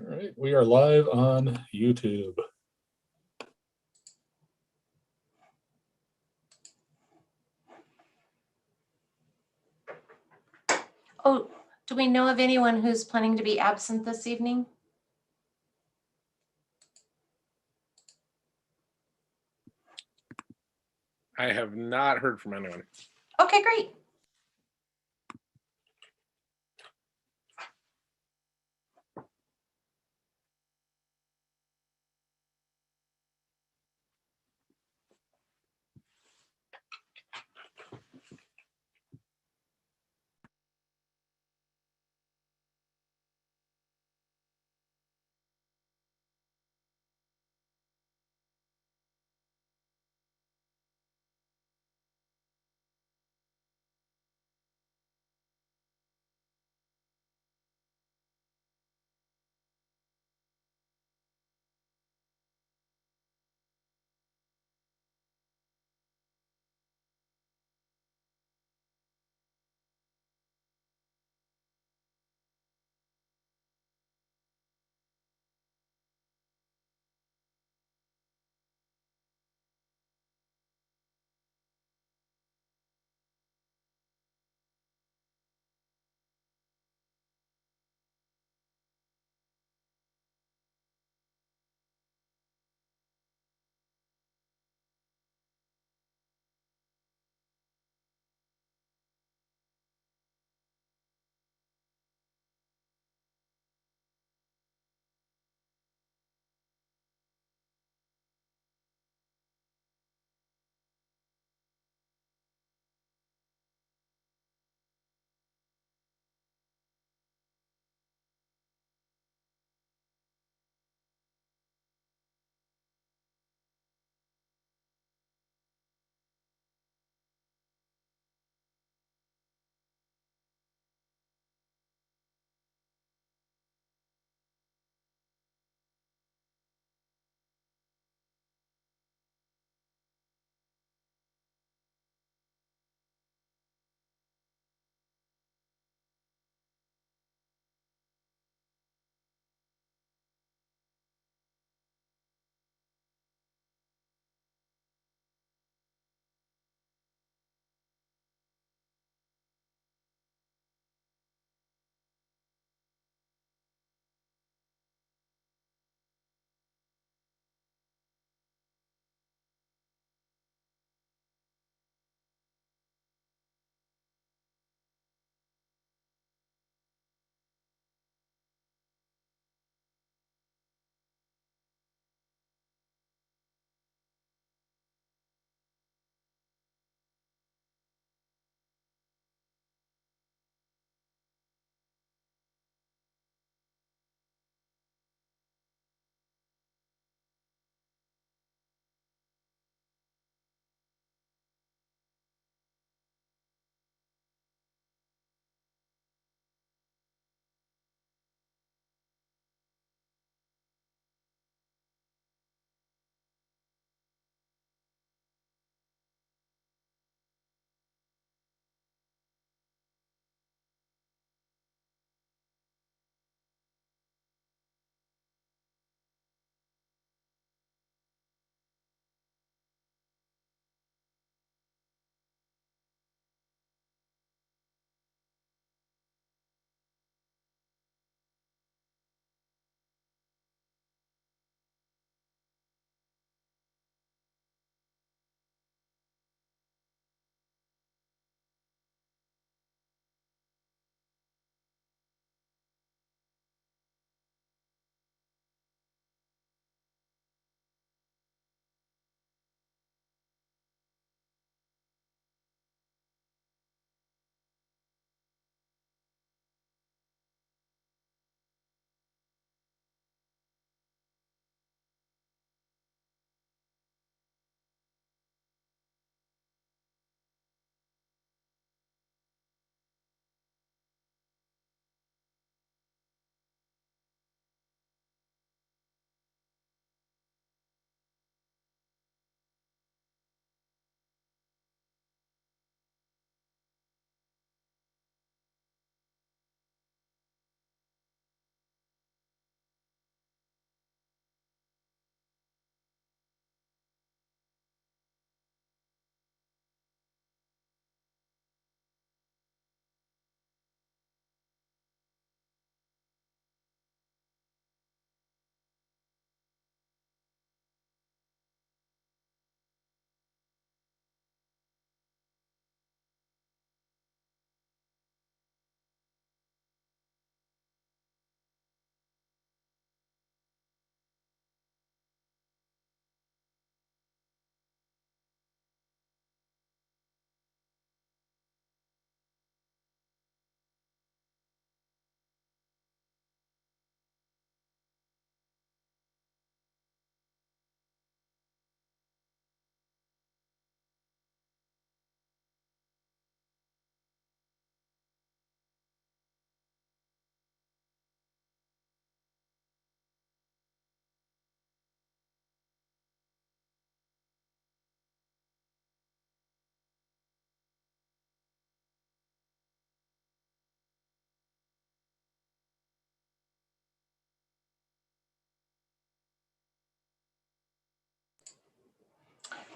All right, we are live on YouTube. Oh, do we know of anyone who's planning to be absent this evening? I have not heard from anyone. Okay, great.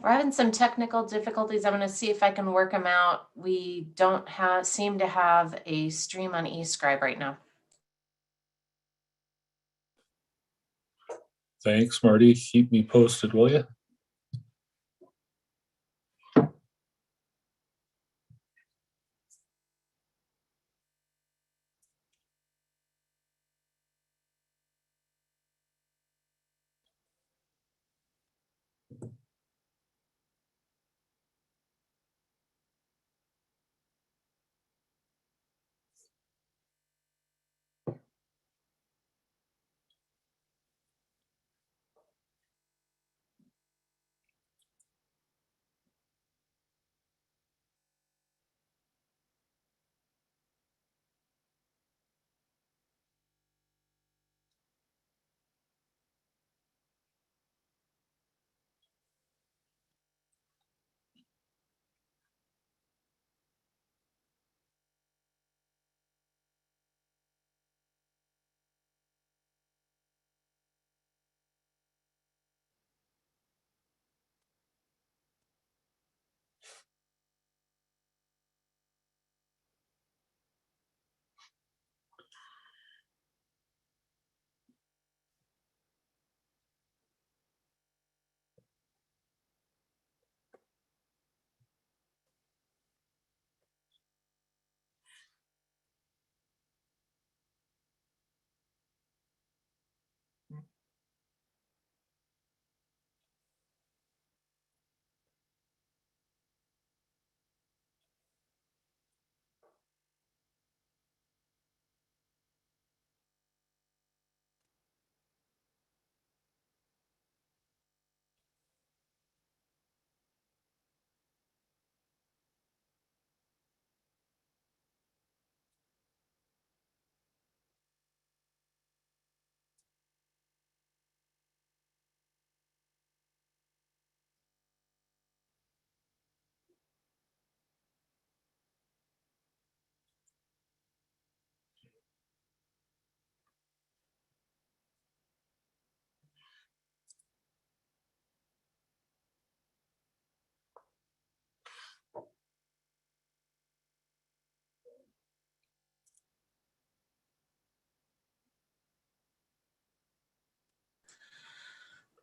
We're having some technical difficulties. I'm gonna see if I can work them out. We don't seem to have a stream on eScribe right now. Thanks, Marty. Keep me posted, will you?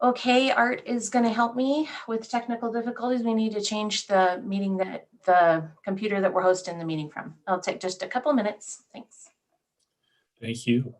Okay, Art is gonna help me with technical difficulties. We need to change the the computer that we're hosting the meeting from. It'll take just a couple minutes. Thanks. Thank you.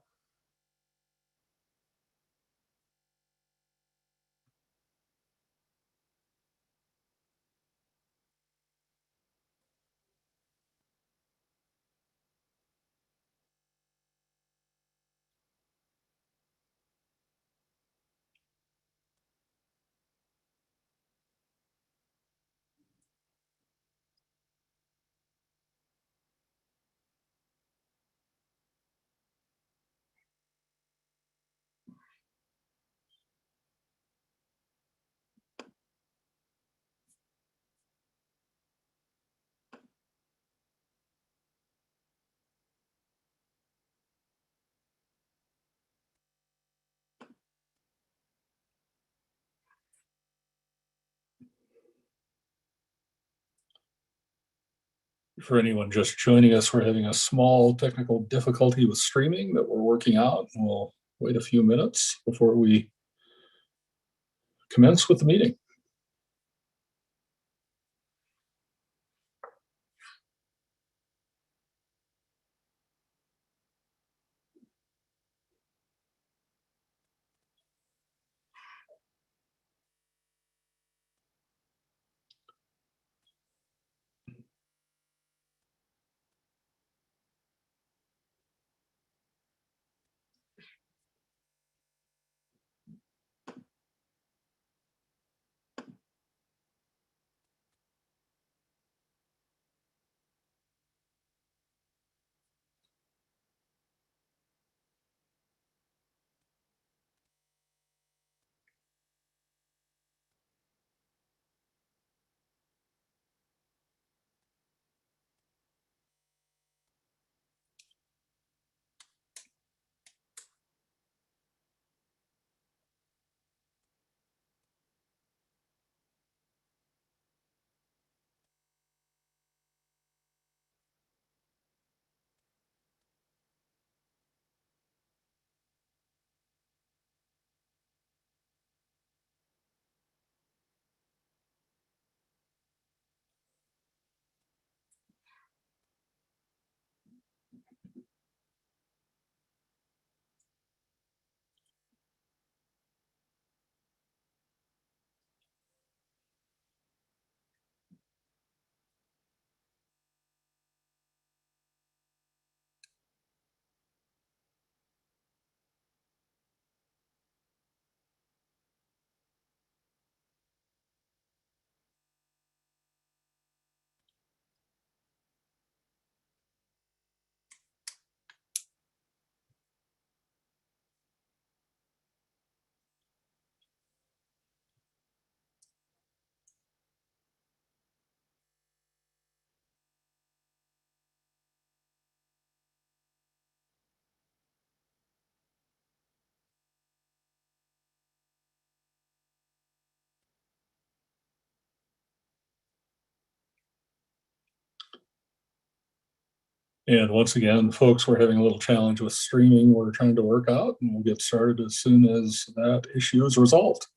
For anyone just joining us, we're having a small technical difficulty with streaming that we're working out. We'll wait a few minutes before we commence with the meeting. And once again, folks, we're having a little challenge with streaming we're trying to work out, and we'll get started as soon as that issue is resolved.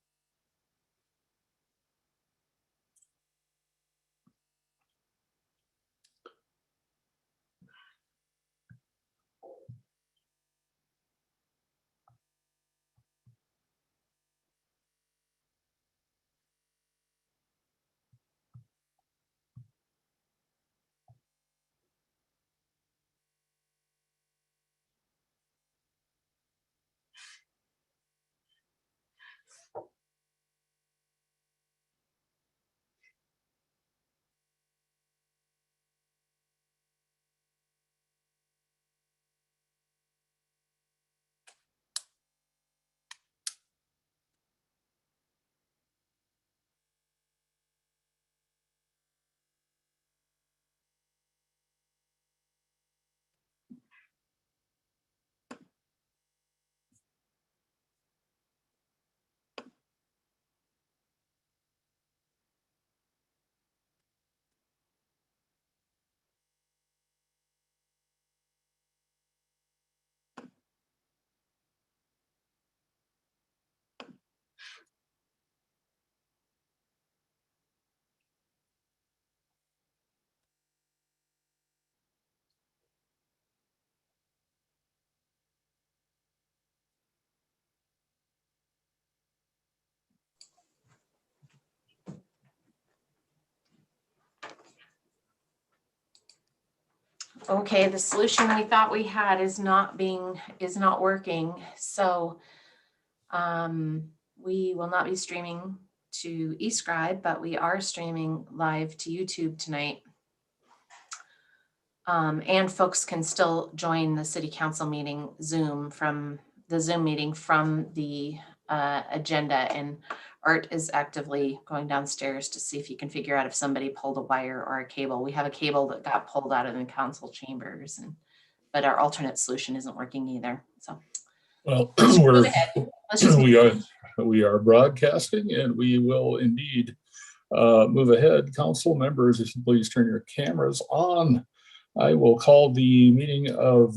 Okay, the solution we thought we had is not working. So we will not be streaming to eScribe, but we are streaming live to YouTube tonight. And folks can still join the city council meeting Zoom meeting from the agenda, and Art is actively going downstairs to see if he can figure out if somebody pulled a wire or a cable. We have a cable that got pulled out of the council chambers, but our alternate solution isn't working either. So, well, let's just we are broadcasting, and we will indeed move ahead. Council members, if you please turn your cameras on. I will call the meeting of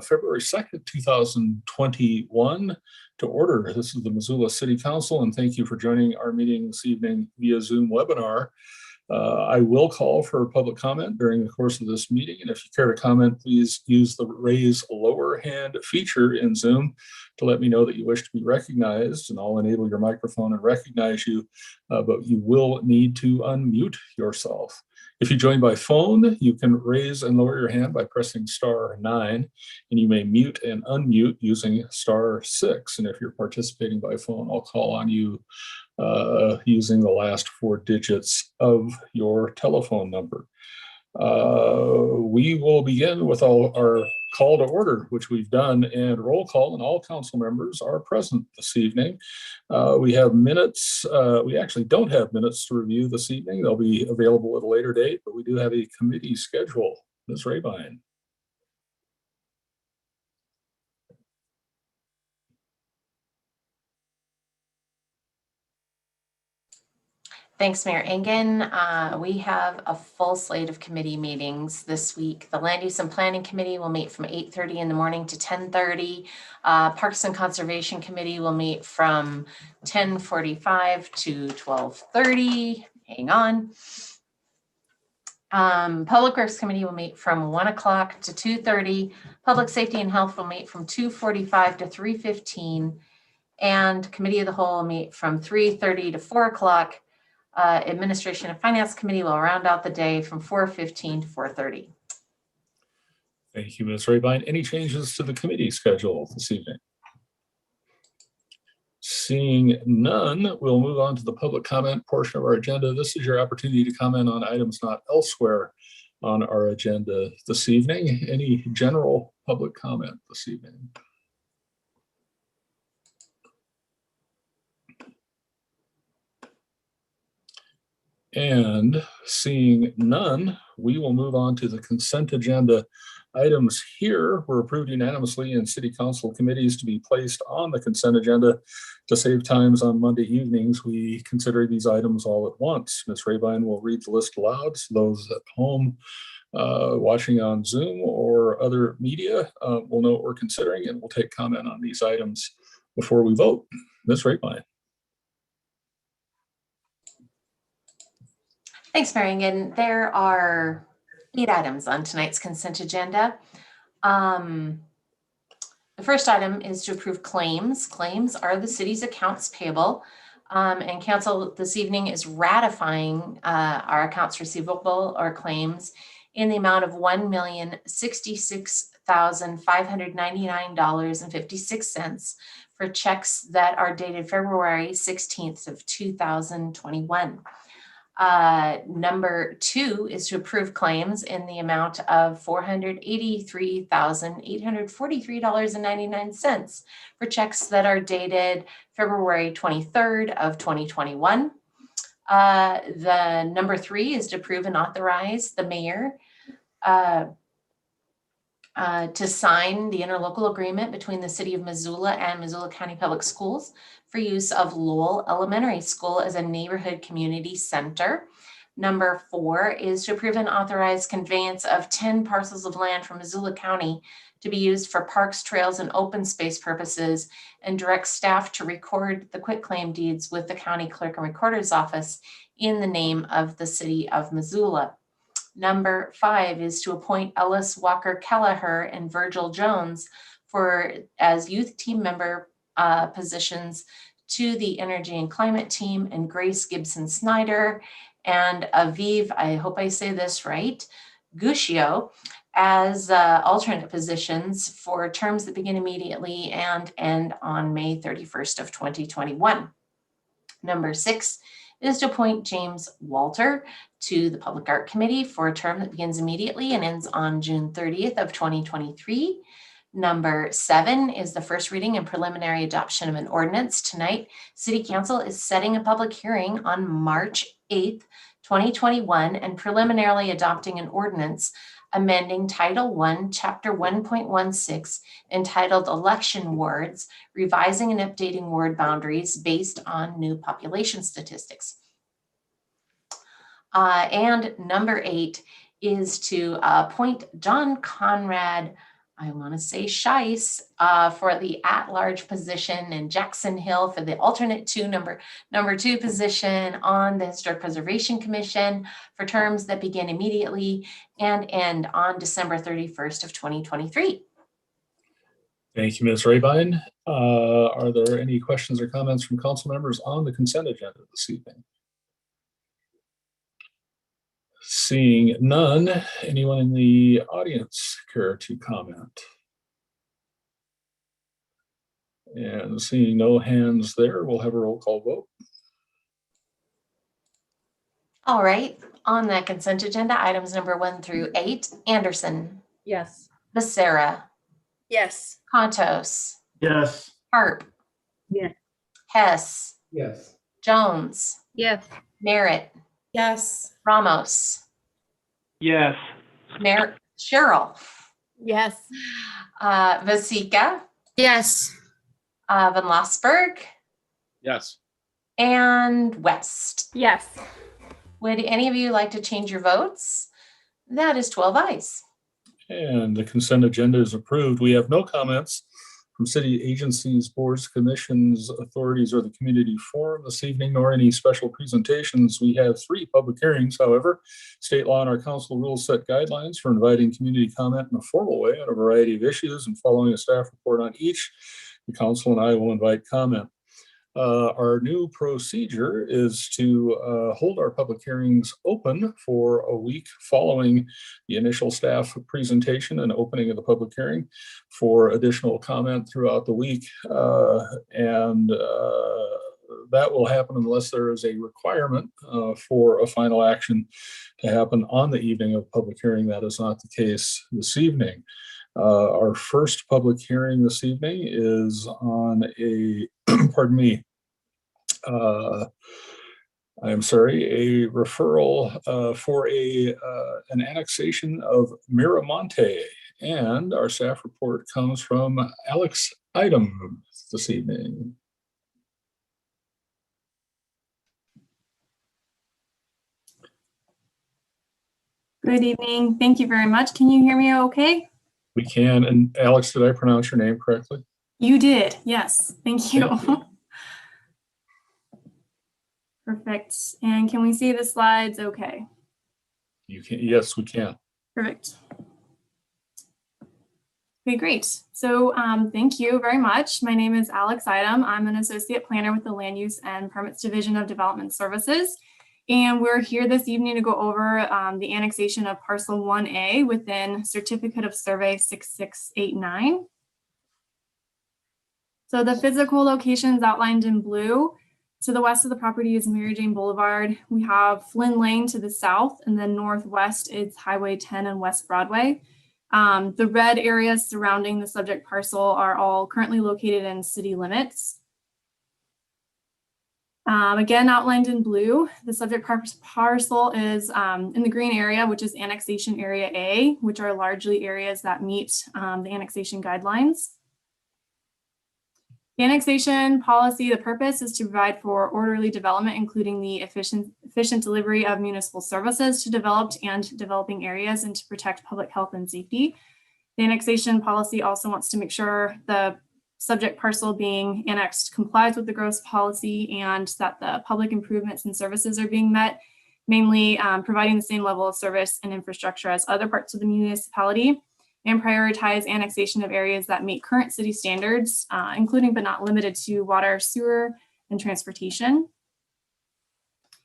February 2nd, 2021 to order. This is the Missoula City Council, and thank you for joining our meeting this evening via Zoom webinar. I will call for public comment during the course of this meeting, and if you care to comment, please use the raise lower hand feature in Zoom to let me know that you wish to be recognized, and I'll enable your microphone and recognize you, but you will need to unmute yourself. If you join by phone, you can raise and lower your hand by pressing *9, and you may mute and unmute using *6. And if you're participating by phone, I'll call on you using the last 4 digits of your telephone number. We will begin with our call to order, which we've done, and roll call, and all council members are present this evening. We have minutes. We actually don't have minutes to review this evening. They'll be available at a later date, but we do have a committee schedule. Ms. Rabine. Thanks, Mayor Engen. We have a full slate of committee meetings this week. The Land Use and Planning Committee will meet from 8:30 in the morning to 10:30. Parks and Conservation Committee will meet from 10:45 to 12:30. Hang on. Public Works Committee will meet from 1 o'clock to 2:30. Public Safety and Health will meet from 2:45 to 3:15. And Committee of the Whole will meet from 3:30 to 4 o'clock. Administration and Finance Committee will round out the day from 4:15 to 4:30. Thank you, Ms. Rabine. Any changes to the committee schedule this evening? Seeing none, we'll move on to the public comment portion of our agenda. This is your opportunity to comment on items not elsewhere on our agenda this evening. Any general public comment this evening? And seeing none, we will move on to the consent agenda items here were approved unanimously in city council committees to be placed on the consent agenda. To save times on Monday evenings, we consider these items all at once. Ms. Rabine will read the list aloud so those at home watching on Zoom or other media will know what we're considering, and we'll take comment on these items before we vote. Ms. Rapine. Thanks, Marion. There are 8 items on tonight's consent agenda. The first item is to approve claims. Claims are the city's accounts payable. And council this evening is ratifying our accounts receivable or claims in the amount of $1,066,599.56 for checks that are dated February 16th of 2021. Number 2 is to approve claims in the amount of $483,843.99 for checks that are dated February 23rd of 2021. The number 3 is to approve and authorize the mayor to sign the interlocal agreement between the City of Missoula and Missoula County Public Schools for use of Lowell Elementary School as a neighborhood community center. Number 4 is to approve and authorize conveyance of 10 parcels of land from Missoula County to be used for parks, trails, and open space purposes, and direct staff to record the quitclaim deeds with the county clerk and recorder's office in the name of the City of Missoula. Number 5 is to appoint Ellis Walker Kelleher and Virgil Jones as youth team member positions to the Energy and Climate Team, and Grace Gibson Snyder and Aviv, I hope I say this right, Gushio as alternate positions for terms that begin immediately and end on May 31st of 2021. Number 6 is to appoint James Walter to the Public Art Committee for a term that begins immediately and ends on June 30th of 2023. Number 7 is the first reading and preliminary adoption of an ordinance. Tonight, City Council is setting a public hearing on March 8th, 2021, and preliminarily adopting an ordinance amending Title I, Chapter 1.16, entitled Election Wards, revising and updating ward boundaries based on new population statistics. And number 8 is to appoint John Conrad, I want to say Scheisse, for the at-large position, and Jackson Hill for the alternate number 2 position on the Historic Preservation Commission for terms that begin immediately and end on December 31st of 2023. Thank you, Ms. Rabine. Are there any questions or comments from council members on the consent agenda this evening? Seeing none, anyone in the audience care to comment? And seeing no hands there, we'll have a roll call vote. All right, on that consent agenda, items number 1 through 8, Anderson. Yes. Becerra. Yes. Contos. Yes. Harp. Yes. Hess. Yes. Jones. Yes. Merritt. Yes. Ramos. Yes. Cheryl. Yes. Vasika. Yes. Van Lossberg. Yes. And West. Yes. Would any of you like to change your votes? That is 12 ayes. And the consent agenda is approved. We have no comments from city agencies, boards, commissions, authorities, or the community forum this evening, nor any special presentations. We have 3 public hearings, however. State law and our council rules set guidelines for inviting community comment in a formal way on a variety of issues, and following a staff report on each, the council and I will invite comment. Our new procedure is to hold our public hearings open for a week following the initial staff presentation and opening of the public hearing for additional comment throughout the week. That will happen unless there is a requirement for a final action to happen on the evening of public hearing. That is not the case this evening. Our first public hearing this evening is on a, pardon me, I'm sorry, a referral for an annexation of Miramonte. And our staff report comes from Alex Item this evening. Good evening. Thank you very much. Can you hear me okay? We can. And Alex, did I pronounce your name correctly? You did. Yes. Thank you. Thank you. Perfect. And can we see the slides okay? You can. Yes, we can. Perfect. Okay, great. So thank you very much. My name is Alex Idem. I'm an associate planner with the Land Use and Permits Division of Development Services. And we're here this evening to go over the annexation of Parcel 1A within Certificate of Survey 6689. So the physical locations outlined in blue. To the west of the property is Mary Jane Boulevard. We have Flynn Lane to the south, and then northwest is Highway 10 and West Broadway. The red areas surrounding the subject parcel are all currently located in city limits. Again, outlined in blue, the subject parcel is in the green area, which is annexation area A, which are largely areas that meet the annexation guidelines. The annexation policy, the purpose is to provide for orderly development, including the efficient delivery of municipal services to developed and developing areas and to protect public health and safety. The annexation policy also wants to make sure the subject parcel being annexed complies with the growth policy and that the public improvements and services are being met, mainly providing the same level of service and infrastructure as other parts of the municipality, and prioritize annexation of areas that meet current city standards, including but not limited to water, sewer, and transportation.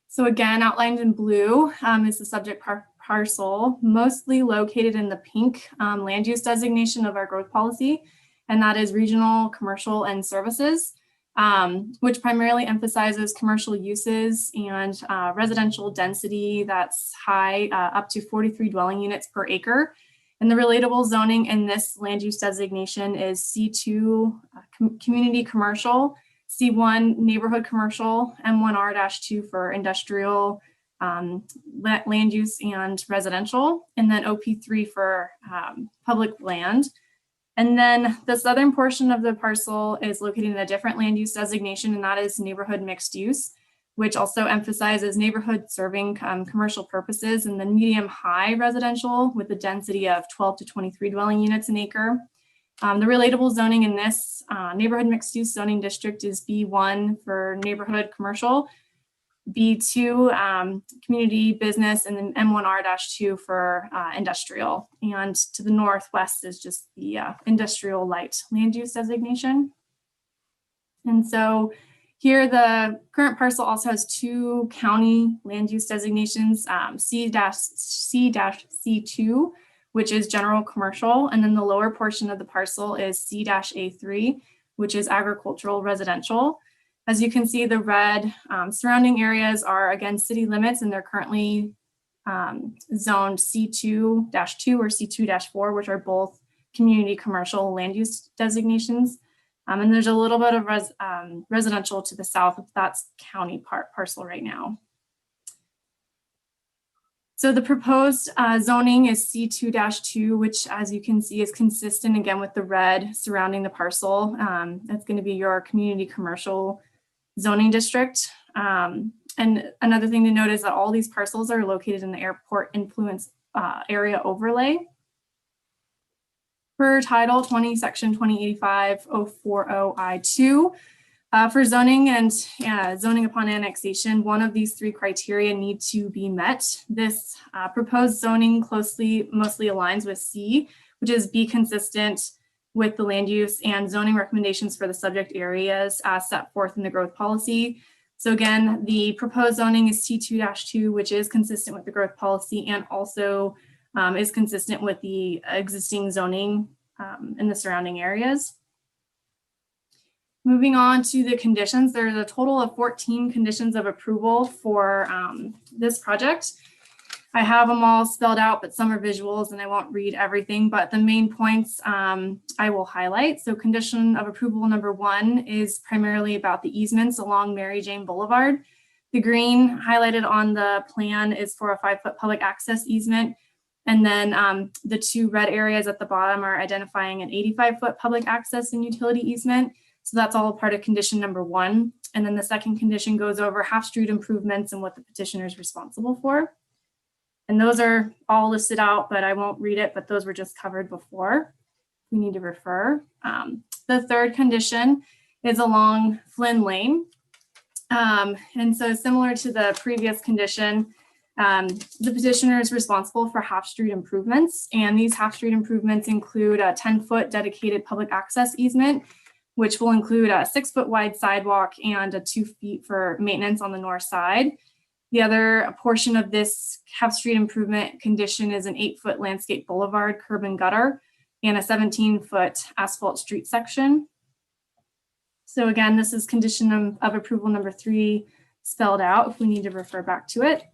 So again, outlined in blue is the subject parcel, mostly located in the pink land use designation of our growth policy, and that is regional, commercial, and services, which primarily emphasizes commercial uses and residential density that's high, up to 43 dwelling units per acre. And the relatable zoning in this land use designation is C2 community commercial, C1 neighborhood commercial, M1R-2 for industrial land use and residential, and then OP3 for public land. And then the southern portion of the parcel is located in a different land use designation, and that is neighborhood mixed use, which also emphasizes neighborhood serving commercial purposes, and then medium high residential with a density of 12 to 23 dwelling units an acre. The relatable zoning in this neighborhood mixed use zoning district is B1 for neighborhood commercial, B2 community business, and then M1R-2 for industrial. And to the northwest is just the industrial light land use designation. And so here, the current parcel also has two county land use designations, C-C-C2, which is general commercial, and then the lower portion of the parcel is C-A3, which is agricultural residential. As you can see, the red surrounding areas are, again, city limits, and they're currently zoned C2-2 or C2-4, which are both community commercial land use designations. And there's a little bit of residential to the south, that's county parcel right now. So the proposed zoning is C2-2, which, as you can see, is consistent again with the red surrounding the parcel. That's going to be your community commercial zoning district. And another thing to note is that all these parcels are located in the airport influence area overlay. Per Title 20, Section 2085-040I2, for zoning and zoning upon annexation, one of these three criteria need to be met. This proposed zoning mostly aligns with C, which is be consistent with the land use and zoning recommendations for the subject areas as set forth in the growth policy. So again, the proposed zoning is C2-2, which is consistent with the growth policy and also is consistent with the existing zoning in the surrounding areas. Moving on to the conditions, there's a total of 14 conditions of approval for this project. I have them all spelled out, but some are visuals and I won't read everything, but the main points I will highlight. So condition of approval number 1 is primarily about the easements along Mary Jane Boulevard. The green highlighted on the plan is for a 5-foot public access easement. And then the two red areas at the bottom are identifying an 85-foot public access and utility easement. So that's all part of condition number 1. And then the second condition goes over half-street improvements and what the petitioner is responsible for. And those are all listed out, but I won't read it, but those were just covered before. We need to refer. The third condition is along Flynn Lane. And so similar to the previous condition, the petitioner is responsible for half-street improvements, and these half-street improvements include a 10-foot dedicated public access easement, which will include a 6-foot wide sidewalk and a 2 feet for maintenance on the north side. The other portion of this half-street improvement condition is an 8-foot landscape boulevard, curb and gutter, and a 17-foot asphalt street section. So again, this is condition of approval number 3 spelled out if we need to refer back to it.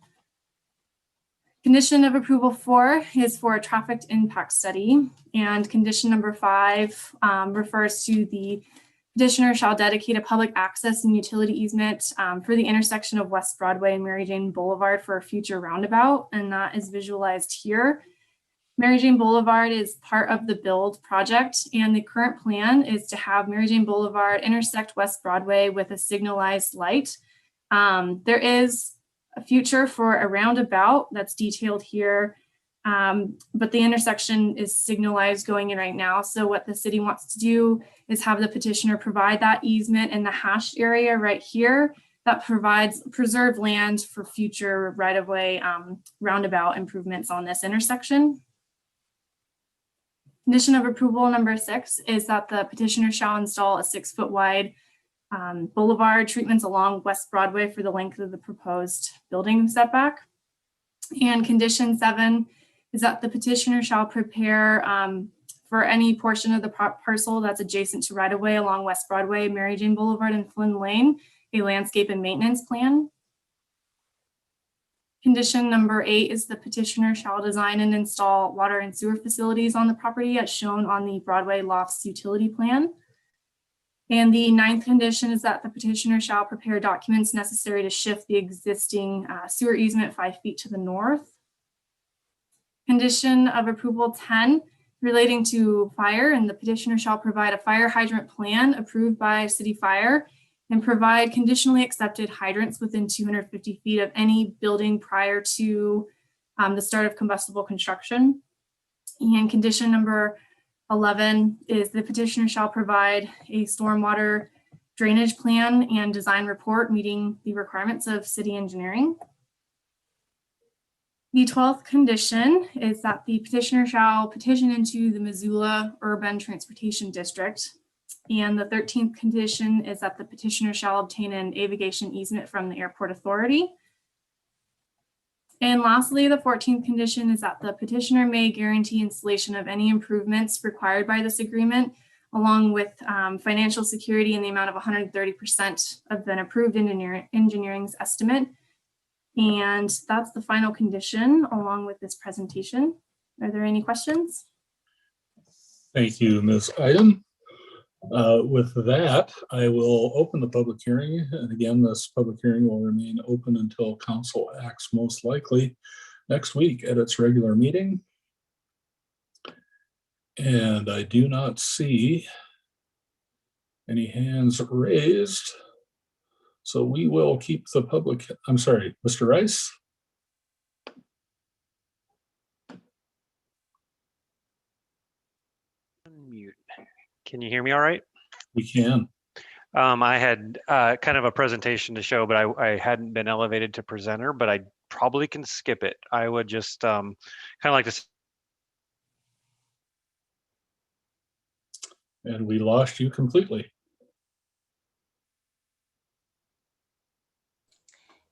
Condition of approval 4 is for a traffic impact study, and condition number 5 refers to the petitioner shall dedicate a public access and utility easement for the intersection of West Broadway and Mary Jane Boulevard for a future roundabout, and that is visualized here. Mary Jane Boulevard is part of the build project, and the current plan is to have Mary Jane Boulevard intersect West Broadway with a signalized light. There is a future for a roundabout that's detailed here, but the intersection is signalized going in right now. So what the city wants to do is have the petitioner provide that easement in the hashed area right here that provides preserved land for future right-of-way roundabout improvements on this intersection. Condition of approval number 6 is that the petitioner shall install a 6-foot wide boulevard treatments along West Broadway for the length of the proposed building setback. And condition 7 is that the petitioner shall prepare for any portion of the parcel that's adjacent to right-of-way along West Broadway, Mary Jane Boulevard, and Flynn Lane, a landscape and maintenance plan. Condition number 8 is the petitioner shall design and install water and sewer facilities on the property as shown on the Broadway Lofts utility plan. And the 9th condition is that the petitioner shall prepare documents necessary to shift the existing sewer easement 5 feet to the north. Condition of approval 10 relating to fire, and the petitioner shall provide a fire hydrant plan approved by City Fire and provide conditionally accepted hydrants within 250 feet of any building prior to the start of combustible construction. And condition number 11 is the petitioner shall provide a stormwater drainage plan and design report meeting the requirements of city engineering. The 12th condition is that the petitioner shall petition into the Missoula Urban Transportation District. And the 13th condition is that the petitioner shall obtain an aviation easement from the airport authority. And lastly, the 14th condition is that the petitioner may guarantee installation of any improvements required by this agreement, along with financial security in the amount of 130% of an approved engineering's estimate. And that's the final condition along with this presentation. Are there any questions? Thank you, Ms. Iden. With that, I will open the public hearing. And again, this public hearing will remain open until council acts most likely next week at its regular meeting. And I do not see any hands raised. So we will keep the public, I'm sorry, Mr. Rice. Unmute. Can you hear me all right? We can. I had kind of a presentation to show, but I hadn't been elevated to presenter, but I probably can skip it. I would just kind of like to. And we lost you completely.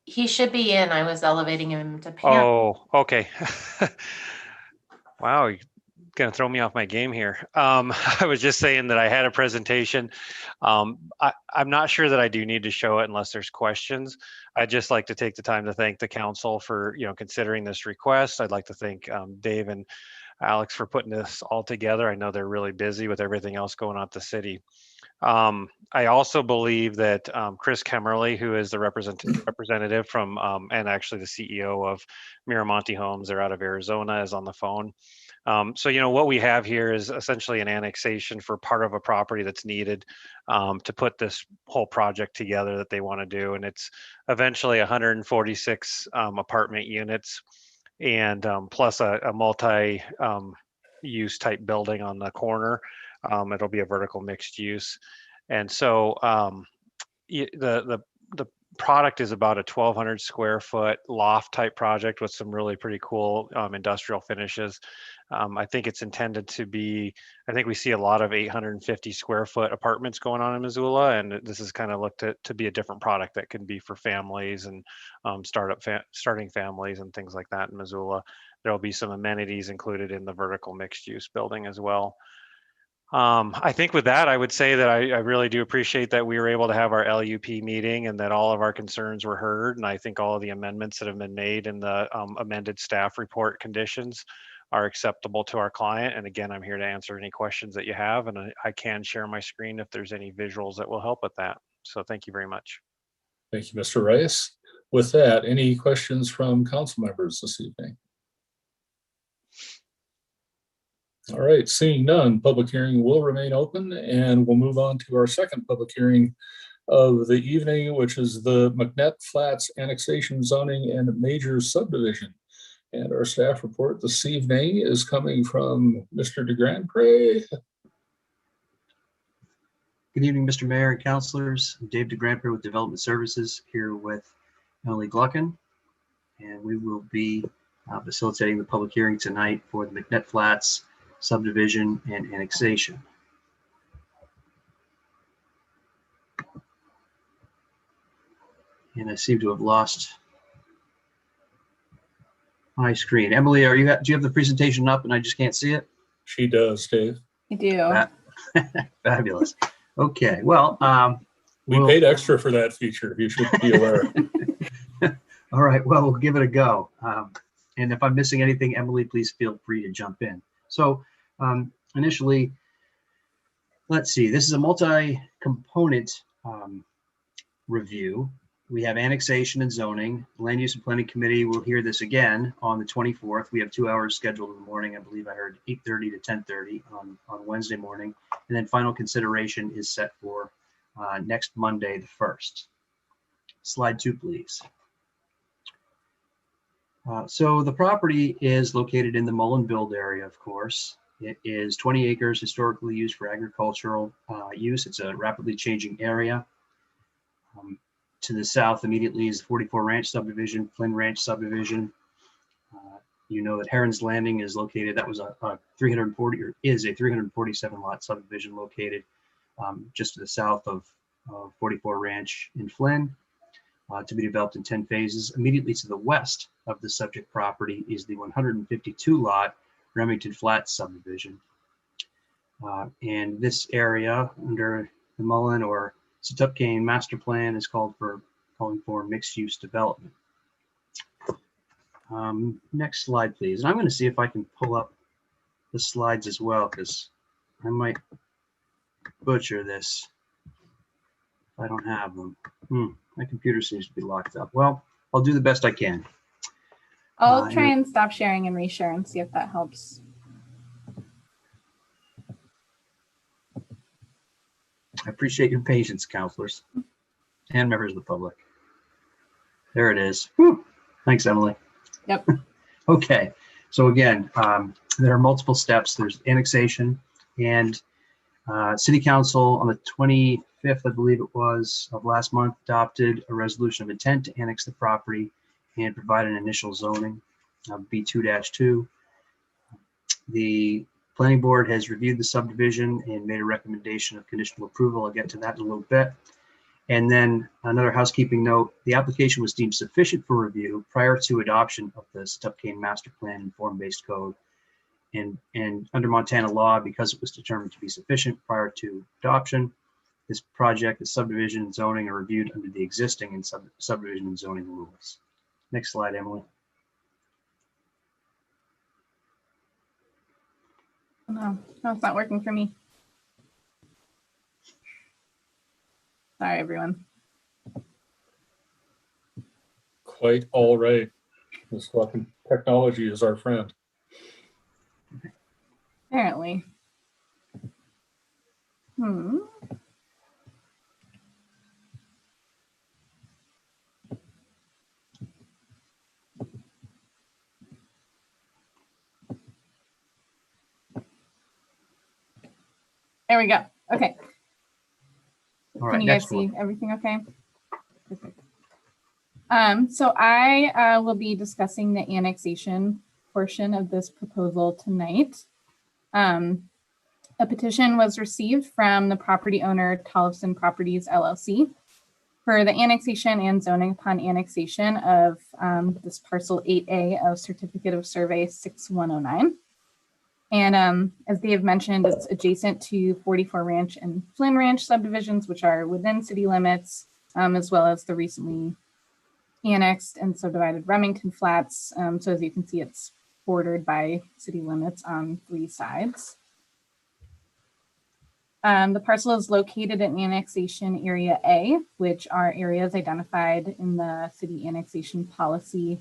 He should be in. I was elevating him to Pam. Oh, okay. Wow, you're gonna throw me off my game here. I was just saying that I had a presentation. I'm not sure that I do need to show it unless there's questions. I'd just like to take the time to thank the council for considering this request. I'd like to thank Dave and Alex for putting this all together. I know they're really busy with everything else going on at the city. I also believe that Chris Kemmerly, who is the representative from and actually the CEO of Miramonte Homes, they're out of Arizona, is on the phone. So, what we have here is essentially an annexation for part of a property that's needed to put this whole project together that they want to do. And it's eventually 146 apartment units. and plus a multi use type building on the corner. It'll be a vertical mixed use. And so the product is about a 1,200 square foot loft type project with some really pretty cool industrial finishes. I think it's intended to be, I think we see a lot of 850 square foot apartments going on in Missoula, and this is kind of looked at to be a different product that can be for families and starting families and things like that in Missoula. There'll be some amenities included in the vertical mixed use building as well. I think with that, I would say that I really do appreciate that we were able to have our LUP meeting and that all of our concerns were heard. And I think all of the amendments that have been made in the amended staff report conditions are acceptable to our client. And again, I'm here to answer any questions that you have, and I can share my screen if there's any visuals that will help with that. So thank you very much. Thank you, Mr. Rice. With that, any questions from council members this evening? All right, seeing none, public hearing will remain open, and we'll move on to our second public hearing of the evening, which is the McNett Flats annexation, zoning, and major subdivision. And our staff report this evening is coming from Mr. DeGrandpre. Good evening, Mr. Mayor and councilors. I'm Dave DeGrandpre with Development Services, here with Emily Gluckin, and we will be facilitating the public hearing tonight for the McNett Flats subdivision and annexation. And I seem to have lost my screen. Emily, do you have the presentation up and I just can't see it? She does, Dave. I do. Fabulous. Okay, well, We paid extra for that feature. You should be aware. all right, well, we'll give it a go. And if I'm missing anything, Emily, please feel free to jump in. So initially, let's see, this is a multi-component review. We have annexation and zoning. Land Use and Planning Committee will hear this again on the 24th. We have 2 hours scheduled in the morning. I believe I heard 8:30 to 10:30 on Wednesday morning. And then final consideration is set for next Monday, the 1st. Slide 2, please. So the property is located in the Mullen-Build area, of course. It is 20 acres historically used for agricultural use. It's a rapidly changing area. To the south immediately is the 44 Ranch subdivision, Flynn Ranch subdivision. You know that Heron's Landing is located, that was a 340, or is a 347 lot subdivision located just to the south of 44 Ranch in Flynn, to be developed in 10 phases. Immediately to the west of the subject property is the 152 lot Remington Flats subdivision. And this area under the Mullen or Setupcane master plan is calling for mixed use development. Next slide, please. And I'm going to see if I can pull up the slides as well, because I might butcher this if I don't have them. My computer seems to be locked up. Well, I'll do the best I can. I'll try and stop sharing and reshare and see if that helps. I appreciate your patience, counselors and members of the public. There it is. Whew. Thanks, Emily. Yep. Okay. So again, there are multiple steps. There's annexation, and City Council on the 25th, I believe it was, of last month, adopted a resolution of intent to annex the property and provide an initial zoning of B2-2. The Planning Board has reviewed the subdivision and made a recommendation of conditional approval. I'll get to that in a little bit. And then another housekeeping note, the application was deemed sufficient for review prior to adoption of the Setupcane Master Plan and Form-Based Code. And under Montana law, because it was determined to be sufficient prior to adoption, this project, the subdivision and zoning are reviewed under the existing and subdivision and zoning rules. Next slide, Emily. No, it's not working for me. Sorry, everyone. Quite all right. This fucking technology is our friend. Apparently. There we go. Okay. All right, Can you guys next one. see everything okay? Perfect. So I will be discussing the annexation portion of this proposal tonight. A petition was received from the property owner Tollefson Properties LLC for the annexation and zoning upon annexation of this parcel 8A of Certificate of Survey 6109. And as Dave mentioned, it's adjacent to 44 Ranch and Flynn Ranch subdivisions, which are within city limits, as well as the recently annexed and subdivided Remington Flats. So as you can see, it's bordered by city limits on 3 sides. The parcel is located in Annexation Area A, which are areas identified in the city annexation policy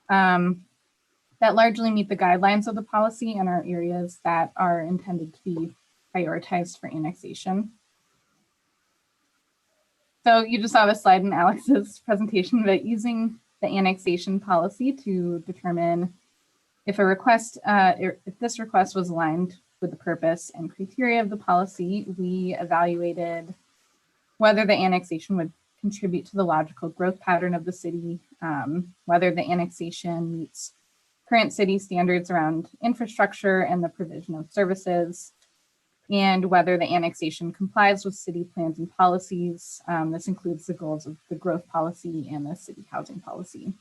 that largely meet the guidelines of the policy and are areas that are intended to be prioritized for annexation. So you just saw the slide in Alex's presentation, but using the annexation policy to determine if a request, if this request was aligned with the purpose and criteria of the policy, we evaluated whether the annexation would contribute to the logical growth pattern of the city, whether the annexation meets current city standards around infrastructure and the provision of services, and whether the annexation complies with city plans and policies. This includes the goals of the growth policy and the city housing policy.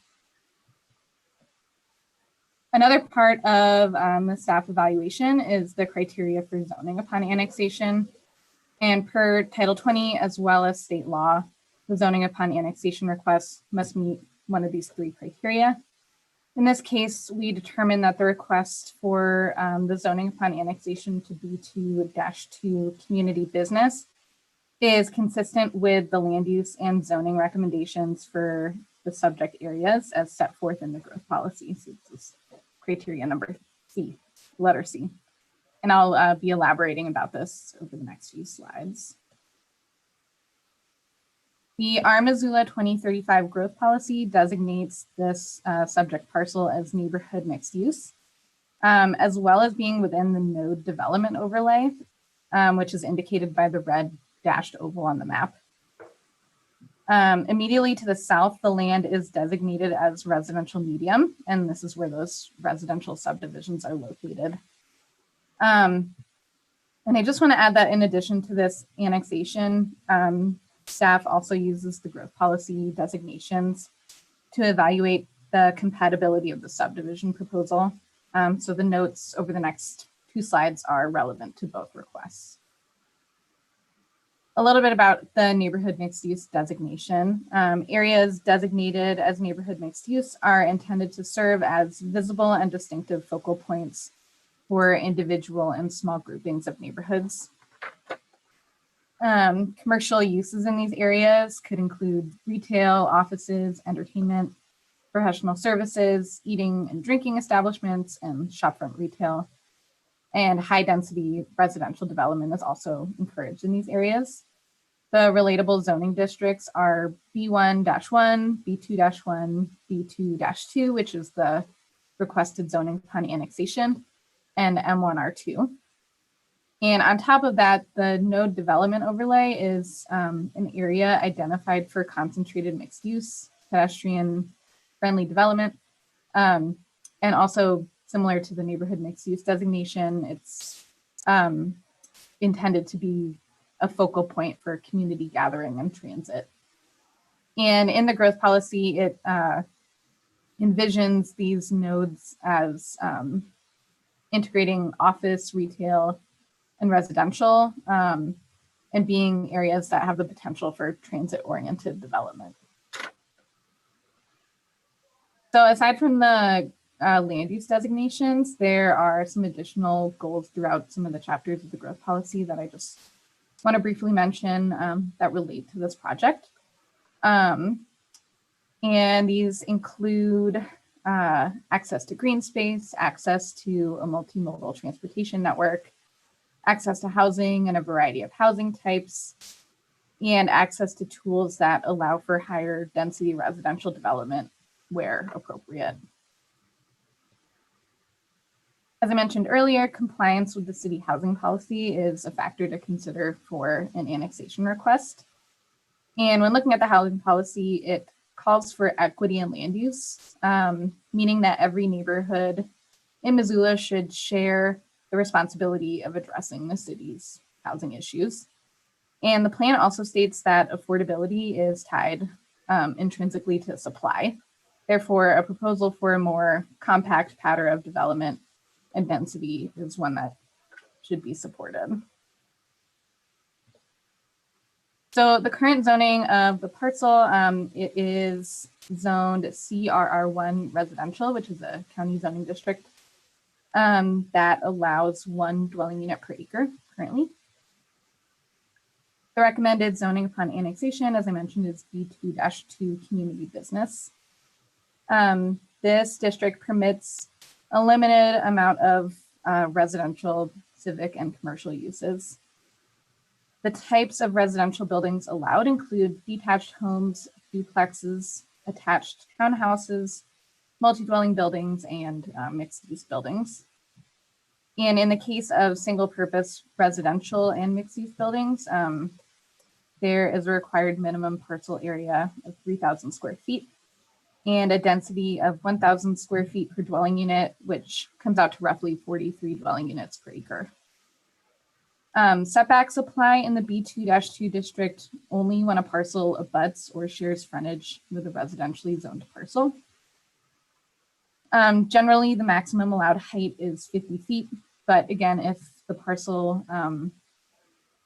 Another part of the staff evaluation is the criteria for zoning upon annexation. And per Title 20, as well as state law, the zoning upon annexation requests must meet one of these 3 criteria. In this case, we determined that the request for the zoning upon annexation to B2-2 community business is consistent with the land use and zoning recommendations for the subject areas as set forth in the growth policy. So this is criteria number C, letter C. And I'll be elaborating about this over the next few slides. The R-Missoula 2035 growth policy designates this subject parcel as neighborhood mixed use, as well as being within the node development overlay, which is indicated by the red dashed oval on the map. Immediately to the south, the land is designated as residential medium, and this is where those residential subdivisions are located. And I just want to add that in addition to this annexation, staff also uses the growth policy designations to evaluate the compatibility of the subdivision proposal. So the notes over the next 2 slides are relevant to both requests. A little bit about the neighborhood mixed use designation. Areas designated as neighborhood mixed use are intended to serve as visible and distinctive focal points for individual and small groupings of neighborhoods. Commercial uses in these areas could include retail, offices, entertainment, professional services, eating and drinking establishments, and shopfront retail. And high density residential development is also encouraged in these areas. The relatable zoning districts are B1-1, B2-1, B2-2, which is the requested zoning upon annexation, and M1R2. And on top of that, the node development overlay is an area identified for concentrated mixed use, pedestrian friendly development. And also similar to the neighborhood mixed use designation, it's intended to be a focal point for community gathering and transit. And in the growth policy, it envisions these nodes as integrating office, retail, and residential, and being areas that have the potential for transit-oriented development. So aside from the land use designations, there are some additional goals throughout some of the chapters of the growth policy that I just want to briefly mention that relate to this project. And these include access to green space, access to a multimodal transportation network, access to housing and a variety of housing types, and access to tools that allow for higher density residential development where appropriate. As I mentioned earlier, compliance with the city housing policy is a factor to consider for an annexation request. And when looking at the housing policy, it calls for equity in land use, meaning that every neighborhood in Missoula should share the responsibility of addressing the city's housing issues. And the plan also states that affordability is tied intrinsically to supply. Therefore, a proposal for a more compact pattern of development and density is one that should be supported. So the current zoning of the parcel, it is zoned CRR1 residential, which is a county zoning district that allows 1 dwelling unit per acre currently. The recommended zoning upon annexation, as I mentioned, is B2-2 community business. This district permits a limited amount of residential, civic, and commercial uses. The types of residential buildings allowed include detached homes, duplexes, attached townhouses, multi-dwelling buildings, and mixed-use buildings. And in the case of single-purpose residential and mixed-use buildings, there is a required minimum parcel area of 3,000 square feet and a density of 1,000 square feet per dwelling unit, which comes out to roughly 43 dwelling units per acre. Setbacks apply in the B2-2 district only when a parcel abuts or shares frontage with a residentially zoned parcel. Generally, the maximum allowed height is 50 feet, but again, if the parcel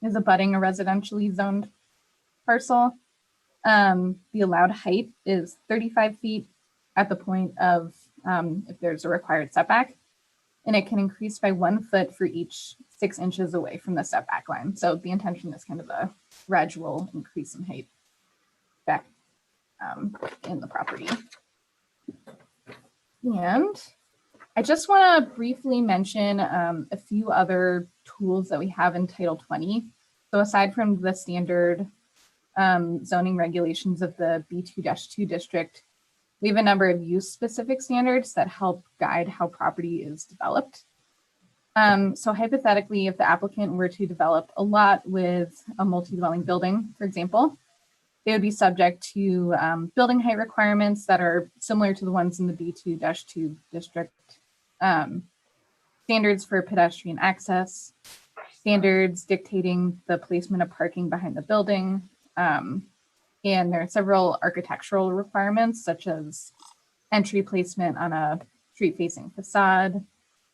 is abutting a residentially zoned parcel, the allowed height is 35 feet at the point of if there's a required setback, and it can increase by 1 foot for each 6 inches away from the setback line. So the intention is kind of a gradual increase in height back in the property. And I just want to briefly mention a few other tools that we have in Title 20. So aside from the standard zoning regulations of the B2-2 district, we have a number of use-specific standards that help guide how property is developed. So hypothetically, if the applicant were to develop a lot with a multi-dwelling building, for example, they would be subject to building height requirements that are similar to the ones in the B2-2 district, standards for pedestrian access, standards dictating the placement of parking behind the building, and there are several architectural requirements such as entry placement on a street-facing facade,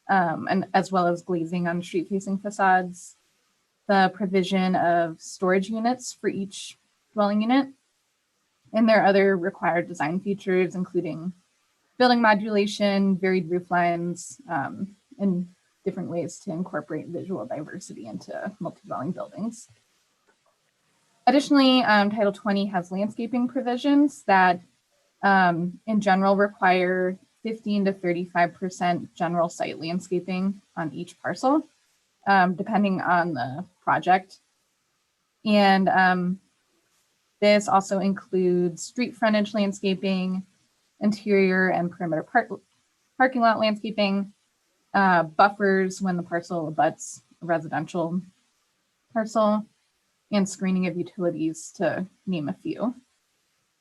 and as well as glazing on street-facing facades, the provision of storage units for each dwelling unit, and there are other required design features, including building modulation, varied roof lines, and different ways to incorporate visual diversity into multi-dwelling buildings. Additionally, Title 20 has landscaping provisions that in general require 15 to 35% general site landscaping on each parcel, depending on the project. And this also includes street frontage landscaping, interior and perimeter parking lot landscaping, buffers when the parcel abuts a residential parcel, and screening of utilities, to name a few.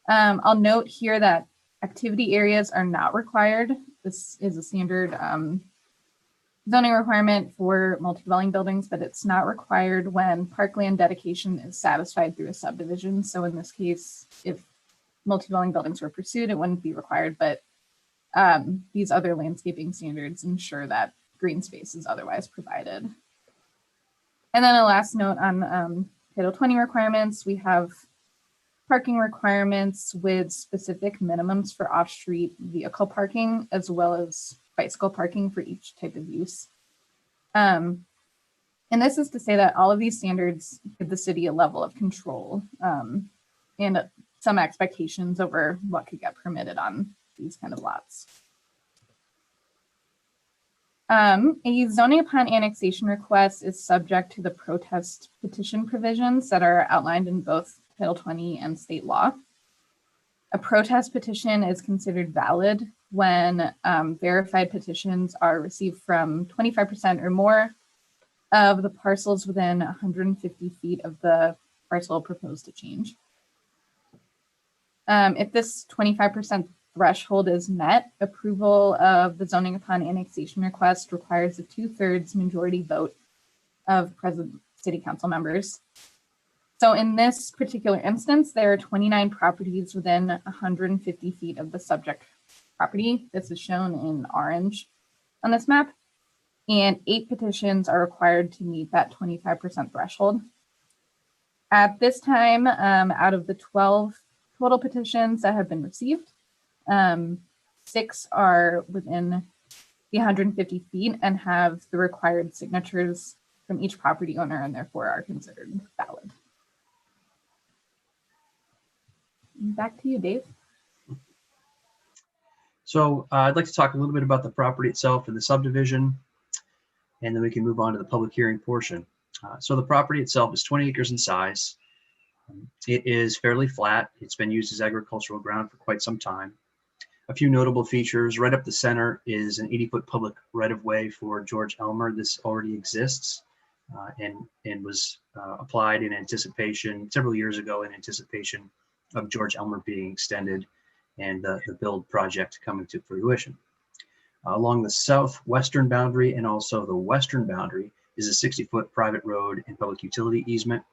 I'll note here that activity areas are not required. This is a standard zoning requirement for multi-dwelling buildings, but it's not required when parkland dedication is satisfied through a subdivision. So in this case, if multi-dwelling buildings were pursued, it wouldn't be required, but these other landscaping standards ensure that green space is otherwise provided. And then a last note on Title 20 requirements, we have parking requirements with specific minimums for off-street vehicle parking, as well as bicycle parking for each type of use. And this is to say that all of these standards give the city a level of control and some expectations over what could get permitted on these kind of lots. A zoning upon annexation request is subject to the protest petition provisions that are outlined in both Title 20 and state law. A protest petition is considered valid when verified petitions are received from 25% or more of the parcels within 150 feet of the parcel proposed to change. If this 25% threshold is met, approval of the zoning upon annexation request requires a 2/3 majority vote of present city council members. So in this particular instance, there are 29 properties within 150 feet of the subject property. This is shown in orange on this map. And 8 petitions are required to meet that 25% threshold. At this time, out of the 12 total petitions that have been received, 6 are within the 150 feet and have the required signatures from each property owner and therefore are considered valid. Back to you, Dave. So I'd like to talk a little bit about the property itself and the subdivision, and then we can move on to the public hearing portion. So the property itself is 20 acres in size. It is fairly flat. It's been used as agricultural ground for quite some time. A few notable features: right up the center is an 80-foot public right-of-way for George Elmer. This already exists and was applied in anticipation several years ago in anticipation of George Elmer being extended and the build project coming to fruition. Along the southwestern boundary and also the western boundary is a 60-foot private road and public utility easement.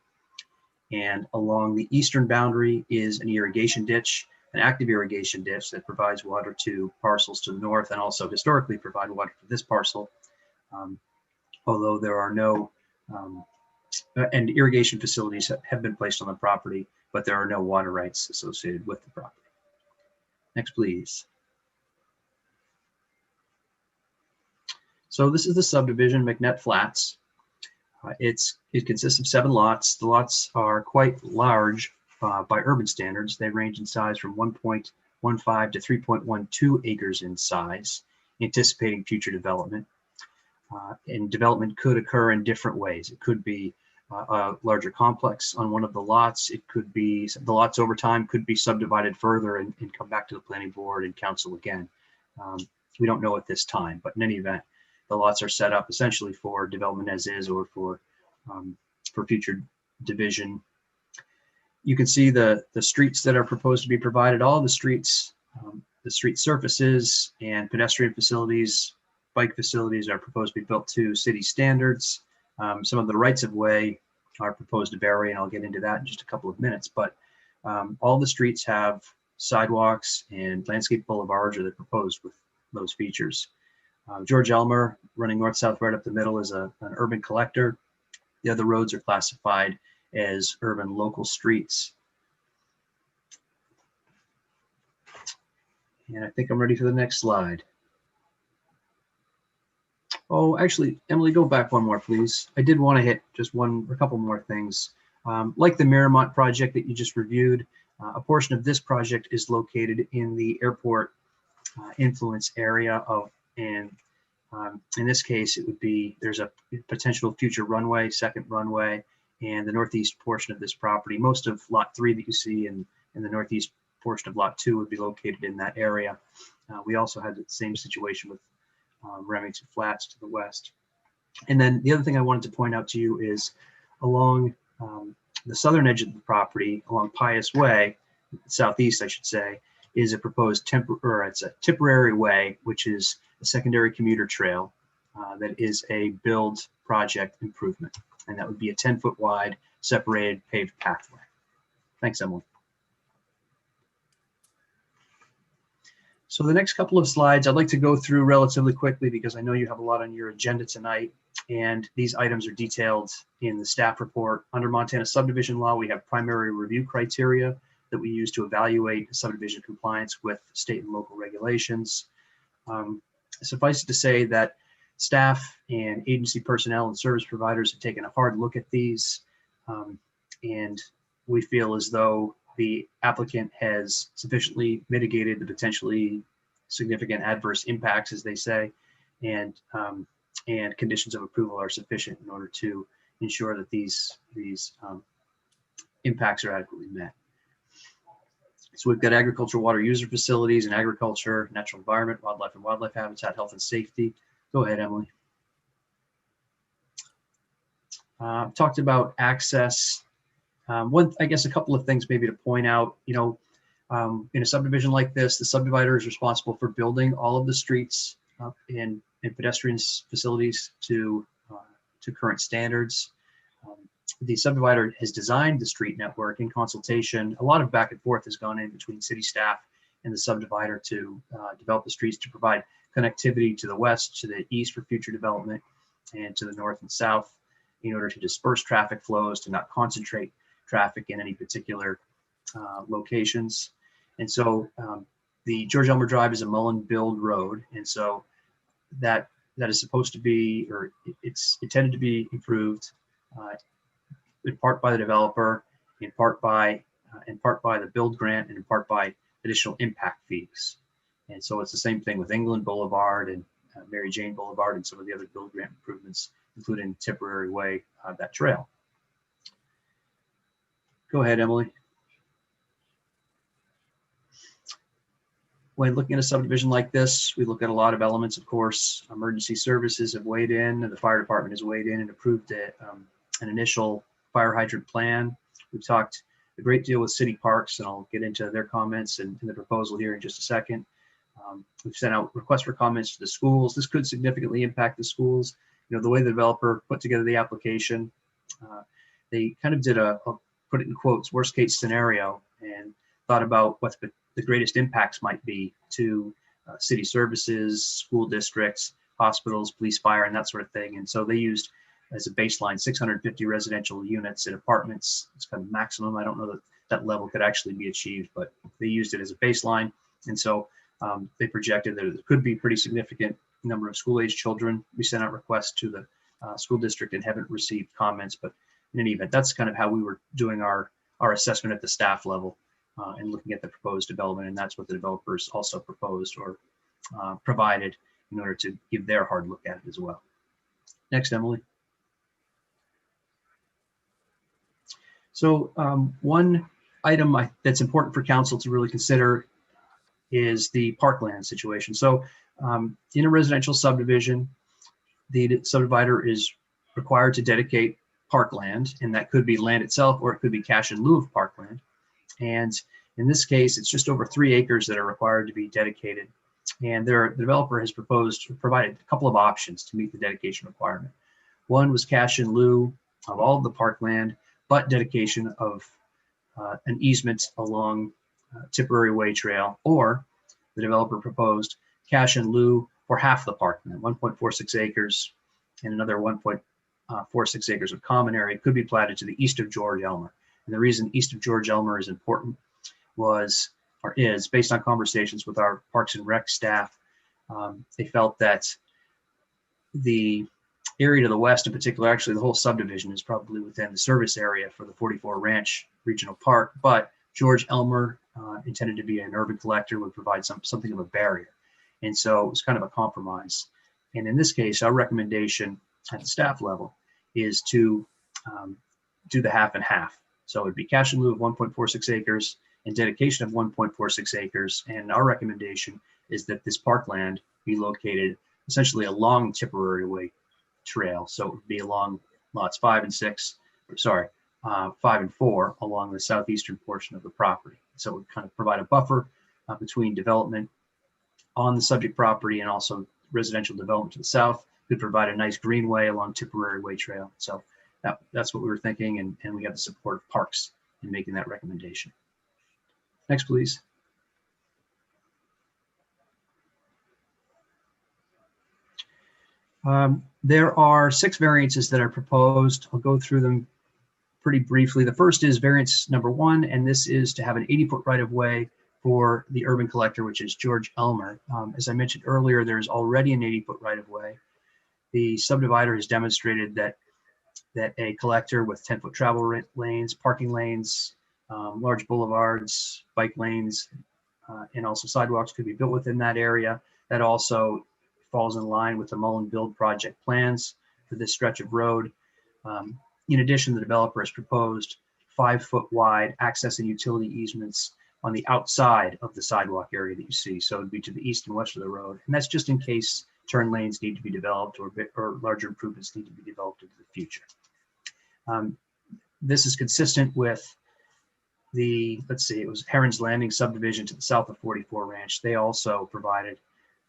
And along the eastern boundary is an irrigation ditch, an active irrigation ditch that provides water to parcels to the north and also historically provide water for this parcel. Although there are no, and irrigation facilities have been placed on the property, but there are no water rights associated with the property. Next, please. So this is the subdivision, McNett Flats. It consists of 7 lots. The lots are quite large by urban standards. They range in size from 1.15 to 3.12 acres in size, anticipating future development. And development could occur in different ways. It could be a larger complex on one of the lots. It could be the lots over time could be subdivided further and come back to the planning board and council again. We don't know at this time, but in any event, the lots are set up essentially for development as is or for future division. You can see the streets that are proposed to be provided. All the streets, the street surfaces and pedestrian facilities, bike facilities are proposed to be built to city standards. Some of the rights of way are proposed to vary, and I'll get into that in just a couple of minutes. But all the streets have sidewalks and landscape boulevards are proposed with those features. George Elmer, running north-south right up the middle, is an urban collector. The other roads are classified as urban local streets. And I think I'm ready for the next slide. Oh, actually, Emily, go back one more, please. I did want to hit just a couple more things. Like the Miramont project that you just reviewed, a portion of this project is located in the airport influence area and in this case, it would be, there's a potential future runway, second runway, and the northeast portion of this property. Most of lot 3 that you see in the northeast portion of lot 2 would be located in that area. We also had the same situation with Remington Flats to the west. And then the other thing I wanted to point out to you is along the southern edge of the property, along Pius Way, southeast, I should say, is a proposed Tipperary Way, which is a secondary commuter trail that is a build project improvement. And that would be a 10-foot wide separated paved pathway. Thanks, Emily. So the next couple of slides I'd like to go through relatively quickly because I know you have a lot on your agenda tonight, and these items are detailed in the staff report. Under Montana subdivision law, we have primary review criteria that we use to evaluate subdivision compliance with state and local regulations. Suffice it to say that staff and agency personnel and service providers have taken a hard look at these, and we feel as though the applicant has sufficiently mitigated the potentially significant adverse impacts, as they say, and conditions of approval are sufficient in order to ensure that these impacts are adequately met. So we've got agricultural water user facilities and agriculture, natural environment, wildlife and wildlife habitat, health and safety. Go ahead, Emily. Talked about access. I guess a couple of things maybe to point out, in a subdivision like this, the subdivider is responsible for building all of the streets and pedestrian facilities to current standards. The subdivider has designed the street network in consultation. A lot of back and forth has gone in between city staff and the subdivider to develop the streets to provide connectivity to the west, to the east for future development, and to the north and south in order to disperse traffic flows, to not concentrate traffic in any particular locations. And so the George Elmer Drive is a Mullen build road. And so that is supposed to be, or it's intended to be improved in part by the developer, in part by the build grant, and in part by additional impact fees. And so it's the same thing with England Boulevard and Mary Jane Boulevard and some of the other build grant improvements, including Tipperary Way, that trail. Go ahead, Emily. When looking at a subdivision like this, we look at a lot of elements, of course. Emergency services have weighed in, and the fire department has weighed in and approved an initial fire hydrant plan. We've talked a great deal with city parks, and I'll get into their comments and the proposal here in just a second. We've sent out requests for comments to the schools. This could significantly impact the schools. The way the developer put together the application, they kind of did I'll put it in quotes, worst case scenario, and thought about what the greatest impacts might be to city services, school districts, hospitals, police, fire, and that sort of thing. And so they used as a baseline 650 residential units and apartments. It's kind of maximum. I don't know that that level could actually be achieved, but they used it as a baseline. And so they projected that it could be pretty significant number of school-age children. We sent out requests to the school district and haven't received comments, but in any event, that's kind of how we were doing our assessment at the staff level and looking at the proposed development. And that's what the developers also proposed or provided in order to give their hard look at it as well. Next, Emily. So one item that's important for council to really consider is the parkland situation. So in a residential subdivision, the subdivider is required to dedicate parkland, and that could be land itself or it could be cash in lieu of parkland. And in this case, it's just over 3 acres that are required to be dedicated. And the developer has provided a couple of options to meet the dedication requirement. One was cash in lieu of all of the parkland, but dedication of an easement along Tipperary Way Trail, or the developer proposed cash in lieu for half the parkland, 1.46 acres, and another 1.46 acres of common area could be platted to the east of George Elmer. And the reason east of George Elmer is important is based on conversations with our Parks and Rec staff. They felt that the area to the west in particular, actually the whole subdivision is probably within the service area for the 44 Ranch Regional Park, but George Elmer, intended to be an urban collector, would provide something of a barrier. And so it was kind of a compromise. And in this case, our recommendation at the staff level is to do the half and half. So it'd be cash in lieu of 1.46 acres and dedication of 1.46 acres. And our recommendation is that this parkland be located essentially along Tipperary Way Trail. So it would be along lots 5 and 4 along the southeastern portion of the property. So it would kind of provide a buffer between development on the subject property and also residential development to the south. Could provide a nice greenway along Tipperary Way Trail. So that's what we were thinking, and we have the support of Parks in making that recommendation. Next, please. There are 6 variances that are proposed. I'll go through them pretty briefly. The first is variance number 1, and this is to have an 80-foot right-of-way for the urban collector, which is George Elmer. As I mentioned earlier, there's already an 80-foot right-of-way. The subdivider has demonstrated that a collector with 10-foot travel lanes, parking lanes, large boulevards, bike lanes, and also sidewalks could be built within that area. That also falls in line with the Mullen Build project plans for this stretch of road. In addition, the developer has proposed 5-foot wide access and utility easements on the outside of the sidewalk area that you see. So it'd be to the east and west of the road. And that's just in case turn lanes need to be developed or larger improvements need to be developed into the future. This is consistent with the, let's see, it was Heron's Landing subdivision to the south of 44 Ranch. They also provided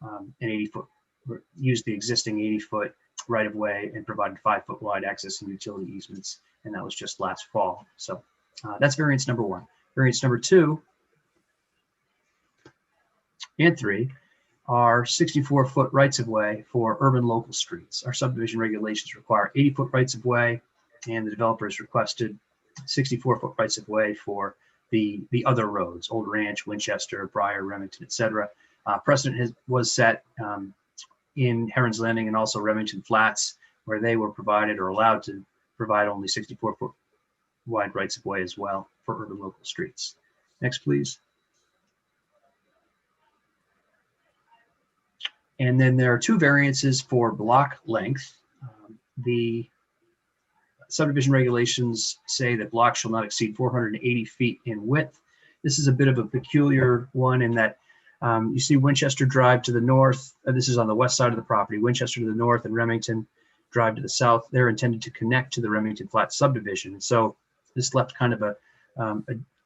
an 80-foot, used the existing 80-foot right of way and provided 5-foot wide access and utility easements. And that was just last fall. So that's variance number 1. Variance number 2 and 3 are 64-foot rights of way for urban local streets. Our subdivision regulations require 80-foot rights of way, and the developers requested 64-foot rights of way for the other roads, Old Ranch, Winchester, Briar, Remington, etc. Precedent was set in Heron's Landing and also Remington Flats, where they were provided or allowed to provide only 64-foot wide rights of way as well for urban local streets. Next, please. And then there are 2 variances for block length. The subdivision regulations say that blocks shall not exceed 480 feet in width. This is a bit of a peculiar one in that you see Winchester Drive to the north. This is on the west side of the property. Winchester to the north and Remington Drive to the south. They're intended to connect to the Remington Flats subdivision. And so this left kind of a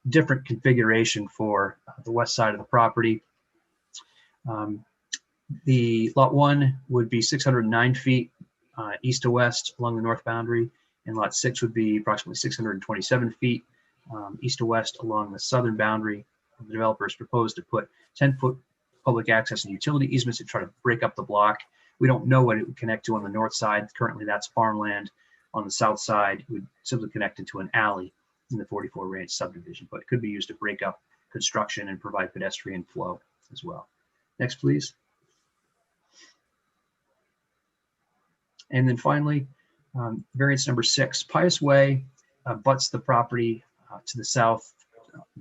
different configuration for the west side of the property. The lot 1 would be 609 feet east to west along the north boundary, and lot 6 would be approximately 627 feet east to west along the southern boundary. The developers proposed to put 10-foot public access and utility easements to try to break up the block. We don't know what it would connect to on the north side. Currently, that's farmland. On the south side, it would simply connect into an alley in the 44 Ranch subdivision, but it could be used to break up construction and provide pedestrian flow as well. Next, please. And then finally, variance number 6, Pius Way butts the property to the south,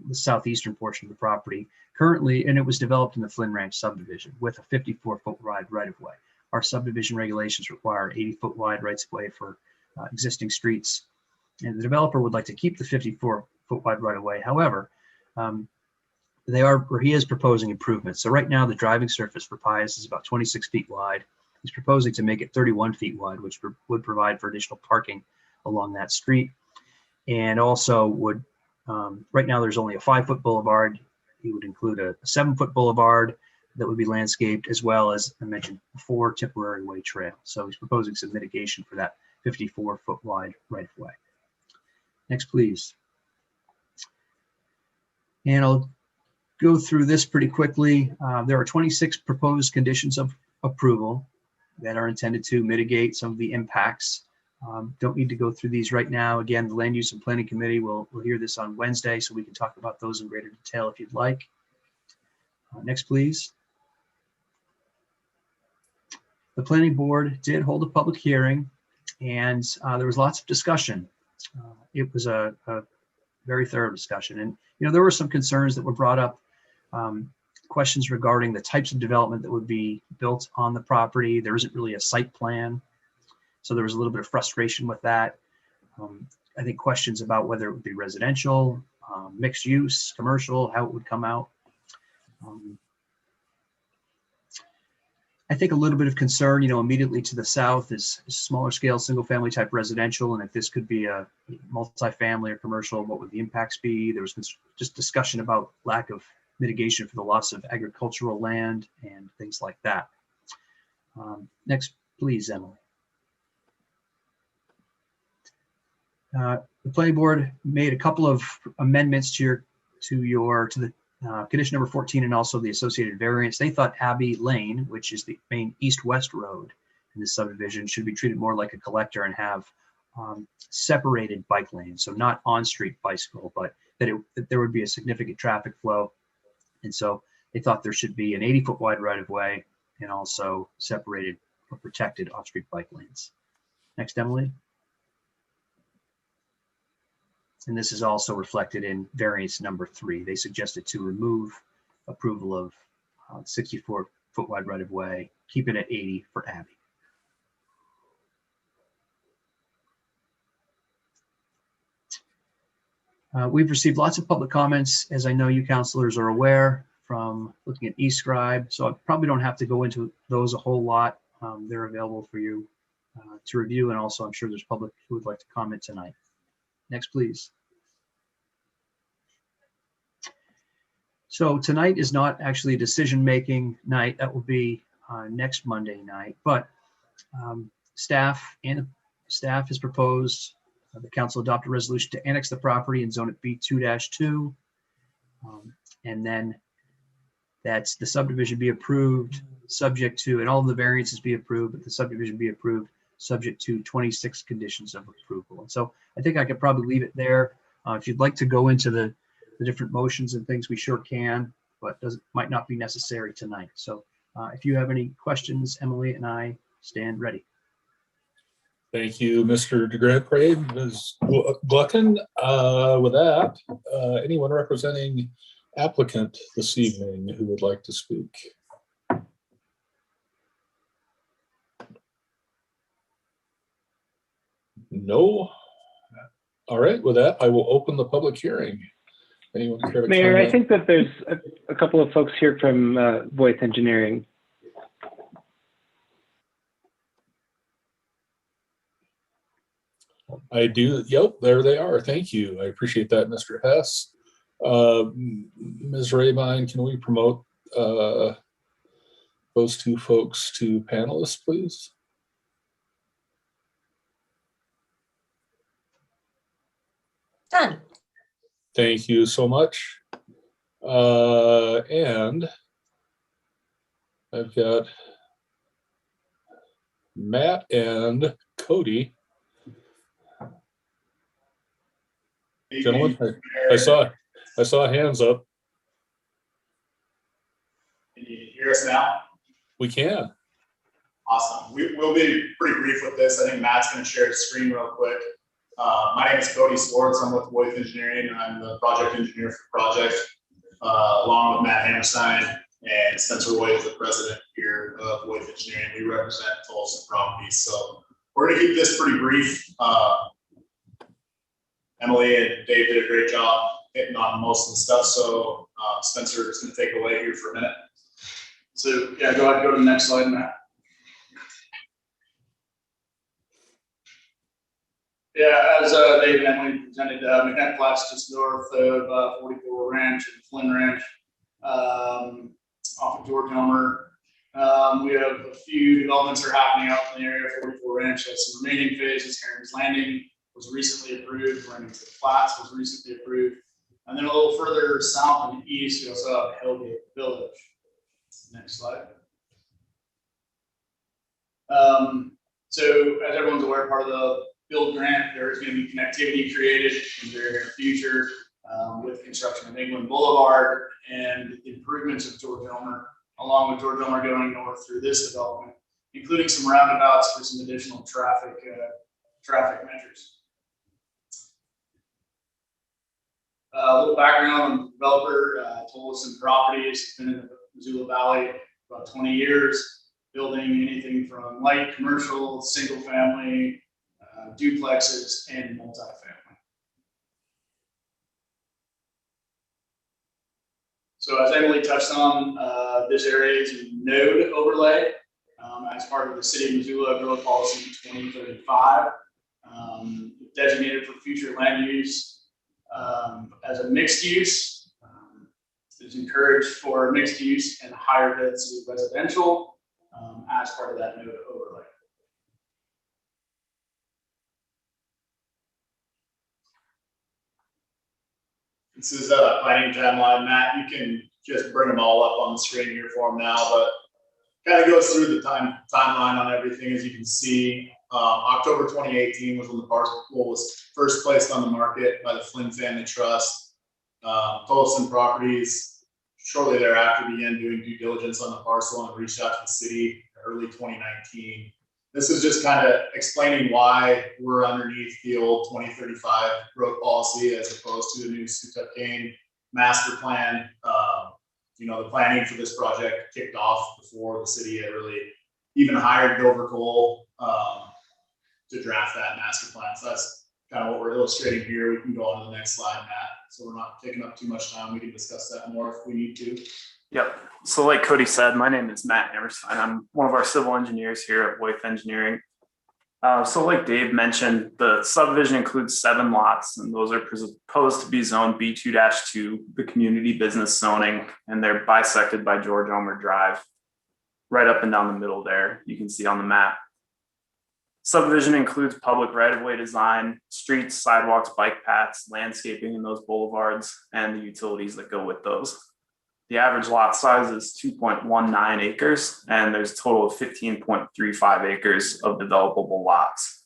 the southeastern portion of the property currently, and it was developed in the Flynn Ranch subdivision with a 54-foot wide right of way. Our subdivision regulations require 80-foot wide rights of way for existing streets, and the developer would like to keep the 54-foot wide right of way. However, he is proposing improvements. So right now, the driving surface for Pius is about 26 feet wide. He's proposing to make it 31 feet wide, which would provide for additional parking along that street. And also would, right now there's only a 5-foot boulevard. He would include a 7-foot boulevard that would be landscaped, as well as I mentioned before, temporary way trail. So he's proposing some mitigation for that 54-foot wide right of way. Next, please. And I'll go through this pretty quickly. There are 26 proposed conditions of approval that are intended to mitigate some of the impacts. Don't need to go through these right now. Again, the Land Use and Planning Committee will hear this on Wednesday, so we can talk about those in greater detail if you'd like. Next, please. The Planning Board did hold a public hearing, and there was lots of discussion. It was a very thorough discussion, and there were some concerns that were brought up. Questions regarding the types of development that would be built on the property. There isn't really a site plan, so there was a little bit of frustration with that. I think questions about whether it would be residential, mixed use, commercial, how it would come out. I think a little bit of concern, immediately to the south is smaller scale, single family type residential. And if this could be a multifamily or commercial, what would the impacts be? There was just discussion about lack of mitigation for the loss of agricultural land and things like that. Next, please, Emily. The Planning Board made a couple of amendments to the condition number 14 and also the associated variance. They thought Abbey Lane, which is the main east-west road in this subdivision, should be treated more like a collector and have separated bike lanes. So not on-street bicycle, but that there would be a significant traffic flow. And so they thought there should be an 80-foot wide right-of-way and also separated or protected off-street bike lanes. Next, Emily. And this is also reflected in variance number 3. They suggested to remove approval of 64-foot wide right-of-way, keep it at 80 for Abbey. We've received lots of public comments, as I know you counselors are aware, from looking at eScribe. So I probably don't have to go into those a whole lot. They're available for you to review. And also, I'm sure there's public who would like to comment tonight. Next, please. So tonight is not actually a decision-making night. That will be next Monday night. But staff has proposed the council adopt a resolution to annex the property and zone it B2-2. And then that's the subdivision be approved subject to, and all of the variances be approved, but the subdivision be approved subject to 26 conditions of approval. And so I think I could probably leave it there. If you'd like to go into the different motions and things, we sure can, but might not be necessary tonight. So if you have any questions, Emily and I stand ready. Thank you, Mr. DeGrand, Ms. Gluckin. With that, anyone representing applicant this evening who would like to speak? No. All right, with that, I will open the public hearing. Anyone care to Mayor, I comment? think that there's a couple of folks here from Voice Engineering. I do. Yep, there they are. Thank you. I appreciate that, Mr. Hess. Ms. Rabine, can we promote those two folks to panelists, please? Done. Thank you so much. And I've got Matt and Cody. Gentlemen, I saw hands up. Can you hear us now? We can. Awesome. We'll be pretty brief with this. I think Matt's going to share his screen real quick. My name is Cody Swartz. I'm with Voice Engineering, and I'm the project engineer for the project, along with Matt Hammerstein and Spencer White, the president here of Voice Engineering. We represent Tolson Properties. So we're going to keep this pretty brief. Emily and Dave did a great job hitting on most of the stuff. So Spencer is going to take away here for a minute. So yeah, go ahead and go to the next slide, Matt. Yeah, as Dave and Emily presented, McKnight Flats just north of 44 Ranch and Flynn Ranch, off of George Elmer. We have a few developments that are happening out in the area. 44 Ranch has some remaining phases. Heron's Landing was recently approved. Remington Flats was recently approved. And then a little further south and east, we also have Hillgate Village. Next slide. So as everyone's aware, part of the build grant, there is going to be connectivity created in the very near future with construction of England Boulevard and improvements of George Elmer, along with George Elmer going north through this development, including some roundabouts for some additional traffic measures. A little background on the developer. Tolson Properties has been in the Missoula Valley about 20 years, building anything from light commercial, single family, duplexes, and multifamily. So as Emily touched on, this area is a node overlay as part of the City of Missoula Growth Policy 2035, designated for future land use as a mixed use. It's encouraged for mixed use and higher density residential as part of that node overlay. This is a planning timeline, Matt. You can just bring them all up on the screen here for them now, but kind of goes through the timeline on everything. As you can see, October 2018 was when the parcel was first placed on the market by the Flynn Family Trust. Tolson Properties shortly thereafter began doing due diligence on the parcel and reached out to the city in early 2019. This is just kind of explaining why we're underneath the old 2035 growth policy as opposed to the new Sutup-Kane master plan. The planning for this project kicked off before the city had really even hired Dover Cole to draft that master plan. So that's kind of what we're illustrating here. We can go on to the next slide, Matt. So we're not taking up too much time. We can discuss that more if we need to. Yep. So like Cody said, my name is Matt Hammerstein. I'm one of our civil engineers here at Voith Engineering. So like Dave mentioned, the subdivision includes 7 lots, and those are proposed to be zoned B2-2, the community business zoning, and they're bisected by George Elmer Drive, right up and down the middle there. You can see on the map. Subdivision includes public right-of-way design, streets, sidewalks, bike paths, landscaping in those boulevards, and the utilities that go with those. The average lot size is 2.19 acres, and there's a total of 15.35 acres of developable lots.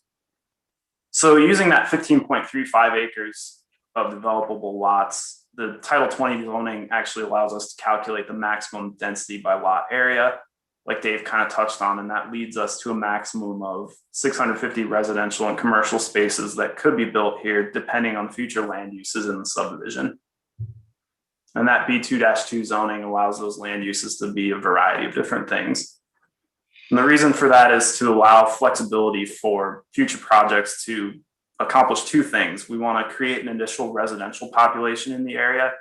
So using that 15.35 acres of developable lots, the Title 20 zoning actually allows us to calculate the maximum density by lot area, like Dave kind of touched on, and that leads us to a maximum of 650 residential and commercial spaces that could be built here depending on future land uses in the subdivision. And that B2-2 zoning allows those land uses to be a variety of different things. And the reason for that is to allow flexibility for future projects to accomplish 2 things. We want to create an initial residential population in the area,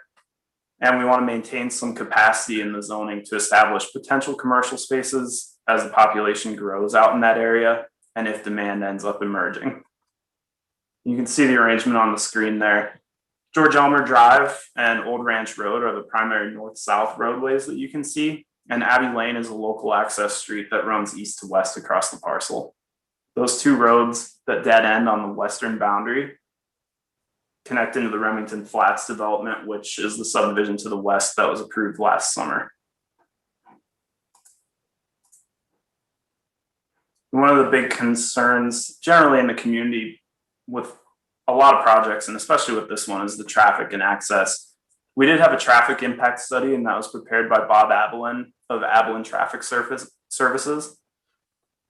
and we want to maintain some capacity in the zoning to establish potential commercial spaces as the population grows out in that area and if demand ends up emerging. You can see the arrangement on the screen there. George Elmer Drive and Old Ranch Road are the primary north-south roadways that you can see, and Abbey Lane is a local access street that runs east to west across the parcel. Those 2 roads that dead end on the western boundary connect into the Remington Flats development, which is the subdivision to the west that was approved last summer. One of the big concerns generally in the community with a lot of projects, and especially with this one, is the traffic and access. We did have a traffic impact study, and that was prepared by Bob Abelin of Abelin Traffic Services.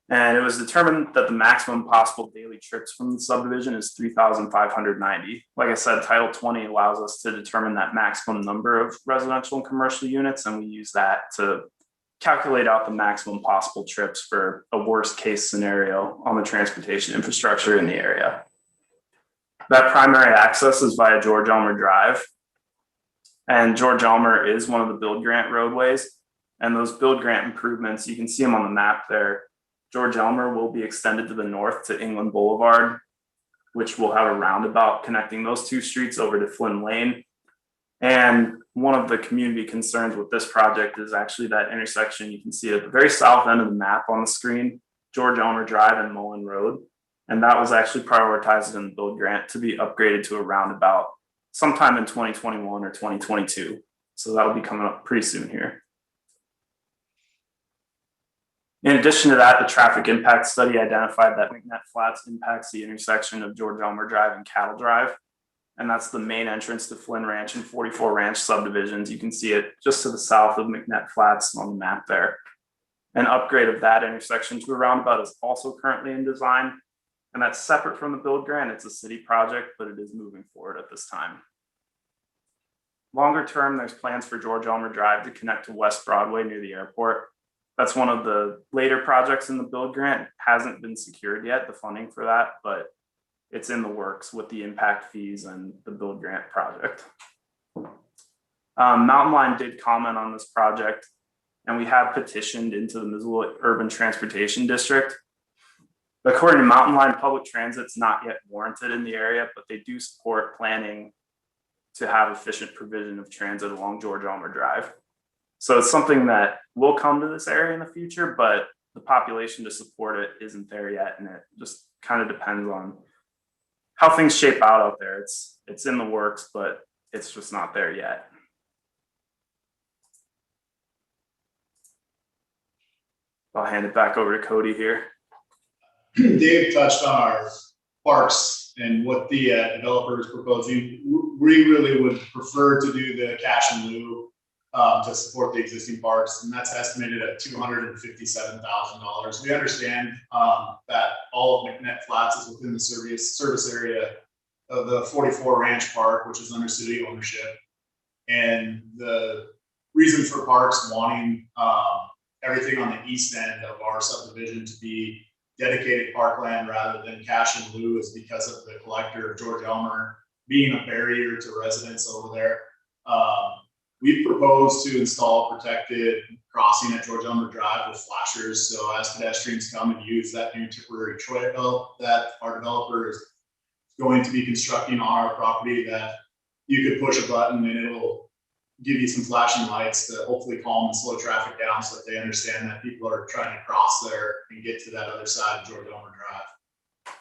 And it was determined that the maximum possible daily trips from the subdivision is 3,590. Like I said, Title 20 allows us to determine that maximum number of residential and commercial units, and we use that to calculate out the maximum possible trips for a worst case scenario on the transportation infrastructure in the area. That primary access is via George Elmer Drive. And George Elmer is one of the build grant roadways. And those build grant improvements, you can see them on the map there. George Elmer will be extended to the north to England Boulevard, which will have a roundabout connecting those 2 streets over to Flynn Lane. And one of the community concerns with this project is actually that intersection. You can see at the very south end of the map on the screen, George Elmer Drive and Mullen Road. And that was actually prioritized in the build grant to be upgraded to a roundabout sometime in 2021 or 2022. So that'll be coming up pretty soon here. In addition to that, the traffic impact study identified that McNett Flats impacts the intersection of George Elmer Drive and Cattle Drive. And that's the main entrance to Flynn Ranch and 44 Ranch subdivisions. You can see it just to the south of McNett Flats on the map there. An upgrade of that intersection to a roundabout is also currently in design. And that's separate from the build grant. It's a city project, but it is moving forward at this time. Longer term, there's plans for George Elmer Drive to connect to West Broadway near the airport. That's one of the later projects in the build grant. It hasn't been secured yet, the funding for that, but it's in the works with the impact fees and the build grant project. Mountain Line did comment on this project, and we have petitioned into the Missoula Urban Transportation District. According to Mountain Line, public transit's not yet warranted in the area, but they do support planning to have efficient provision of transit along George Elmer Drive. So it's something that will come to this area in the future, but the population to support it isn't there yet. And it just kind of depends on how things shape out there. It's in the works, but it's just not there yet. I'll hand it back over to Cody here. Dave touched on our parks and what the developer is proposing. We really would prefer to do the cash in lieu to support the existing parks, and that's estimated at $257,000. We understand that all of McNett Flats is within the service area of the 44 Ranch Park, which is under city ownership. And the reason for parks wanting everything on the east end of our subdivision to be dedicated parkland rather than cash in lieu is because of the collector, George Elmer, being a barrier to residents over there. We've proposed to install protected crossing at George Elmer Drive with flashers. So as pedestrians come and use that new temporary trail that our developer is going to be constructing on our property, that you could push a button and it'll give you some flashing lights to hopefully calm and slow traffic down so that they understand that people are trying to cross there and get to that other side of George Elmer Drive.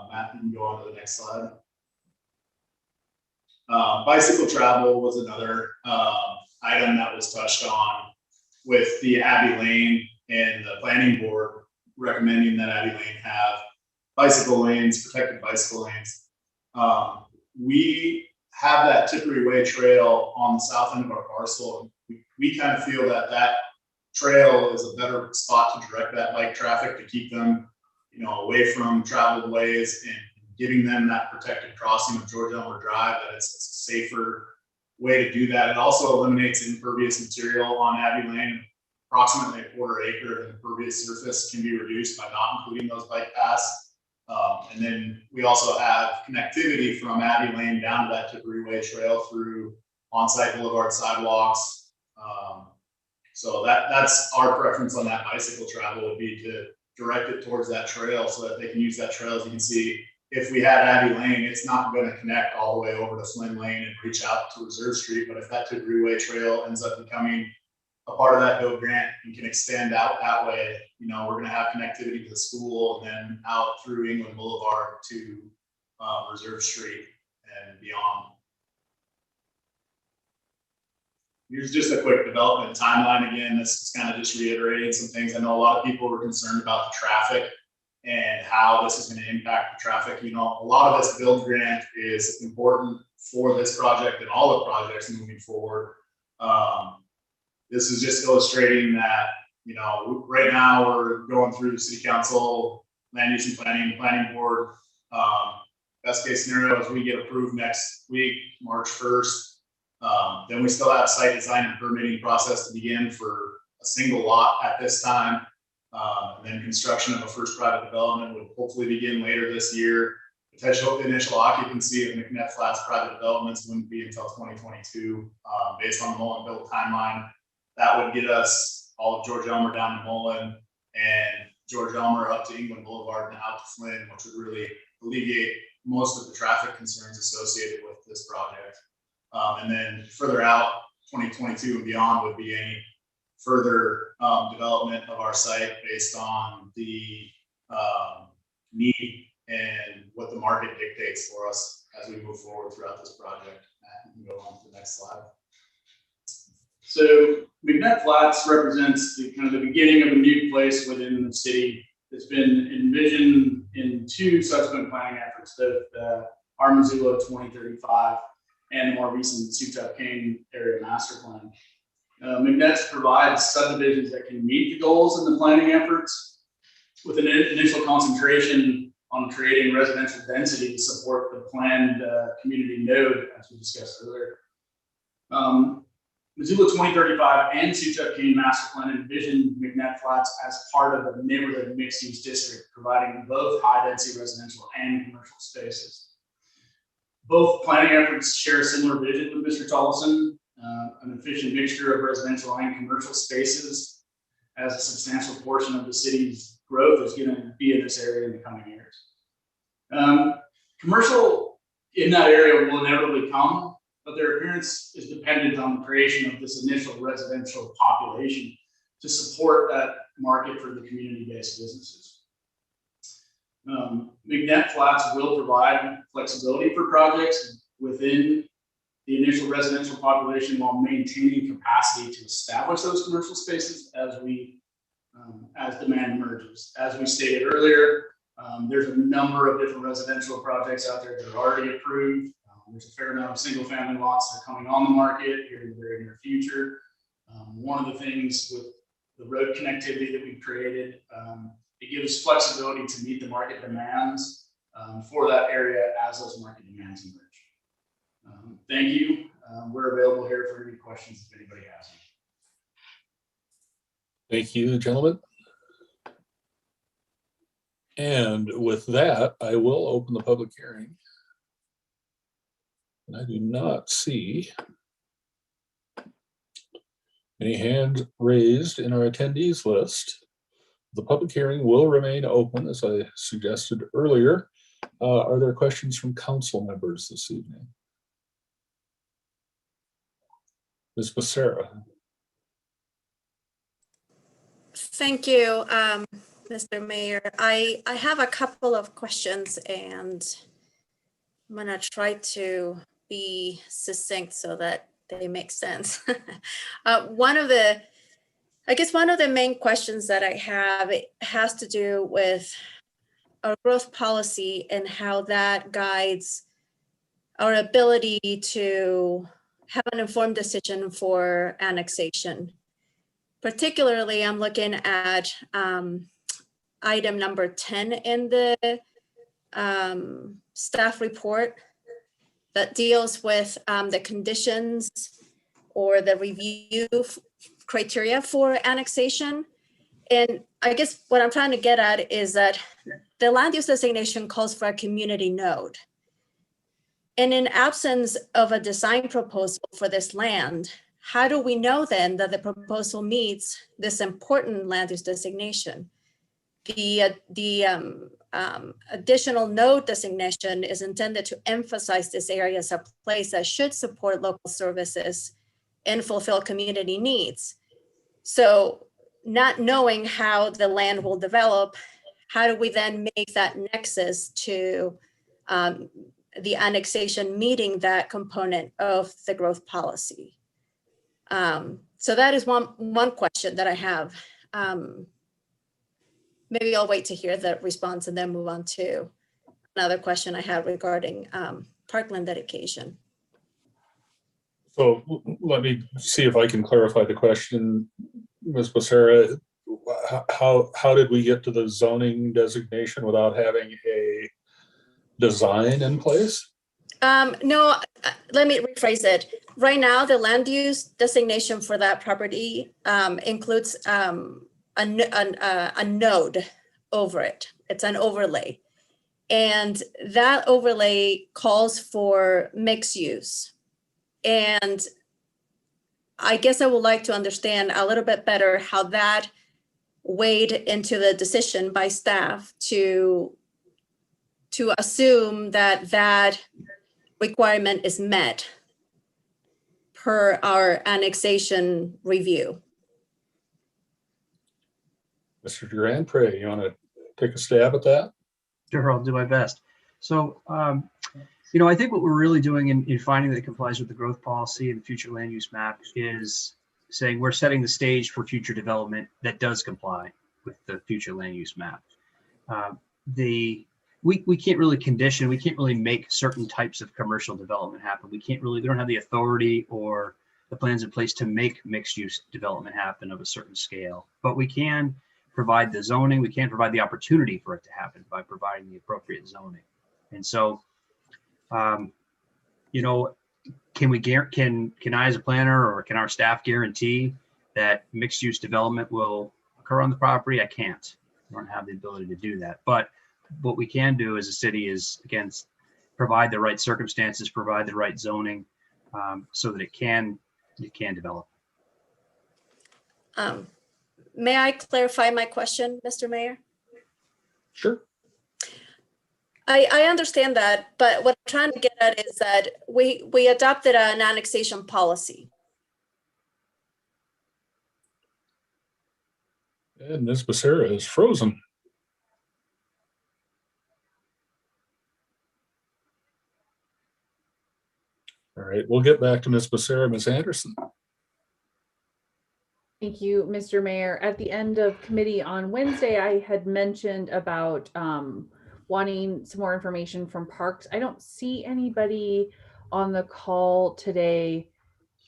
Matt, you can go on to the next slide. Bicycle travel was another item that was touched on with the Abbey Lane and the planning board recommending that Abbey Lane have bicycle lanes, protected bicycle lanes. We have that Tipperary Way trail on the south end of our parcel. We kind of feel that that trail is a better spot to direct that bike traffic to keep them, away from traveled ways and giving them that protected crossing of George Elmer Drive, that it's a safer way to do that. It also eliminates impervious material on Abbey Lane. Approximately a quarter acre of impervious surface can be reduced by not including those bike paths. And then we also have connectivity from Abbey Lane down to that Tipperary Way trail through on-site boulevard sidewalks. So that's our preference on that bicycle travel, would be to direct it towards that trail so that they can use that trail. As you can see, if we had Abbey Lane, it's not going to connect all the way over to Flynn Lane and reach out to Reserve Street. But if that Tipperary Way trail ends up becoming a part of that GO grant and can extend out that way, we're going to have connectivity to the school and then out through England Boulevard to Reserve Street and beyond. Here's just a quick development timeline. Again, this is kind of just reiterating some things. I know a lot of people were concerned about the traffic and how this is going to impact the traffic. A lot of this build grant is important for this project and all the projects moving forward. This is just illustrating that, right now we're going through the city council, land use and planning board. Best case scenario is we get approved next week, March 1st. Then we still have site design and permitting process to begin for a single lot at this time. And then construction of a first private development would hopefully begin later this year. Potential initial occupancy of McNett Flats private developments wouldn't be until 2022, based on the Mullen build timeline. That would get us all of George Elmer down to Mullen and George Elmer up to England Boulevard and out to Flynn, which would really alleviate most of the traffic concerns associated with this project. And then further out, 2022 and beyond would be any further development of our site based on the need and what the market dictates for us as we move forward throughout this project. Matt, you can go on to the next slide. So McNett Flats represents the kind of the beginning of a new place within the city that's been envisioned in two subsequent planning efforts, the our Missoula 2035 and the more recent Sutup Cane Area Master Plan. McNett provides subdivisions that can meet the goals in the planning efforts with an initial concentration on creating residential density to support the planned community node, as we discussed earlier. Missoula 2035 and Sutup Cane Master Plan envision McNett Flats as part of the neighborhood mixed-use district, providing both high-density residential and commercial spaces. Both planning efforts share a similar vision with Mr. Tollefson, an efficient mixture of residential and commercial spaces, as a substantial portion of the city's growth is going to be in this area in the coming years. Commercial in that area will inevitably come, but their appearance is dependent on the creation of this initial residential population to support that market for the community-based businesses. McNett Flats will provide flexibility for projects within the initial residential population while maintaining capacity to establish those commercial spaces as demand emerges. As we stated earlier, there's a number of different residential projects out there that are already approved. There's a fair amount of single family lots that are coming on the market here in the very near future. One of the things with the road connectivity that we've created, it gives flexibility to meet the market demands for that area as those market demands emerge. Thank you. We're available here for any questions if anybody has any. Thank you, gentlemen. And with that, I will open the public hearing. And I do not see any hands raised in our attendees list. The public hearing will remain open, as I suggested earlier. Are there questions from council members this evening? Ms. Becerra. Thank you, Mr. Mayor. I have a couple of questions and I'm gonna try to be succinct so that they make sense. One of the main questions that I have, it has to do with our growth policy and how that guides our ability to have an informed decision for annexation. Particularly, I'm looking at item number 10 in the staff report that deals with the conditions or the review criteria for annexation. And I guess what I'm trying to get at is that the land use designation calls for a community node. And in absence of a design proposal for this land, how do we know then that the proposal meets this important land use designation? The additional node designation is intended to emphasize this area as a place that should support local services and fulfill community needs. So not knowing how the land will develop, how do we then make that nexus to the annexation meeting that component of the growth policy? So that is one question that I have. Maybe I'll wait to hear the response and then move on to another question I have regarding parkland dedication. So let me see if I can clarify the question, Ms. Becerra. How did we get to the zoning designation without having a design in place? No, let me rephrase it. Right now, the land use designation for that property includes a node over it. It's an overlay. And that overlay calls for mixed use. And I guess I would like to understand a little bit better how that weighed into the decision by staff to assume that that requirement is met per our annexation review. Mr. Grand Prix, you want to take a stab at that? Sure, I'll do my best. So, I think what we're really doing in finding that it complies with the growth policy and the future land use map is saying we're setting the stage for future development that does comply with the future land use map. We can't really condition, we can't really make certain types of commercial development happen. We don't have the authority or the plans in place to make mixed use development happen of a certain scale, but we can provide the zoning, we can provide the opportunity for it to happen by providing the appropriate zoning. And so, can I as a planner or can our staff guarantee that mixed use development will occur on the property? I can't. I don't have the ability to do that. But what we can do as a city is, again, provide the right circumstances, provide the right zoning so that it can develop. May I clarify my question, Mr. Mayor? Sure. I understand that, but what I'm trying to get at is that we adopted an annexation policy. And Ms. Becerra is frozen. All right, we'll get back to Ms. Becerra. Ms. Anderson. Thank you, Mr. Mayor. At the end of committee on Wednesday, I had mentioned about wanting some more information from Parks. I don't see anybody on the call today,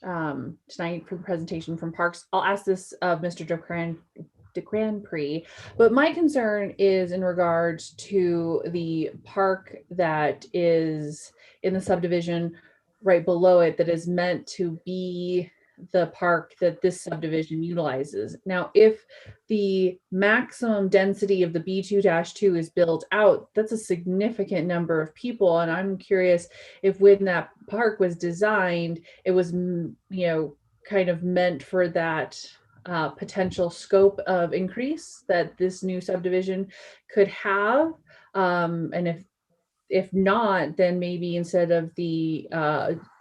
tonight for the presentation from Parks. I'll ask this of Mr. de Grand Prix, but my concern is in regards to the park that is in the subdivision right below it that is meant to be the park that this subdivision utilizes. Now, if the maximum density of the B2-2 is built out, that's a significant number of people. And I'm curious if when that park was designed, it was, kind of meant for that potential scope of increase that this new subdivision could have. And if not, then maybe instead of the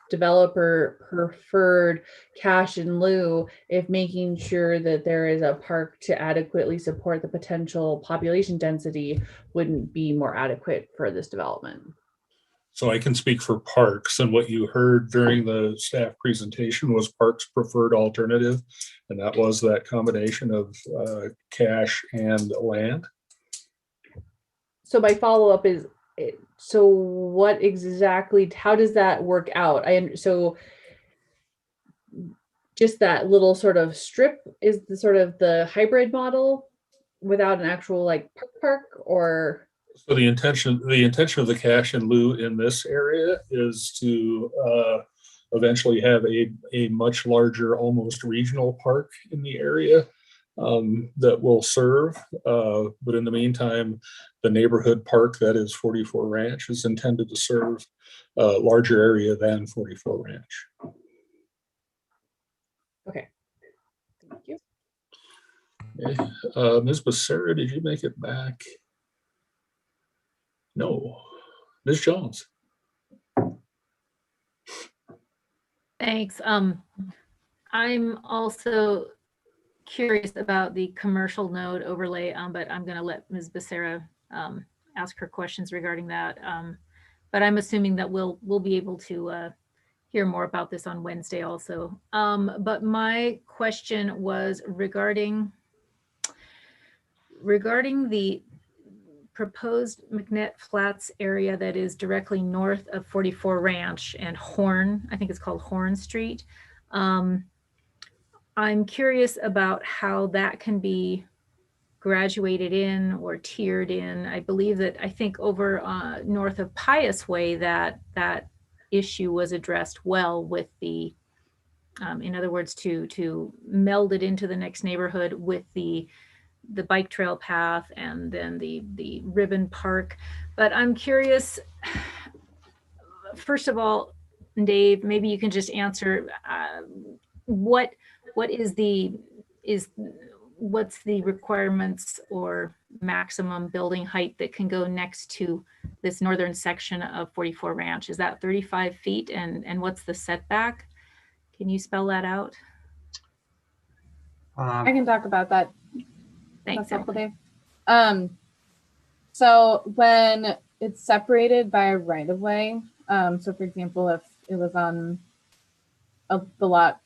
developer preferred cash in lieu, if making sure that there is a park to adequately support the potential population density wouldn't be more adequate for this development. So I can speak for Parks, and what you heard during the staff presentation was Parks' preferred alternative, and that was that combination of cash and land. So my follow-up is, so what exactly, how does that work out? So just that little sort of strip is the sort of the hybrid model without an actual like park, or? So the intention of the cash in lieu in this area is to eventually have a much larger, almost regional park in the area that will serve. But in the meantime, the neighborhood park that is 44 Ranch is intended to serve a larger area than 44 Ranch. Okay. Thank you. Okay. Ms. Becerra, did you make it back? No. Ms. Jones. Thanks. I'm also curious about the commercial node overlay, but I'm going to let Ms. Becerra ask her questions regarding that. But I'm assuming that we'll be able to hear more about this on Wednesday also. But my question was regarding the proposed McNett Flats area that is directly north of 44 Ranch and Horn, I think it's called Horn Street. I'm curious about how that can be graduated in or tiered in. I believe that, I think over north of Pius Way, that issue was addressed well with the, in other words, to meld it into the next neighborhood with the bike trail path and then the ribbon park. But I'm curious, first of all, Dave, maybe you can just answer what's the requirements or maximum building height that can go next to this northern section of 44 Ranch? Is that 35 feet? And what's the setback? Can you spell that out? I can talk about that. Thanks, helpful, Dave. So when it's separated by a right of way, so for example, if it was on the lot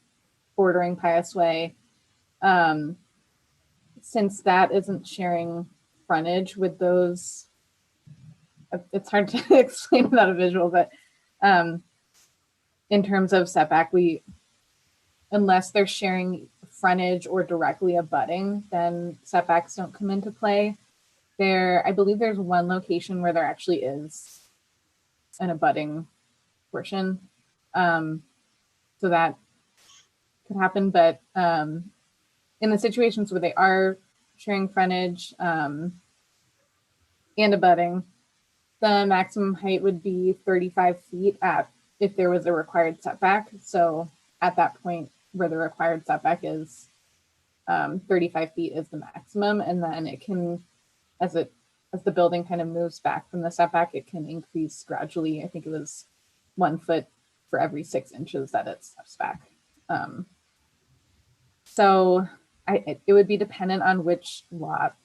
bordering Pius Way, since that isn't sharing frontage with those, it's hard to explain without a visual, but in terms of setback, unless they're sharing frontage or directly abutting, then setbacks don't come into play. I believe there's one location where there actually is an abutting portion. So that could happen, but in the situations where they are sharing frontage and abutting, the maximum height would be 35 feet if there was a required setback. So at that point where the required setback is 35 feet is the maximum, and then it can, as the building kind of moves back from the setback, it can increase gradually. I think it was 1 foot for every 6 inches that it steps back. So it would be dependent on which lot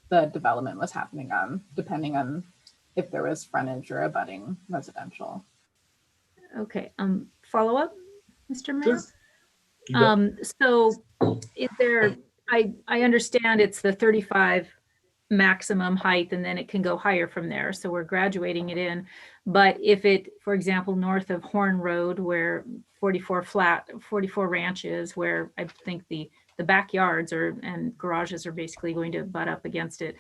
the development was happening on, depending on if there was frontage or abutting residential. Okay, follow up, Mr. Mayor? Sure. So is there, I understand it's the 35 maximum height and then it can go higher from there. So we're graduating it in. But if it, for example, north of Horn Road where 44 Ranch is, where I think the backyards and garages are basically going to butt up against it.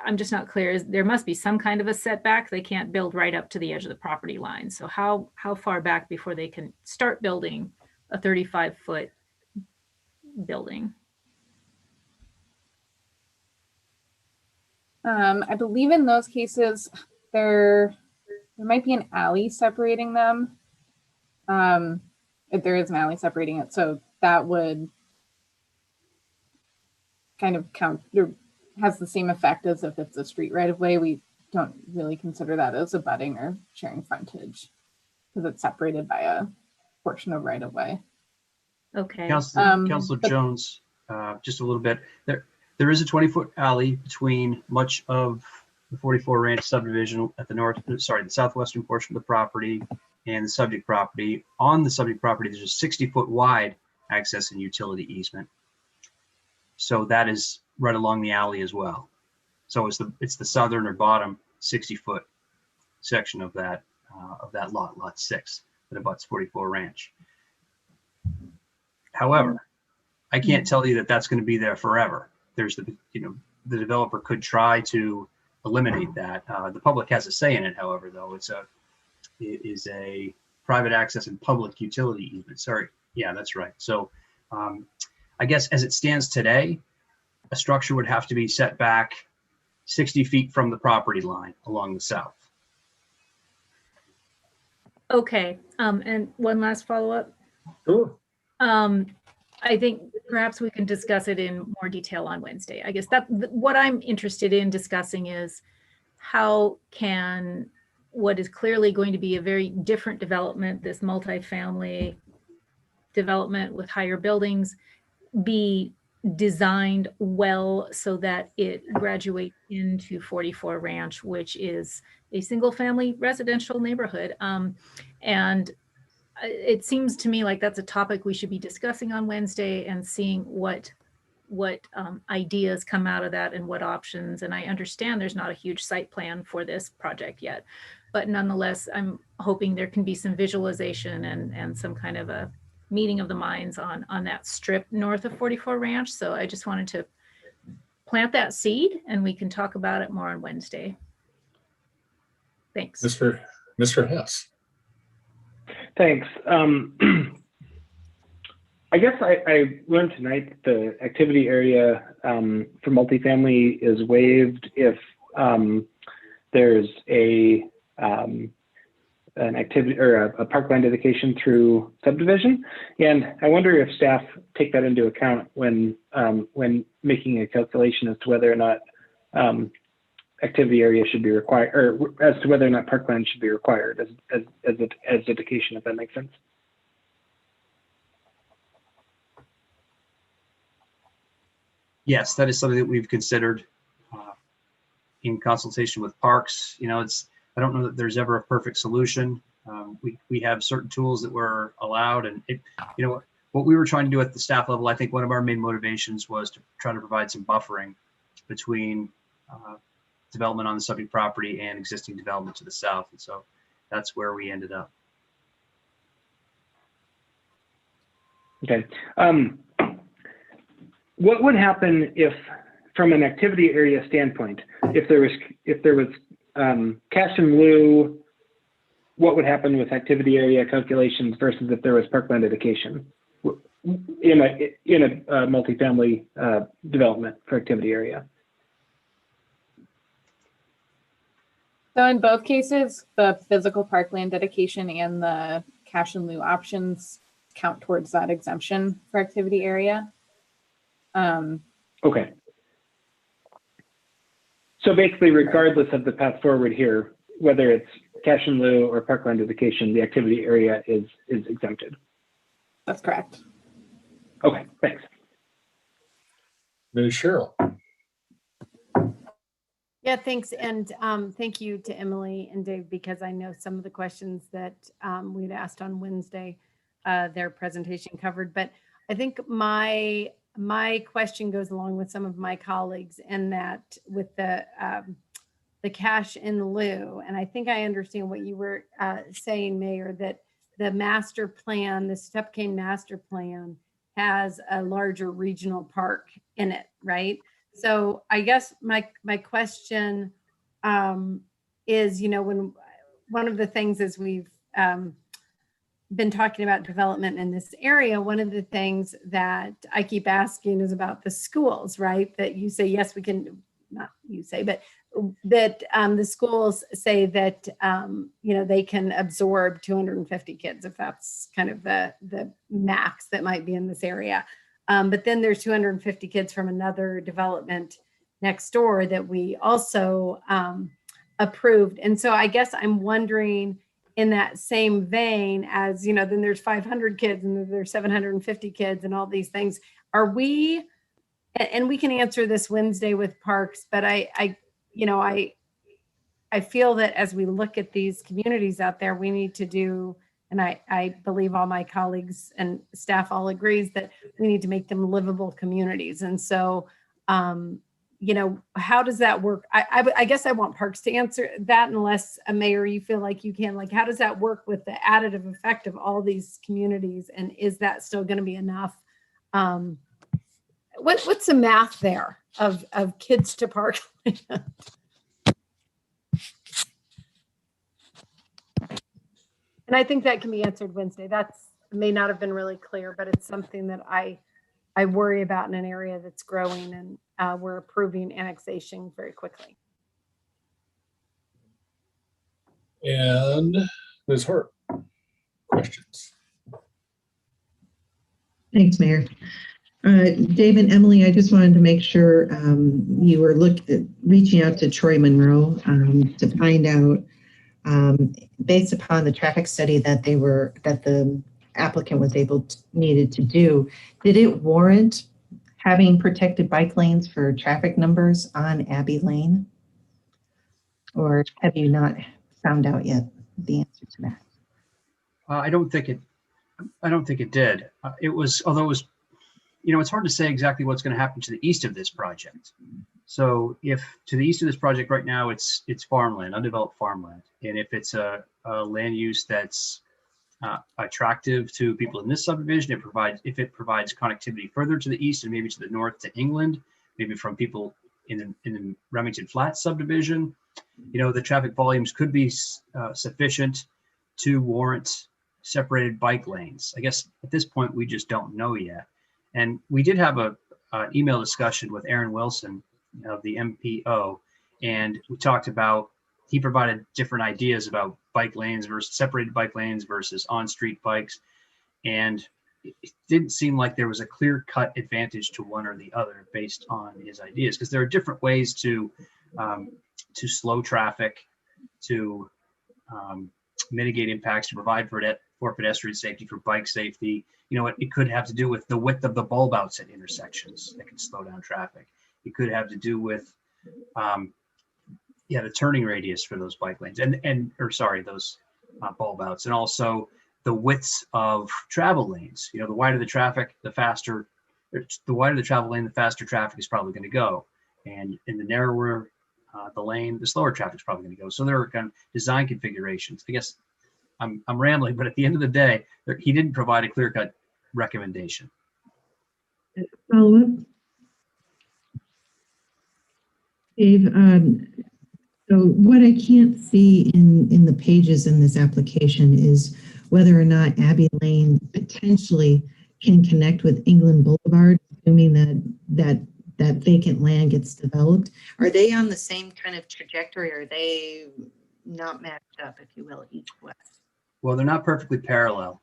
I'm just not clear, there must be some kind of a setback. They can't build right up to the edge of the property line. So how far back before they can start building a 35-foot building? I believe in those cases, there might be an alley separating them. If there is an alley separating it, so that would kind of count, or has the same effect as if it's a street right of way. We don't really consider that as abutting or sharing frontage because it's separated by a portion of right of way. Okay. Councilor Jones, just a little bit. There is a 20-foot alley between much of the 44 Ranch subdivision at the southwestern portion of the property and the subject property. On the subject property, there's a 60-foot wide access and utility easement. So that is right along the alley as well. So it's the southern or bottom 60-foot section of that lot 6 that abuts 44 Ranch. However, I can't tell you that that's going to be there forever. There's the developer could try to eliminate that. The public has a say in it, however, though. It is a private access and public utility easement. Sorry. Yeah, that's right. So I guess as it stands today, a structure would have to be set back 60 feet from the property line along the south. Okay. And one last follow-up. Sure. I think perhaps we can discuss it in more detail on Wednesday. I guess what I'm interested in discussing is how can what is clearly going to be a very different development, this multifamily development with higher buildings, be designed well so that it graduates into 44 Ranch, which is a single family residential neighborhood. And it seems to me like that's a topic we should be discussing on Wednesday and seeing what ideas come out of that and what options. And I understand there's not a huge site plan for this project yet, but nonetheless, I'm hoping there can be some visualization and some kind of a meeting of the minds on that strip north of 44 Ranch. So I just wanted to plant that seed and we can talk about it more on Wednesday. Thanks. Mr. Hess. Thanks. I guess I learned tonight that the activity area for multifamily is waived if there's an activity or a parkland dedication through subdivision. And I wonder if staff take that into account when making a calculation as to whether or not activity area should be required, or as to whether or not parkland should be required as dedication, if that makes sense. Yes, that is something that we've considered in consultation with parks. You know, I don't know that there's ever a perfect solution. We have certain tools that were allowed, and what we were trying to do at the staff level, I think one of our main motivations was to try to provide some buffering between development on the subject property and existing development to the south. And so that's where we ended up. Okay. What would happen if, from an activity area standpoint, if there was cash in lieu, what would happen with activity area calculations versus if there was parkland dedication in a multifamily development for activity area? So in both cases, the physical parkland dedication and the cash in lieu options count towards that exemption for activity area. Okay. So basically, regardless of the path forward here, whether it's cash in lieu or parkland dedication, the activity area is exempted. That's correct. Okay, thanks. Ms. Cheryl. Yeah, thanks. And thank you to Emily and Dave, because I know some of the questions that we'd asked on Wednesday, their presentation covered. But I think my question goes along with some of my colleagues, and that with the cash in lieu. And I think I understand what you were saying, Mayor, that the master plan, the Stepanakert master plan, has a larger regional park in it, right? So I guess my question is, when one of the things is we've been talking about development in this area, one of the things that I keep asking is about the schools, right? That you say, yes, we can, not you say, but that the schools say that, they can absorb 250 kids if that's kind of the max that might be in this area. But then there's 250 kids from another development next door that we also approved. And so I guess I'm wondering, in that same vein as, then there's 500 kids and then there's 750 kids and all these things. Are we, and we can answer this Wednesday with Parks, but I feel that as we look at these communities out there, we need to do, and I believe all my colleagues and staff all agrees that we need to make them livable communities. And so, how does that work? I guess I want Parks to answer that, unless Mayor, you feel like you can. Like, how does that work with the additive effect of all these communities? And is that still going to be enough? What's the math there of kids to parkland? And I think that can be answered Wednesday. That's may not have been really clear, but it's something that I worry about in an area that's growing, and we're approving annexation very quickly. And Ms. Hart, questions? Thanks, Mayor. Dave and Emily, I just wanted to make sure you were reaching out to Troy Monroe to find out, based upon the traffic study that the applicant was needed to do, did it warrant having protected bike lanes for traffic numbers on Abbey Lane? Or have you not found out yet the answer to that? I don't think it did. It was, although it was, it's hard to say exactly what's going to happen to the east of this project. So if to the east of this project right now, it's farmland, undeveloped farmland. And if it's a land use that's attractive to people in this subdivision, if it provides connectivity further to the east and maybe to the north to England, maybe from people in the Remington Flats subdivision, the traffic volumes could be sufficient to warrant separated bike lanes. I guess at this point, we just don't know yet. And we did have an email discussion with Aaron Wilson of the MPO, and we talked about, he provided different ideas about bike lanes versus separated bike lanes versus on-street bikes. And it didn't seem like there was a clear-cut advantage to one or the other based on his ideas, because there are different ways to slow traffic, to mitigate impacts, to provide for pedestrian safety, for bike safety. It could have to do with the width of the bulb outs at intersections that can slow down traffic. It could have to do with the turning radius for those bike lanes those bulb outs, and also the widths of travel lanes. The wider the traffic, the wider the travel lane, the faster traffic is probably going to go. And in the narrower the lane, the slower traffic is probably going to go. So there are kind of design configurations. I guess I'm rambling, but at the end of the day, he didn't provide a clear-cut recommendation. Follow-up? Dave, so what I can't see in the pages in this application is whether or not Abbey Lane potentially can connect with England Boulevard, assuming that vacant land gets developed. Are they on the same kind of trajectory, or are they not matched up, if you will, east-west? Well, they're not perfectly parallel.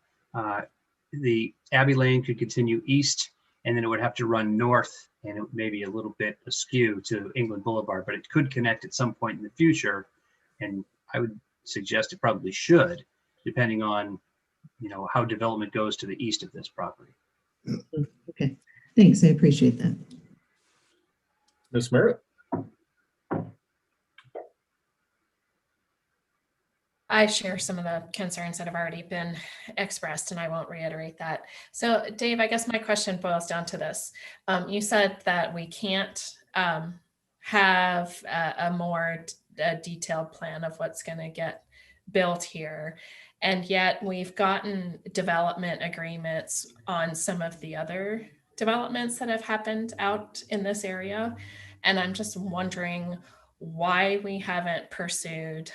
The Abbey Lane could continue east, and then it would have to run north, and it may be a little bit askew to England Boulevard, but it could connect at some point in the future. And I would suggest it probably should, depending on, how development goes to the east of this property. Okay, thanks. I appreciate that. Ms. Merritt? I share some of the concerns that have already been expressed, and I won't reiterate that. So, Dave, I guess my question boils down to this. You said that we can't have a more detailed plan of what's going to get built here, and yet we've gotten development agreements on some of the other developments that have happened out in this area. And I'm just wondering why we haven't pursued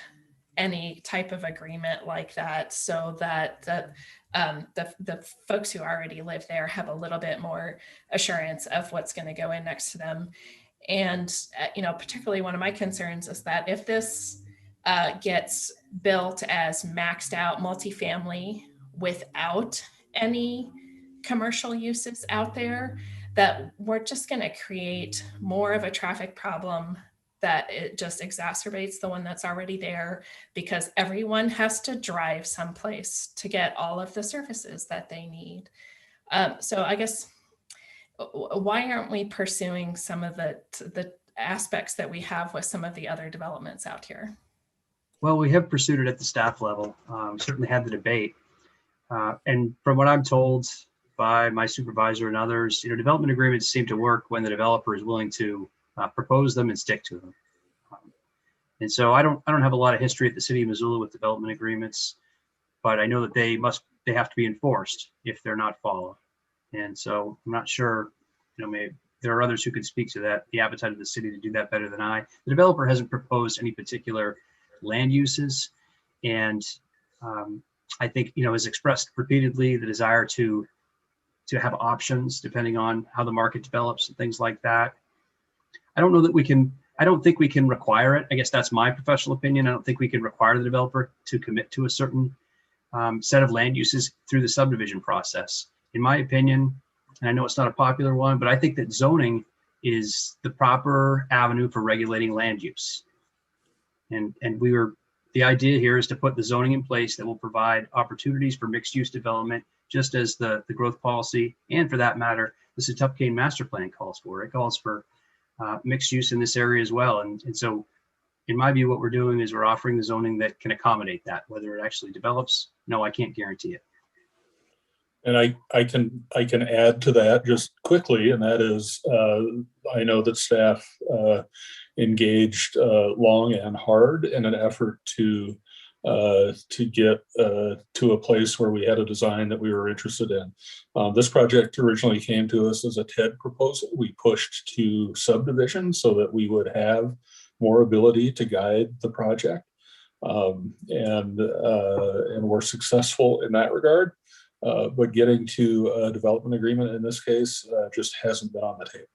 any type of agreement like that, so that the folks who already live there have a little bit more assurance of what's going to go in next to them. And particularly one of my concerns is that if this gets built as maxed out multifamily without any commercial uses out there, that we're just going to create more of a traffic problem, that it just exacerbates the one that's already there, because everyone has to drive someplace to get all of the services that they need. So I guess, why aren't we pursuing some of the aspects that we have with some of the other developments out here? Well, we have pursued it at the staff level. We certainly had the debate. And from what I'm told by my supervisor and others, development agreements seem to work when the developer is willing to propose them and stick to them. And so I don't have a lot of history at the city of Missoula with development agreements, but I know that they have to be enforced if they're not followed. And so I'm not sure, maybe there are others who could speak to that, the appetite of the city to do that better than I. The developer hasn't proposed any particular land uses, and I think has expressed repeatedly the desire to have options depending on how the market develops and things like that. I don't think we can require it. I guess that's my professional opinion. I don't think we can require the developer to commit to a certain set of land uses through the subdivision process. In my opinion, and I know it's not a popular one, but I think that zoning is the proper avenue for regulating land use. And the idea here is to put the zoning in place that will provide opportunities for mixed use development, just as the growth policy, and for that matter, the Setup-Kane master plan calls for. It calls for mixed use in this area as well. And so in my view, what we're doing is we're offering the zoning that can accommodate that. Whether it actually develops, no, I can't guarantee it. And I can add to that just quickly, and that is, I know that staff engaged long and hard in an effort to get to a place where we had a design that we were interested in. This project originally came to us as a TED proposal. We pushed to subdivision so that we would have more ability to guide the project, and we're successful in that regard. But getting to a development agreement in this case just hasn't been on the table.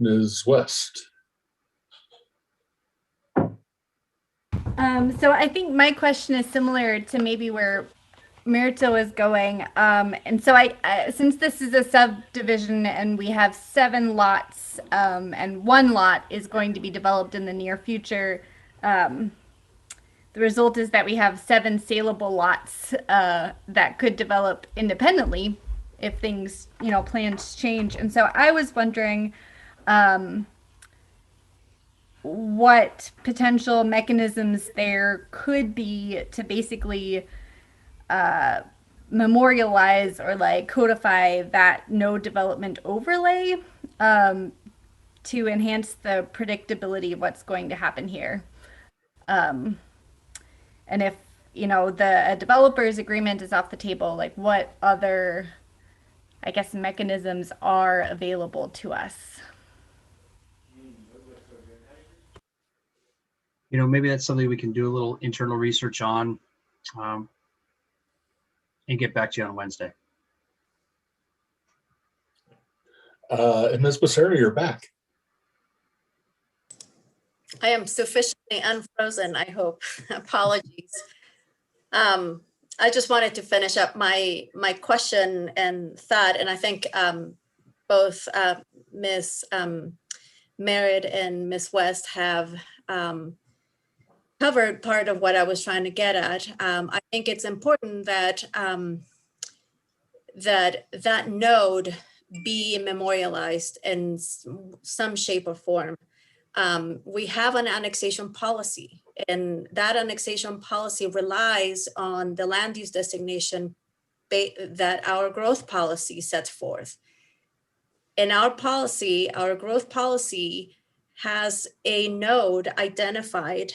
Ms. West. So I think my question is similar to maybe where Mirto is going. And so since this is a subdivision and we have 7 lots, and 1 lot is going to be developed in the near future, the result is that we have 7 saleable lots that could develop independently if things, plans change. And so I was wondering what potential mechanisms there could be to basically memorialize or codify that no development overlay to enhance the predictability of what's going to happen here. And if, the developer's agreement is off the table, what other, I guess, mechanisms are available to us? Maybe that's something we can do a little internal research on, and get back to you on Wednesday. And Ms. Becerra, you're back. I am sufficiently unfrozen, I hope. Apologies. I just wanted to finish up my question and thought, and I think both Ms. Merritt and Ms. West have covered part of what I was trying to get at. I think it's important that that node be memorialized in some shape or form. We have an annexation policy, and that annexation policy relies on the land use designation that our growth policy sets forth. And our policy, our growth policy, has a node identified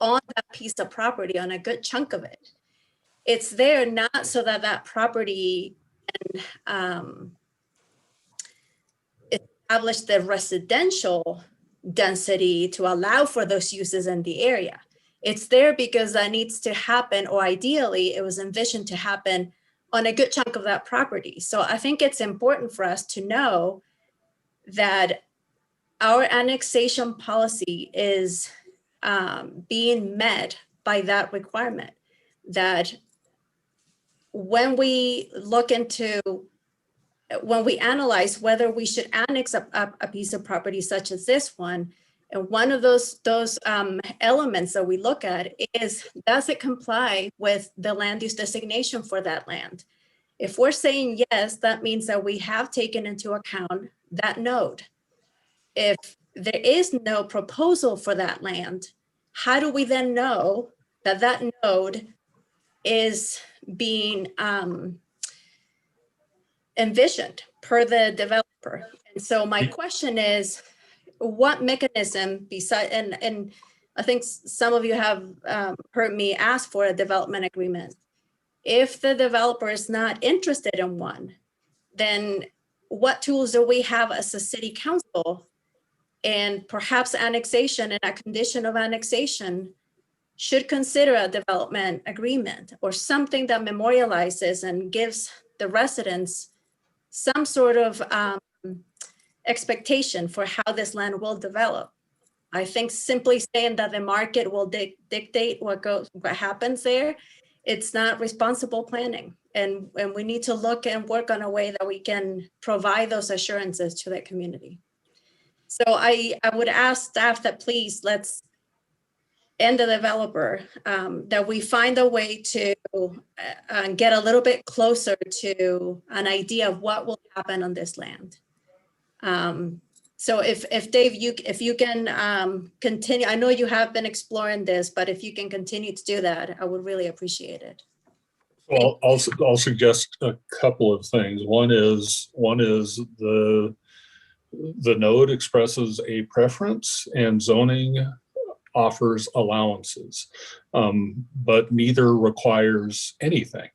on that piece of property, on a good chunk of it. it's there not so that that property can establish the residential density to allow for those uses in the area. It's there because that needs to happen, or ideally it was envisioned to happen on a good chunk of that property. So I think it's important for us to know that our annexation policy is being met by that requirement. That when we look into, when we analyze whether we should annex a piece of property such as this one, and one of those elements that we look at is, does it comply with the land use designation for that land? If we're saying yes, that means that we have taken into account that node. If there is no proposal for that land, how do we then know that that node is being envisioned per the developer? And so my question is, what mechanism beside, and I think some of you have heard me ask for a development agreement. If the developer is not interested in one, then what tools do we have as a city council? And perhaps annexation and a condition of annexation should consider a development agreement or something that memorializes and gives the residents some sort of expectation for how this land will develop. I think simply saying that the market will dictate what happens there, it's not responsible planning. And we need to look and work on a way that we can provide those assurances to the community. So I would ask staff that please let's end the developer, that we find a way to get a little bit closer to an idea of what will happen on this land. So if Dave, if you can continue, I know you have been exploring this, but if you can continue to do that, I would really appreciate it. Well, I'll suggest a couple of things. One is the node expresses a preference and zoning offers allowances, but neither requires anything.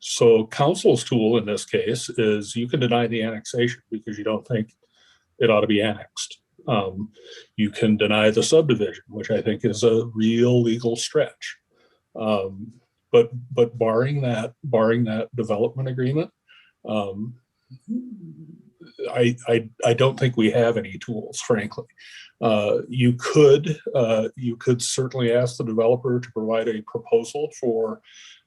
So council's tool in this case is you can deny the annexation because you don't think it ought to be annexed. You can deny the subdivision, which I think is a real legal stretch. But barring that development agreement, I don't think we have any tools, frankly. You could certainly ask the developer to provide a proposal for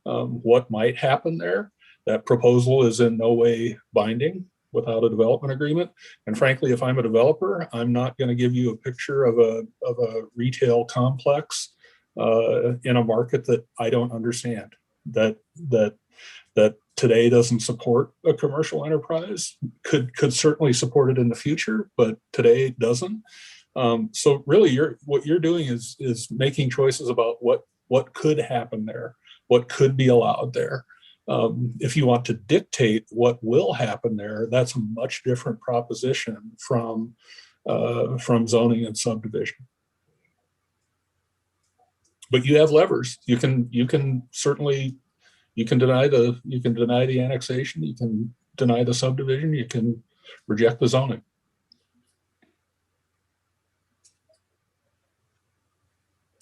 what might happen there. That proposal is in no way binding without a development agreement. And frankly, if I'm a developer, I'm not going to give you a picture of a retail complex in a market that I don't understand, that today doesn't support a commercial enterprise, could certainly support it in the future, but today it doesn't. So really what you're doing is making choices about what could happen there, what could be allowed there. If you want to dictate what will happen there, that's a much different proposition from zoning and subdivision. But you have levers. You can certainly deny the annexation. You can deny the subdivision. You can reject the zoning.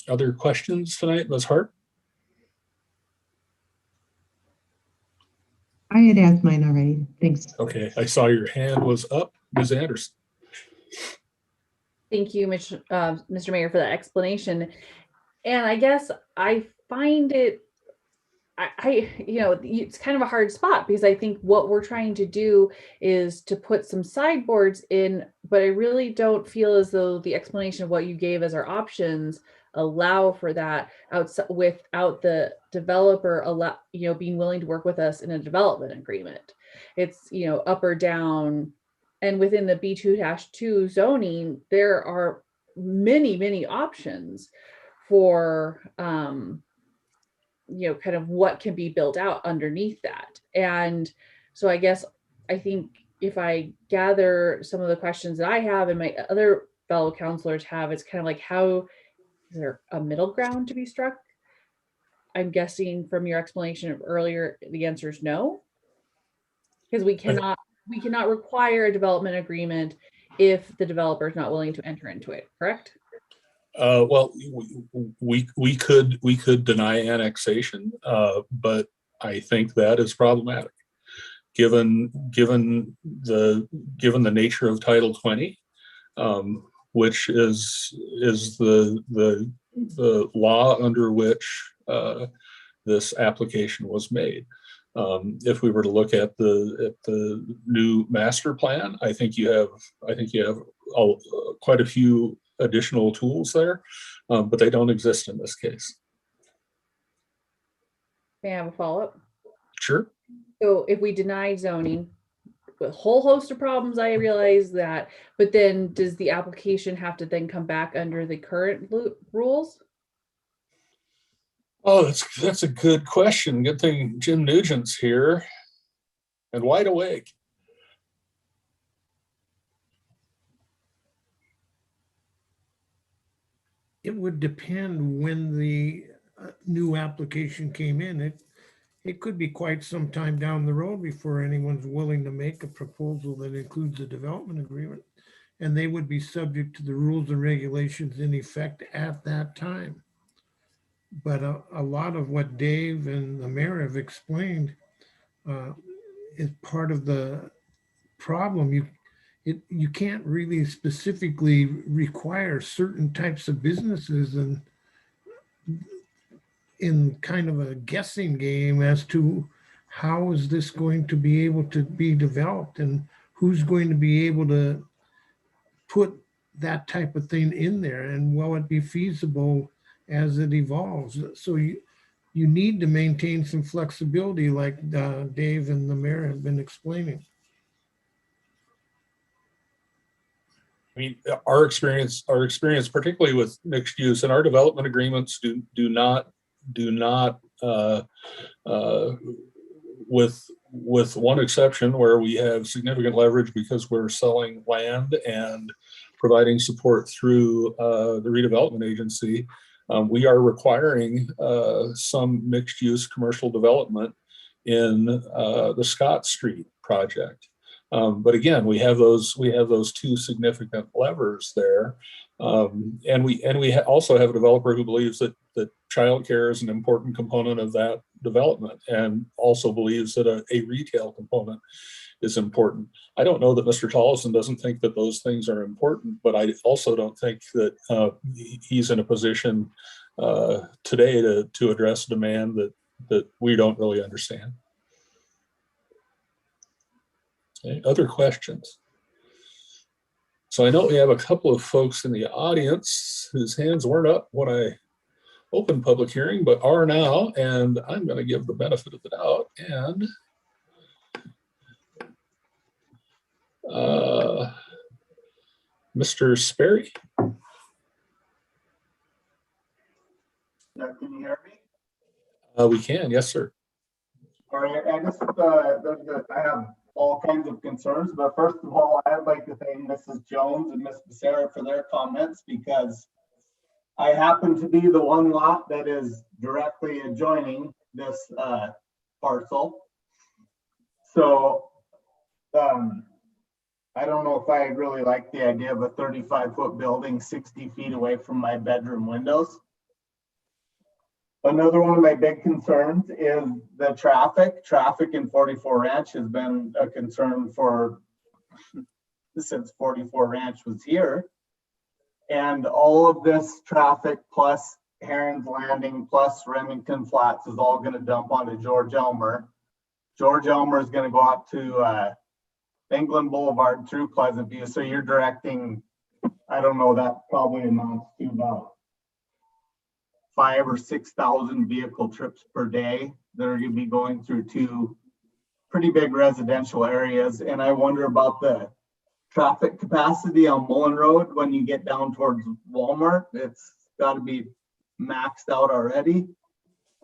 Other questions tonight, Ms. Hart? I had asked mine already. Thanks. Okay, I saw your hand was up, Ms. Anderson. Thank you, Mr. Mayor, for that explanation. And I guess I find it, it's kind of a hard spot because I think what we're trying to do is to put some sideboards in, but I really don't feel as though the explanation of what you gave as our options allow for that without the developer being willing to work with us in a development agreement. It's, up or down. And within the B2-2 zoning, there are many, many options for, kind of what can be built out underneath that. And so I think if I gather some of the questions that I have and my other fellow counselors have, it's kind of like, how is there a middle ground to be struck? I'm guessing from your explanation of earlier, the answer is no. Because we cannot require a development agreement if the developer is not willing to enter into it, correct? Well, we could deny annexation, but I think that is problematic, given the nature of Title 20, which is the law under which this application was made. If we were to look at the new master plan, I think you have quite a few additional tools there, but they don't exist in this case. May I have a follow-up? Sure. So if we deny zoning, a whole host of problems, I realize that, but then does the application have to then come back under the current rules? Oh, that's a good question. Good thing Jim Nugent's here and wide awake. It would depend when the new application came in. It could be quite some time down the road before anyone's willing to make a proposal that includes a development agreement. And they would be subject to the rules and regulations in effect at that time. But a lot of what Dave and the mayor have explained is part of the problem. You can't really specifically require certain types of businesses and in kind of a guessing game as to how is this going to be able to be developed and who's going to be able to put that type of thing in there, and will it be feasible as it evolves. So you need to maintain some flexibility like Dave and the mayor have been explaining. I mean, our experience, particularly with mixed use, and our development agreements do not, with one exception where we have significant leverage because we're selling land and providing support through the redevelopment agency. We are requiring some mixed use commercial development in the Scott Street project. But again, we have those two significant levers there, and we also have a developer who believes that childcare is an important component of that development, and also believes that a retail component is important. I don't know that Mr. Tollefson doesn't think that those things are important, but I also don't think that he's in a position today to address demand that we don't really understand. Okay, other questions? So I know we have a couple of folks in the audience whose hands weren't up when I opened public hearing, but are now, and I'm going to give the benefit of the doubt. And Mr. Sperry. Can you hear me? We can, yes, sir. All right, I have all kinds of concerns, but first of all, I'd like to thank Mrs. Jones and Ms. Becerra for their comments, because I happen to be the one lot that is directly adjoining this parcel. So I don't know if I really like the idea of a 35-foot building 60 feet away from my bedroom windows. Another one of my big concerns is the traffic. Traffic in 44 Ranch has been a concern since 44 Ranch was here. And all of this traffic plus Heron's Landing plus Remington Flats is all going to dump onto George Elmer. George Elmer is going to go out to England Boulevard through Pleasant View. So you're directing, I don't know, that probably amounts to about 5,000 or 6,000 vehicle trips per day that are going to be going through two pretty big residential areas. And I wonder about the traffic capacity on Mullen Road when you get down towards Walmart. It's got to be maxed out already.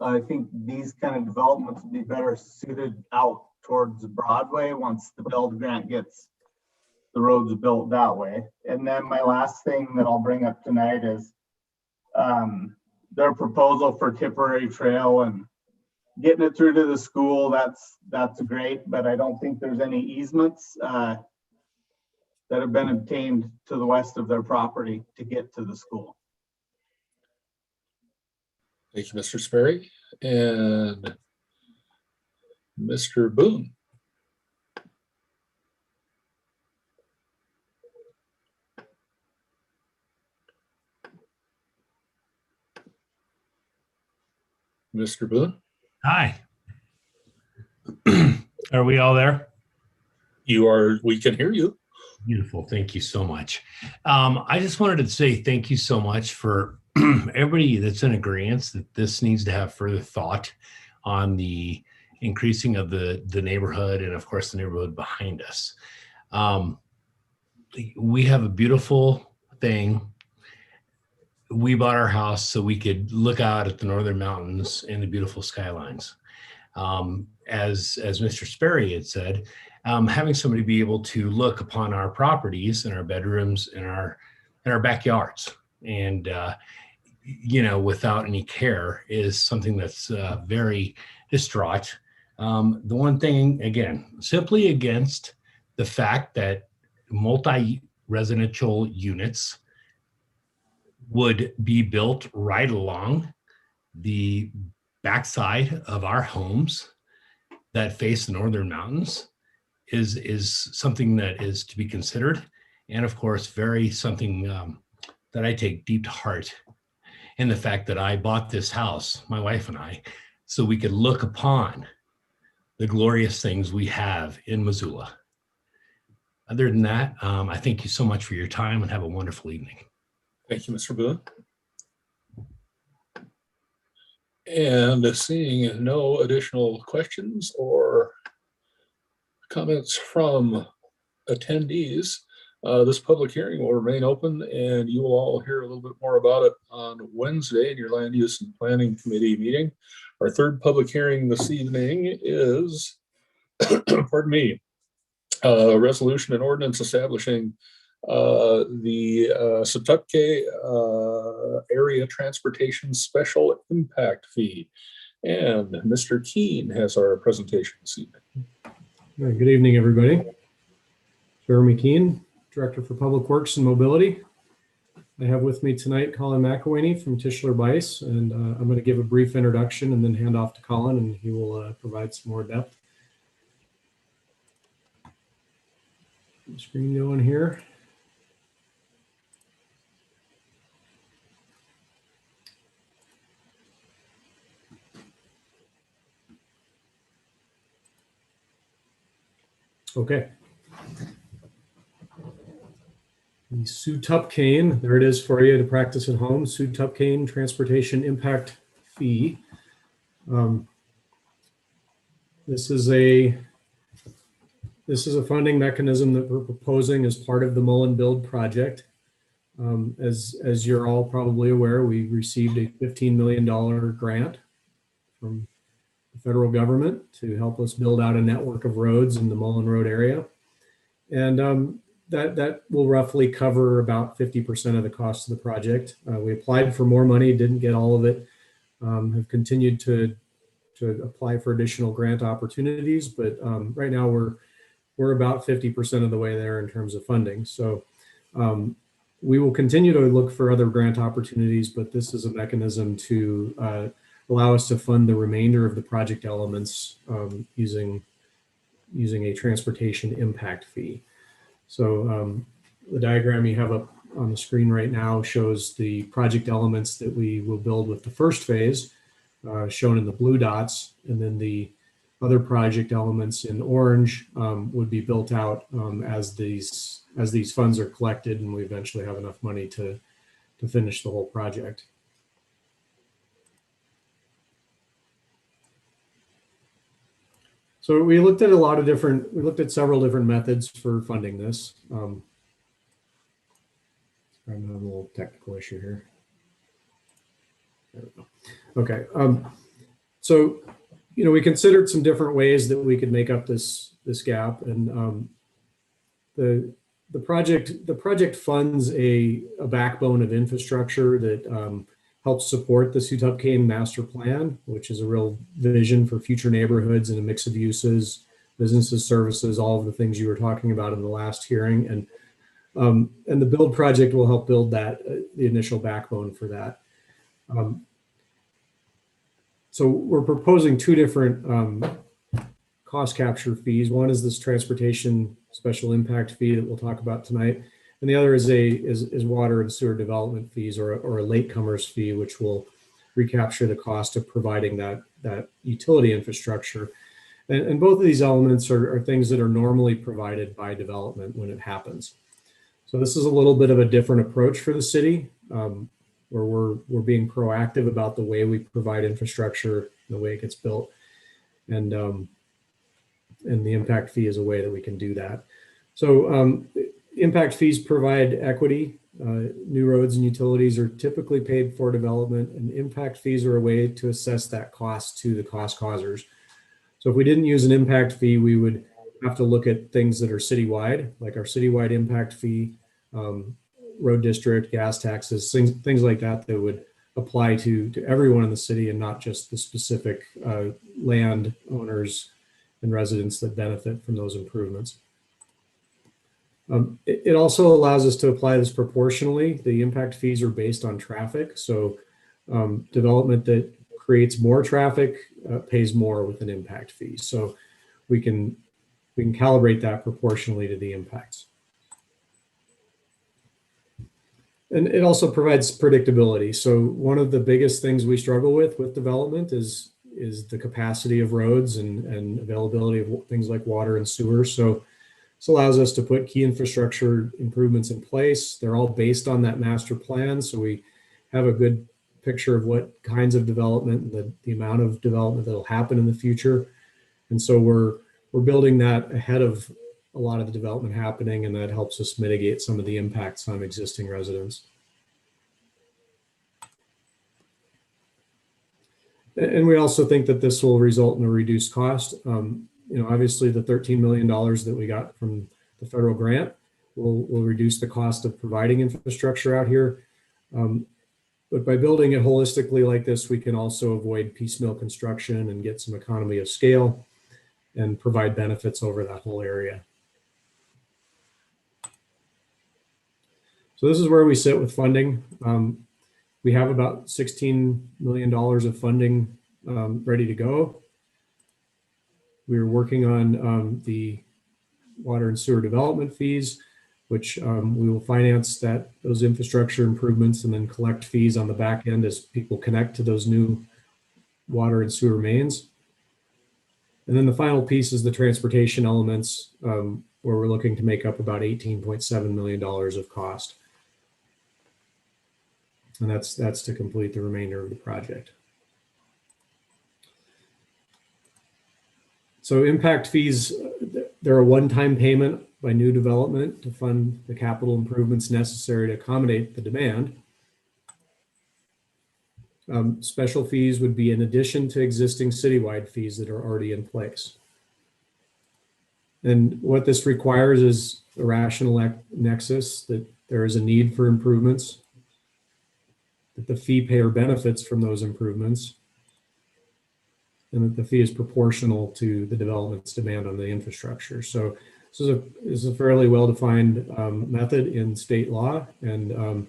I think these kind of developments would be better suited out towards Broadway once the build grant gets the roads built that way. And then my last thing that I'll bring up tonight is their proposal for Tipperary Trail and getting it through to the school, that's great, but I don't think there's any easements that have been obtained to the west of their property to get to the school. Thank you, Mr. Sperry. And Mr. Boone. Mr. Boone? Hi. Are we all there? You are, we can hear you. Beautiful. Thank you so much. I just wanted to say thank you so much for everybody that's in agreement that this needs to have further thought on the increasing of the neighborhood and of course the neighborhood behind us. We have a beautiful thing. We bought our house so we could look out at the northern mountains and the beautiful skylines. As Mr. Sperry had said, having somebody be able to look upon our properties and our bedrooms and our backyards and you know, without any care is something that's very distraught. The one thing, again, simply against the fact that multi-residential units would be built right along the backside of our homes that face the northern mountains is something that is to be considered. And of course, very something that I take deep to heart in the fact that I bought this house, my wife and I, so we could look upon the glorious things we have in Missoula. Other than that, I thank you so much for your time and have a wonderful evening. Thank you, Mr. Boone. And seeing no additional questions or comments from attendees, this public hearing will remain open and you will all hear a little bit more about it on Wednesday in your Land Use and Planning Committee meeting. Our third public hearing this evening is, pardon me, a resolution and ordinance establishing the Setupke Area Transportation Special Impact Fee. And Mr. Keene has our presentation this evening. All right, good evening, everybody. Jeremy Keene, Director for Public Works and Mobility. I have with me tonight Colin McElwaney from Tischler Bice, and I'm going to give a brief introduction and then hand off to Colin, and he will provide some more depth. Screen going here. Okay. The Setupke, there it is for you to practice at home. Setupke Transportation Impact Fee. This is a funding mechanism that we're proposing as part of the Mullen Build project. As you're all probably aware, we received a $15 million grant from the federal government to help us build out a network of roads in the Mullen Road area. And that will roughly cover about 50% of the cost of the project. We applied for more money, didn't get all of it, have continued to apply for additional grant opportunities, but right now we're about 50% of the way there in terms of funding. So we will continue to look for other grant opportunities, but this is a mechanism to allow us to fund the remainder of the project elements using a transportation impact fee. So the diagram you have up on the screen right now shows the project elements that we will build with the first phase, shown in the blue dots, and then the other project elements in orange would be built out as these funds are collected and we eventually have enough money to finish the whole project. So we looked at several different methods for funding this. I'm having a little technical issue here. There we go. Okay. So, you know, we considered some different ways that we could make up this gap, and the project funds a backbone of infrastructure that helps support the Sutupcane Master Plan, which is a real vision for future neighborhoods and a mix of uses, businesses, services, all of the things you were talking about in the last hearing. And the build project will help build that, the initial backbone for that. So we're proposing two different cost capture fees. One is this transportation special impact fee that we'll talk about tonight. And the other is water and sewer development fees, or a latecomers fee, which will recapture the cost of providing that utility infrastructure. And both of these elements are things that are normally provided by development when it happens. So this is a little bit of a different approach for the city, where we're being proactive about the way we provide infrastructure, the way it gets built, and the impact fee is a way that we can do that. So impact fees provide equity. New roads and utilities are typically paid for development, and impact fees are a way to assess that cost to the cost causers. So if we didn't use an impact fee, we would have to look at things that are citywide, like our citywide impact fee, road district, gas taxes, things like that that would apply to everyone in the city and not just the specific land owners and residents that benefit from those improvements. It also allows us to apply this proportionally. The impact fees are based on traffic. So development that creates more traffic pays more with an impact fee. So we can calibrate that proportionally to the impacts. And it also provides predictability. So one of the biggest things we struggle with development is the capacity of roads and availability of things like water and sewer. So this allows us to put key infrastructure improvements in place. They're all based on that master plan. So we have a good picture of what kinds of development, the amount of development that will happen in the future. And so we're building that ahead of a lot of the development happening, and that helps us mitigate some of the impacts on existing residents. And we also think that this will result in a reduced cost. Obviously the $13 million that we got from the federal grant will reduce the cost of providing infrastructure out here. But by building it holistically like this, we can also avoid piecemeal construction and get some economy of scale and provide benefits over that whole area. So this is where we sit with funding. We have about $16 million of funding ready to go. We're working on the water and sewer development fees, which we will finance those infrastructure improvements and then collect fees on the back end as people connect to those new water and sewer mains. And then the final piece is the transportation elements, where we're looking to make up about $18.7 million of cost. And that's to complete the remainder of the project. So impact fees, they're a one-time payment by new development to fund the capital improvements necessary to accommodate the demand. Special fees would be in addition to existing citywide fees that are already in place. And what this requires is a rational nexus, that there is a need for improvements, that the fee payer benefits from those improvements, and that the fee is proportional to the development's demand on the infrastructure. So this is a fairly well-defined method in state law, and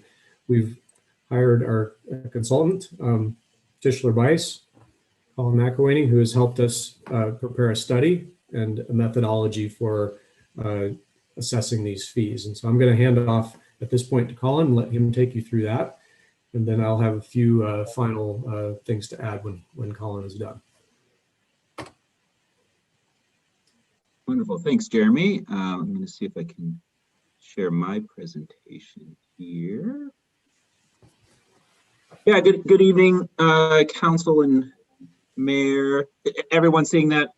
we've hired our consultant, Tischler Weiss, Colin McElwain, who has helped us prepare a study and a methodology for assessing these fees. And so I'm going to hand it off at this point to Colin and let him take you through that. And then I'll have a few final things to add when Colin is done. Wonderful. Thanks, Jeremy. I'm going to see if I can share my presentation here. Yeah, good evening, Council and Mayor. Everyone seeing that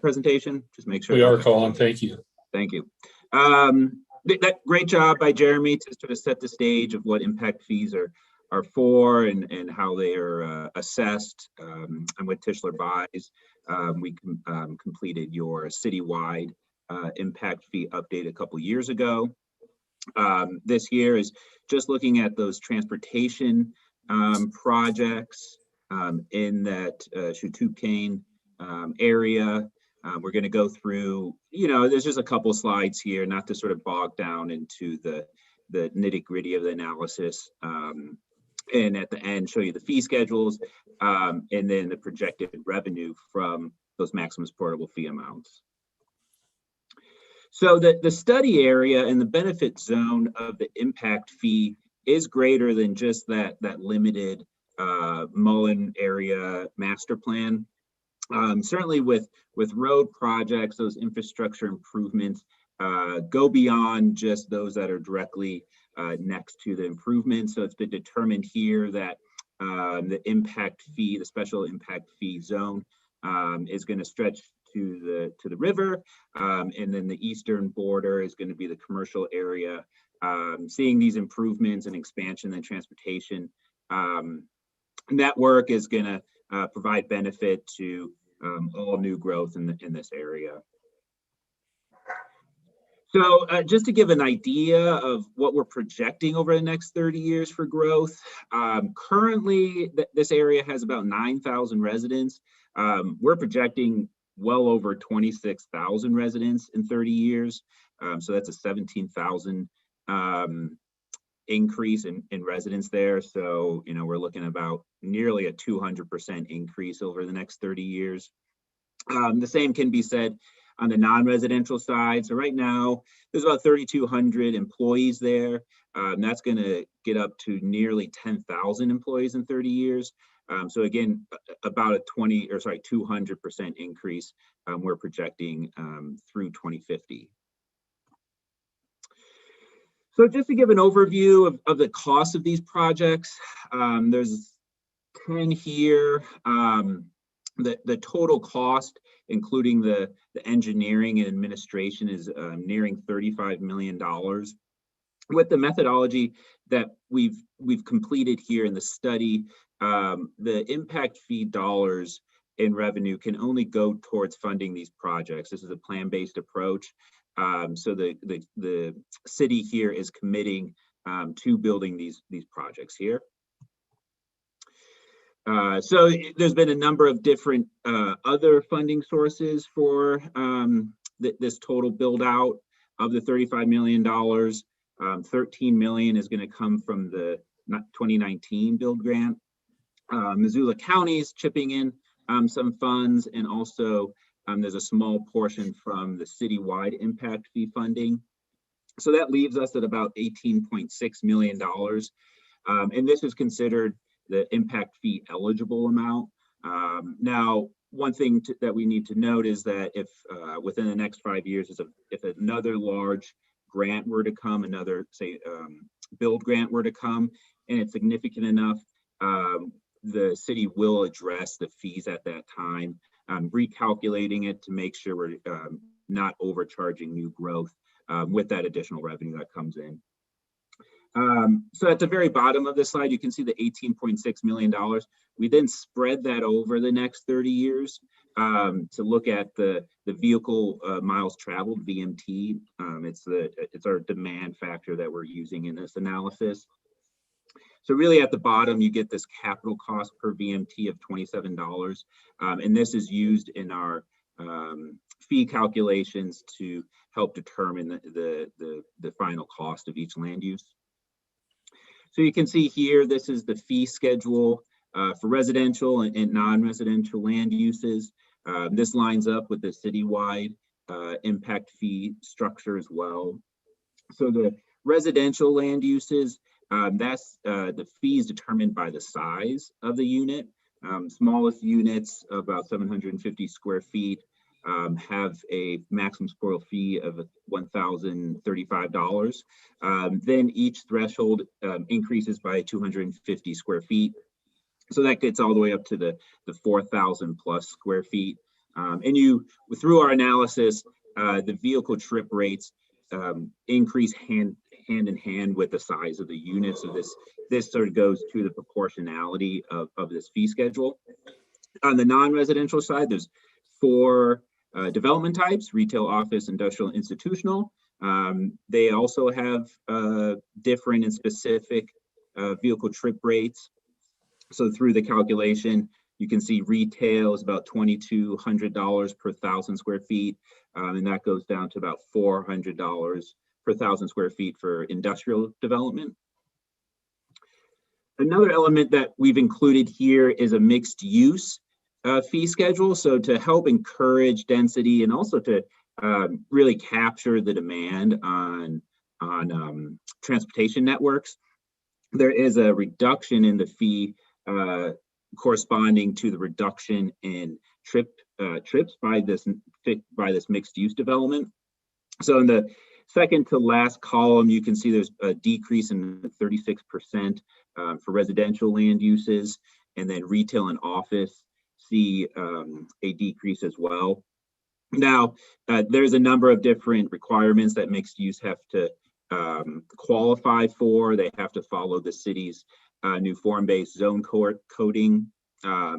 presentation? Just make sure. We are, Colin. Thank you. Thank you. Great job by Jeremy to sort of set the stage of what impact fees are for and how they are assessed. I'm with Tischler Weiss. We completed your citywide impact fee update a couple years ago. This year is just looking at those transportation projects in that Shutupain area. We're going to go through, there's just a couple slides here, not to sort of bog down into the nitty gritty of the analysis. And at the end, show you the fee schedules and then the projected revenue from those maximum supportable fee amounts. So the study area and the benefit zone of the impact fee is greater than just that limited Mullen area master plan. Certainly with road projects, those infrastructure improvements go beyond just those that are directly next to the improvements. So it's been determined here that the impact fee, the special impact fee zone, is going to stretch to the river, and then the eastern border is going to be the commercial area. Seeing these improvements and expansion and transportation network is going to provide benefit to all new growth in this area. So just to give an idea of what we're projecting over the next 30 years for growth, currently this area has about 9,000 residents. We're projecting well over 26,000 residents in 30 years. So that's a 17,000 increase in residents there. So, we're looking at about nearly a 200% increase over the next 30 years. The same can be said on the non-residential side. So right now, there's about 3,200 employees there. That's going to get up to nearly 10,000 employees in 30 years. So again, about a 200% increase we're projecting through 2050. So just to give an overview of the cost of these projects, there's 10 here. The total cost, including the engineering and administration, is nearing $35 million. With the methodology that we've completed here in the study, the impact fee dollars in revenue can only go towards funding these projects. This is a plan-based approach. So the city here is committing to building these projects here. So there's been a number of different other funding sources for this total build out of the $35 million. 13 million is going to come from the 2019 build grant. Missoula County is chipping in some funds, and also there's a small portion from the citywide impact fee funding. So that leaves us at about $18.6 million. And this is considered the impact fee eligible amount. Now, one thing that we need to note is that if within the next 5 years, if another large grant were to come, another say build grant were to come, and it's significant enough, the city will address the fees at that time, recalculating it to make sure we're not overcharging new growth with that additional revenue that comes in. So at the very bottom of this slide, you can see the $18.6 million. We then spread that over the next 30 years to look at the vehicle miles traveled, VMT. It's our demand factor that we're using in this analysis. So really at the bottom, you get this capital cost per VMT of $27. And this is used in our fee calculations to help determine the final cost of each land use. So you can see here, this is the fee schedule for residential and non-residential land uses. This lines up with the citywide impact fee structure as well. So the residential land uses, that's the fees determined by the size of the unit. Smallest units, about 750 square feet, have a maximum supportable fee of $1,035. Then each threshold increases by 250 square feet. So that gets all the way up to the 4,000 plus square feet. And through our analysis, the vehicle trip rates increase hand in hand with the size of the unit. So this sort of goes to the proportionality of this fee schedule. On the non-residential side, there's 4 development types: retail, office, industrial, institutional. They also have different and specific vehicle trip rates. So through the calculation, you can see retail is about $2,200 per 1,000 square feet. And that goes down to about $400 per 1,000 square feet for industrial development. Another element that we've included here is a mixed use fee schedule. So to help encourage density and also to really capture the demand on transportation networks, there is a reduction in the fee corresponding to the reduction in trips by this mixed use development. So in the second to last column, you can see there's a decrease in 36% for residential land uses, and then retail and office see a decrease as well. Now, there's a number of different requirements that mixed use have to qualify for. They have to follow the city's new form-based zone coding.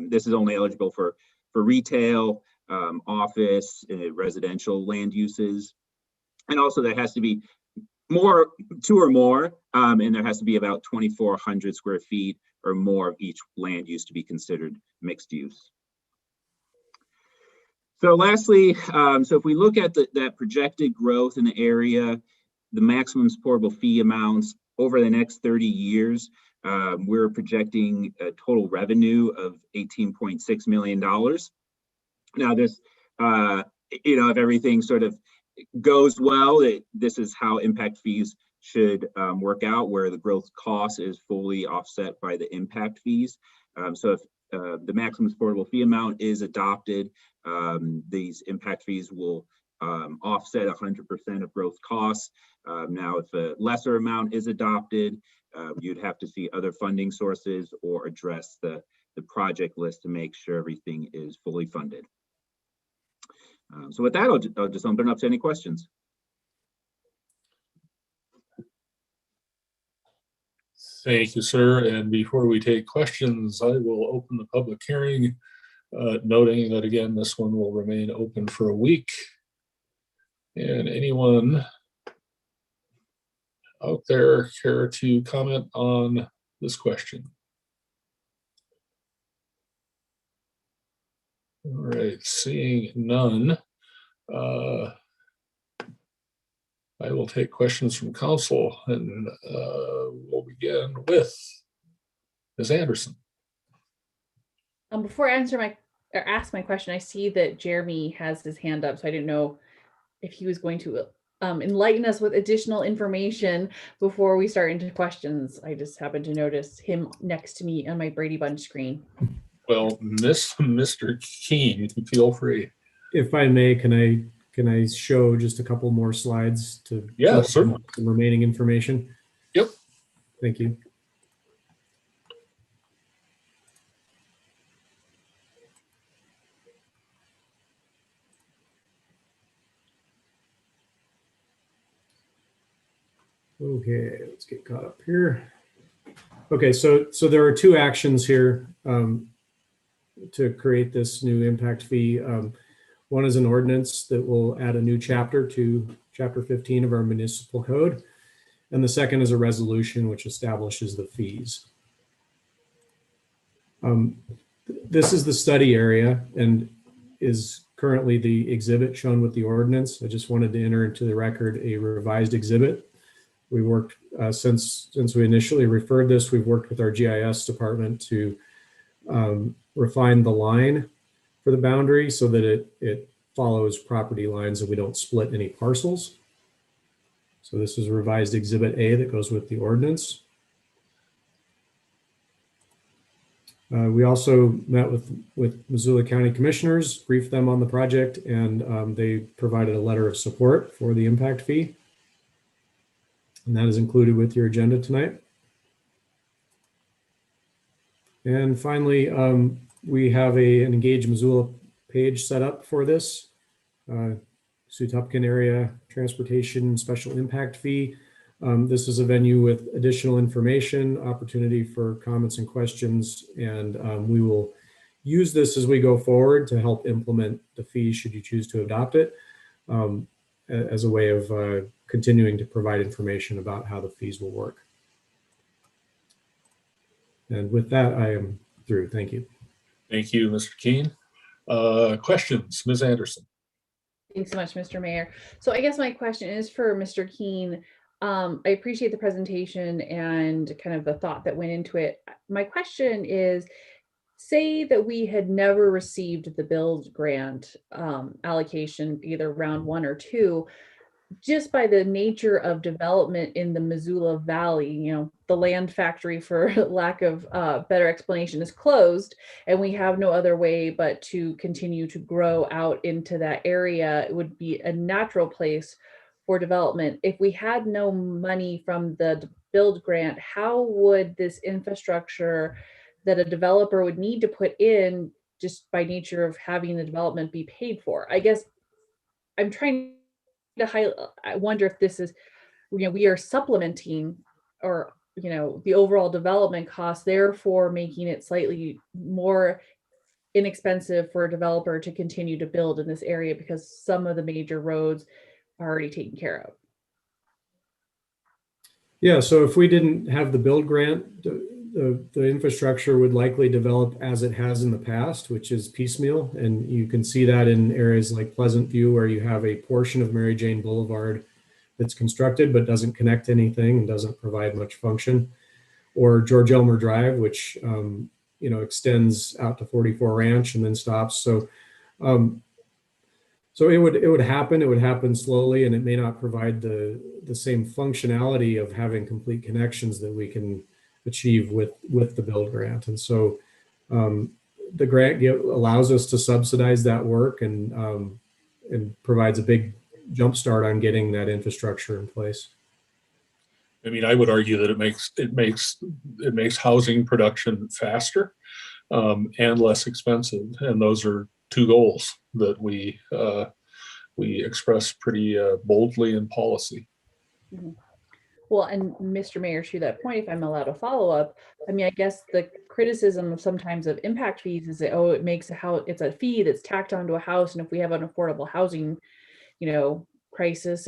This is only eligible for retail, office, residential land uses. And also there has to be two or more, and there has to be about 2,400 square feet or more of each land use to be considered mixed use. So lastly, so if we look at that projected growth in the area, the maximum supportable fee amounts over the next 30 years, we're projecting a total revenue of $18.6 million. Now this, if everything sort of goes well, this is how impact fees should work out, where the growth cost is fully offset by the impact fees. So if the maximum supportable fee amount is adopted, these impact fees will offset 100% of growth costs. Now, if a lesser amount is adopted, you'd have to see other funding sources or address the project list to make sure everything is fully funded. So with that, I'll just open it up to any questions. Thank you, sir. And before we take questions, I will open the public hearing, noting that again, this one will remain open for a week. And anyone out there care to comment on this question? All right, seeing none, I will take questions from council, and we'll begin with Ms. Anderson. Before I ask my question, I see that Jeremy has his hand up, so I didn't know if he was going to enlighten us with additional information before we start into questions. I just happened to notice him next to me on my Brady Bunch screen. Well, Mr. Keene, feel free. If I may, can I show just a couple more slides to certainly. Some remaining information? Yep. Thank you. Okay, let's get caught up here. Okay, so there are two actions here to create this new impact fee. One is an ordinance that will add a new chapter to Chapter 15 of our municipal code. And the second is a resolution which establishes the fees. This is the study area and is currently the exhibit shown with the ordinance. I just wanted to enter into the record a revised exhibit. We worked since we initially referred this, we've worked with our GIS department to refine the line for the boundary so that it follows property lines and we don't split any parcels. So this is a revised exhibit A that goes with the ordinance. We also met with Missoula County Commissioners, briefed them on the project, and they provided a letter of support for the impact fee. And that is included with your agenda tonight. And finally, we have an Engage Missoula page set up for this. Sutupkin Area Transportation Special Impact Fee. This is a venue with additional information, opportunity for comments and questions, and we will use this as we go forward to help implement the fee should you choose to adopt it, as a way of continuing to provide information about how the fees will work. And with that, I am through. Thank you. Thank you, Mr. Keen. Questions, Ms. Anderson? Thanks so much, Mr. Mayor. So I guess my question is for Mr. Keen. I appreciate the presentation and kind of the thought that went into it. My question is, say that we had never received the build grant allocation, either round 1 or 2, just by the nature of development in the Missoula Valley, you know, the land factory, for lack of better explanation, is closed, and we have no other way but to continue to grow out into that area. It would be a natural place for development. If we had no money from the build grant, how would this infrastructure that a developer would need to put in, just by nature of having the development, be paid for? I guess I'm trying to highlight, I wonder if this is, you know, we are supplementing, or, you know, the overall development cost, therefore making it slightly more inexpensive for a developer to continue to build in this area because some of the major roads are already taken care of. Yeah, so if we didn't have the build grant, the infrastructure would likely develop as it has in the past, which is piecemeal. And you can see that in areas like Pleasant View, where you have a portion of Mary Jane Boulevard that's constructed but doesn't connect to anything and doesn't provide much function. Or George Elmer Drive, which you know, extends out to 44 Ranch and then stops. So so it would happen slowly, and it may not provide the same functionality of having complete connections that we can achieve with the build grant. And so the grant allows us to subsidize that work and provides a big jump start on getting that infrastructure in place. I mean, I would argue that it makes housing production faster and less expensive, and those are two goals that we express pretty boldly in policy. Mm-hmm. Well, and Mr. Mayor, to that point, if I'm allowed to follow up, I mean, I guess the criticism of sometimes of impact fees is that, oh, it makes a house, it's a fee that's tacked onto a house, and if we have an affordable housing, you know, crisis,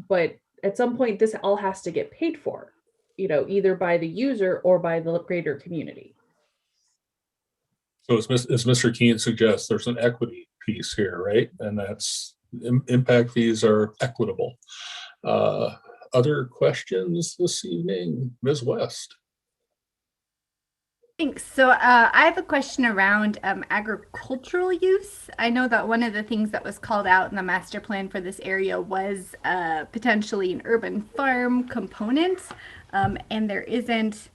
but at some point this all has to get paid for, you know, either by the user or by the greater community. So as Mr. Keen suggests, there's an equity piece here, right? And that's impact fees are equitable. Other questions this evening, Ms. West? Thanks. So I have a question around agricultural use. I know that one of the things that was called out in the master plan for this area was potentially an urban farm component, and there isn't.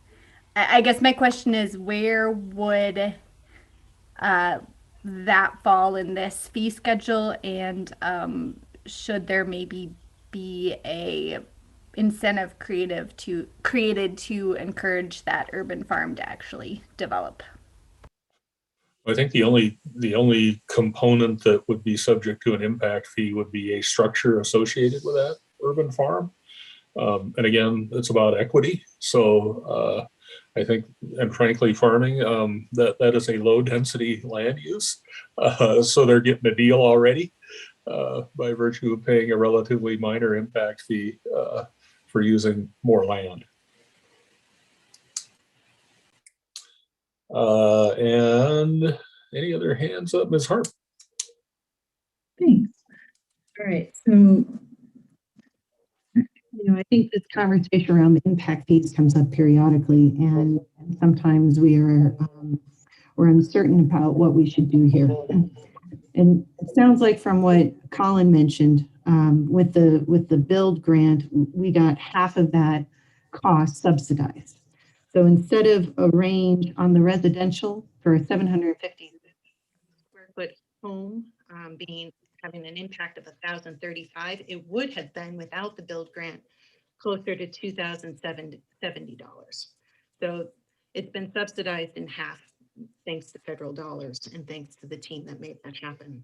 I guess my question is, where would that fall in this fee schedule, and should there maybe be a incentive created to encourage that urban farm to actually develop? I think the only component that would be subject to an impact fee would be a structure associated with that urban farm. And again, it's about equity. So I think, and frankly, farming, that is a low density land use. So they're getting a deal already by virtue of paying a relatively minor impact fee for using more land. And any other hands up? Ms. Harp? Thanks. All right, so I think this conversation around the impact fees comes up periodically, and sometimes we're uncertain about what we should do here. And it sounds like from what Colin mentioned, with the build grant, we got half of that cost subsidized. So instead of a range on the residential for a 750 square foot home having an impact of $1,035, it would have been, without the build grant, closer to $2,070. So it's been subsidized in half, thanks to federal dollars and thanks to the team that made that happen.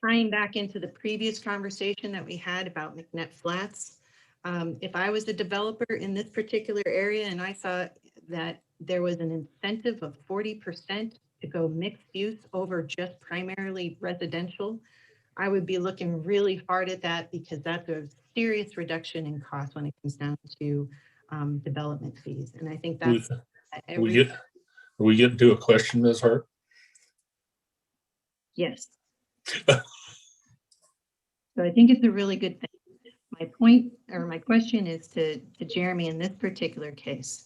Tying back into the previous conversation that we had about McNett Flats, if I was a developer in this particular area and I saw that there was an incentive of 40% to go mixed use over just primarily residential, I would be looking really hard at that, because that's a serious reduction in cost when it comes down to development fees. And I think Are we getting to a question, Ms. Hart? Yes. So I think it's a really good thing. My point or my question is to Jeremy in this particular case.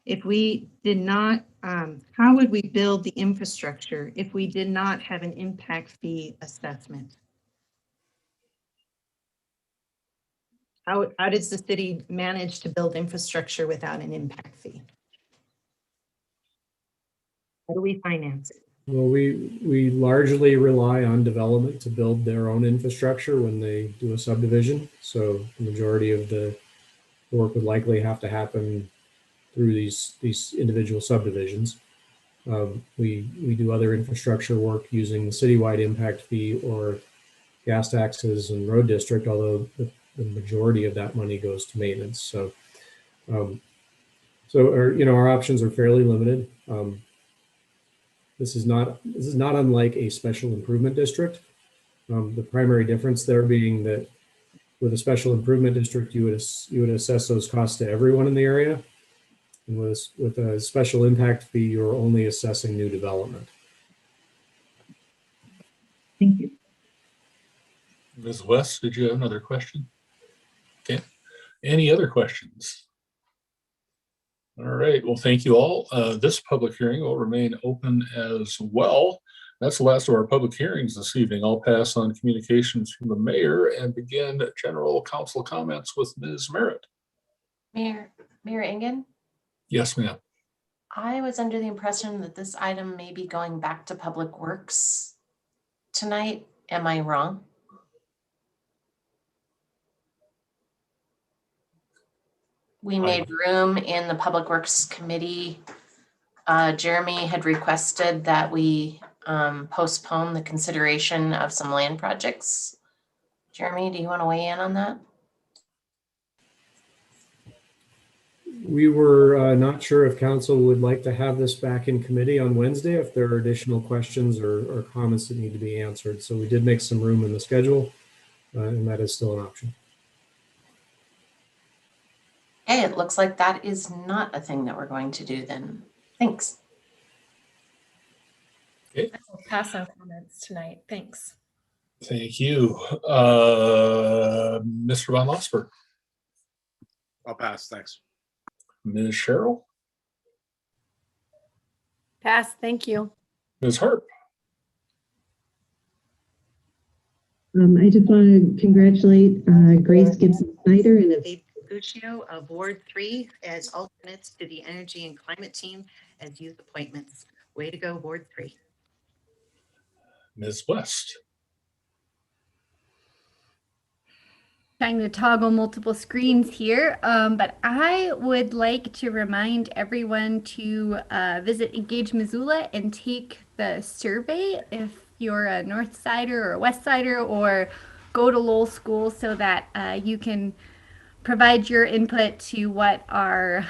If we did not, how would we build the infrastructure if we did not have an impact fee assessment? How does the city manage to build infrastructure without an impact fee? How do we finance it? Well, we largely rely on development to build their own infrastructure when they do a subdivision. So the majority of the work would likely have to happen through these individual subdivisions. We do other infrastructure work using the citywide impact fee or gas taxes and road district, although the majority of that money goes to maintenance. So, our options are fairly limited. This is not unlike a special improvement district. The primary difference there being that with a special improvement district, you would assess those costs to everyone in the area. And with a special impact fee, you're only assessing new development. Thank you. Ms. West, did you have another question? Okay. Any other questions? All right. Well, thank you all. This public hearing will remain open as well. That's the last of our public hearings this evening. I'll pass on communications from the mayor and begin general council comments with Ms. Merritt. Mayor Engen? Yes, ma'am. I was under the impression that this item may be going back to Public Works tonight. Am I wrong? We made room in the Public Works Committee. Jeremy had requested that we postpone the consideration of some land projects. Jeremy, do you want to weigh in on that? We were not sure if council would like to have this back in committee on Wednesday if there are additional questions or comments that need to be answered. So we did make some room in the schedule, and that is still an option. Okay, it looks like that is not a thing that we're going to do then. Thanks. Okay. I'll pass on comments tonight. Thanks. Thank you. Mr. Von Lossberg. I'll pass. Thanks. Ms. Cheryl. Pass, thank you. Ms. Harp. I just want to congratulate Grace Gibson Snyder and Aviv Guccio of Ward 3 as alternates to the Energy and Climate Team as youth appointments. Way to go, Ward 3. Ms. West. Trying to toggle multiple screens here, but I would like to remind everyone to visit Engage Missoula and take the survey if you're a North Sider or a West Sider, or go to Lowell School, so that you can provide your input to what our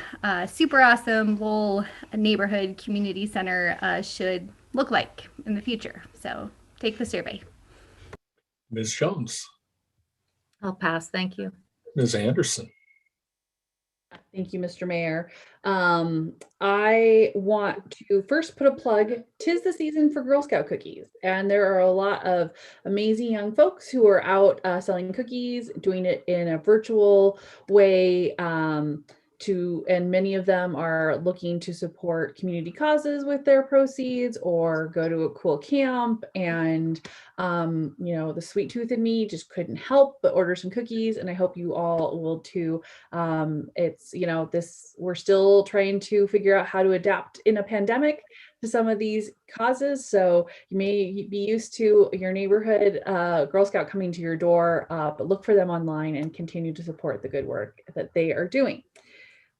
super awesome Lowell Neighborhood Community Center should look like in the future. So take the survey. Ms. Jones. I'll pass. Thank you. Ms. Anderson. Thank you, Mr. Mayor. I want to first put a plug. 'Tis the season for Girl Scout cookies, and there are a lot of amazing young folks who are out selling cookies, doing it in a virtual way. And many of them are looking to support community causes with their proceeds, or go to a cool camp. And the sweet tooth in me just couldn't help but order some cookies, and I hope you all will too. We're still trying to figure out how to adapt in a pandemic to some of these causes. So you may be used to your neighborhood Girl Scout coming to your door, but look for them online and continue to support the good work that they are doing.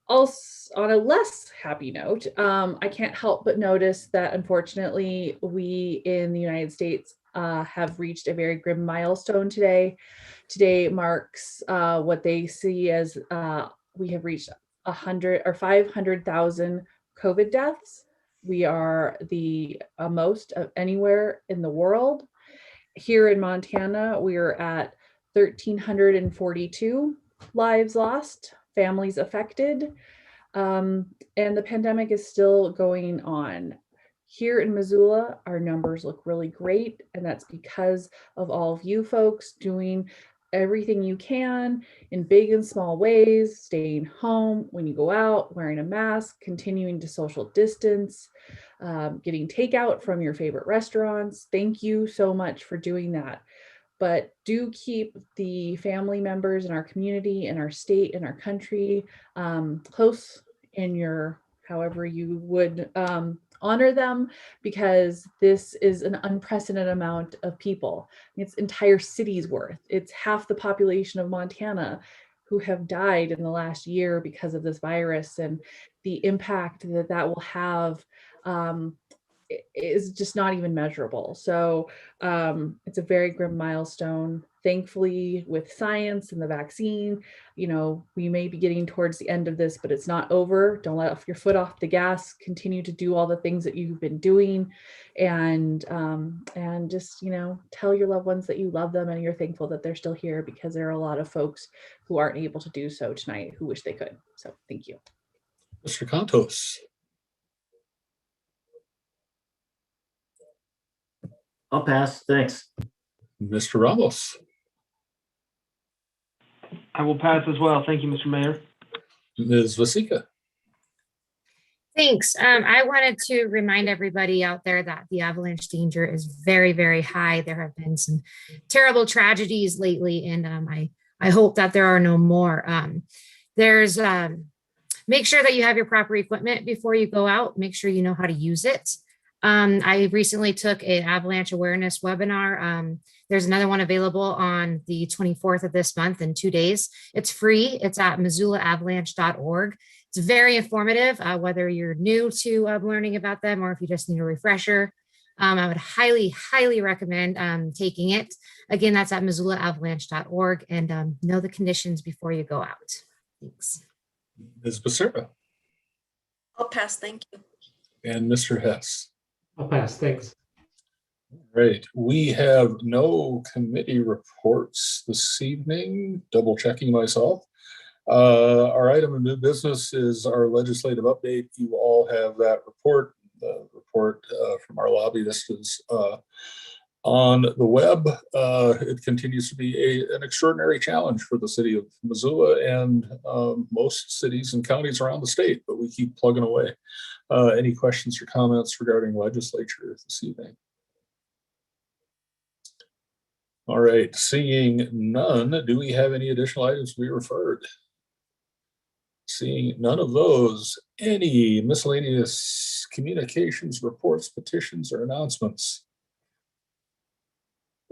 Also, on a less happy note, I can't help but notice that unfortunately we in the United States have reached a very grim milestone today. Today marks what they see as we have reached 100 or 500,000 COVID deaths. We are the most of anywhere in the world. Here in Montana, we are at 1,342 lives lost, families affected. And the pandemic is still going on. Here in Missoula, our numbers look really great, and that's because of all of you folks doing everything you can in big and small ways, staying home when you go out, wearing a mask, continuing to social distance, getting takeout from your favorite restaurants. Thank you so much for doing that. But do keep the family members in our community, in our state, in our country close in your, however you would honor them, because this is an unprecedented amount of people. It's entire cities worth. It's half the population of Montana who have died in the last year because of this virus, and the impact that that will have is just not even measurable. So it's a very grim milestone. Thankfully, with science and the vaccine, you know, we may be getting towards the end of this, but it's not over. Don't let your foot off the gas. Continue to do all the things that you've been doing, and just, you know, tell your loved ones that you love them and you're thankful that they're still here, because there are a lot of folks who aren't able to do so tonight who wish they could. So thank you. Mr. Contos. I'll pass, thanks. Mr. Ramos. I will pass as well. Thank you, Mr. Mayor. Ms. Vasika. Thanks. I wanted to remind everybody out there that the avalanche danger is very, very high. There have been some terrible tragedies lately, and I hope that there are no more. Make sure that you have your proper equipment before you go out. Make sure you know how to use it. I recently took an avalanche awareness webinar. There's another one available on the 24th of this month in 2 days. It's free. It's at MissoulaAvalanche.org. It's very informative, whether you're new to learning about them or if you just need a refresher. I would highly, highly recommend taking it. Again, that's at MissoulaAvalanche.org, and know the conditions before you go out. Thanks. Ms. Becerra. I'll pass, thank you. And Mr. Hess. I'll pass, thanks. Great. We have no committee reports this evening, double checking myself. Our item of new business is our legislative update. You all have that report. The report from our lobbyist is on the web. It continues to be an extraordinary challenge for the city of Missoula and most cities and counties around the state, but we keep plugging away. Any questions or comments regarding legislature this evening? All right, seeing none, do we have any additional items to be referred? Seeing none of those, any miscellaneous communications, reports, petitions, or announcements?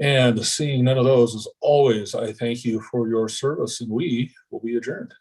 And seeing none of those, as always, I thank you for your service, and we will be adjourned.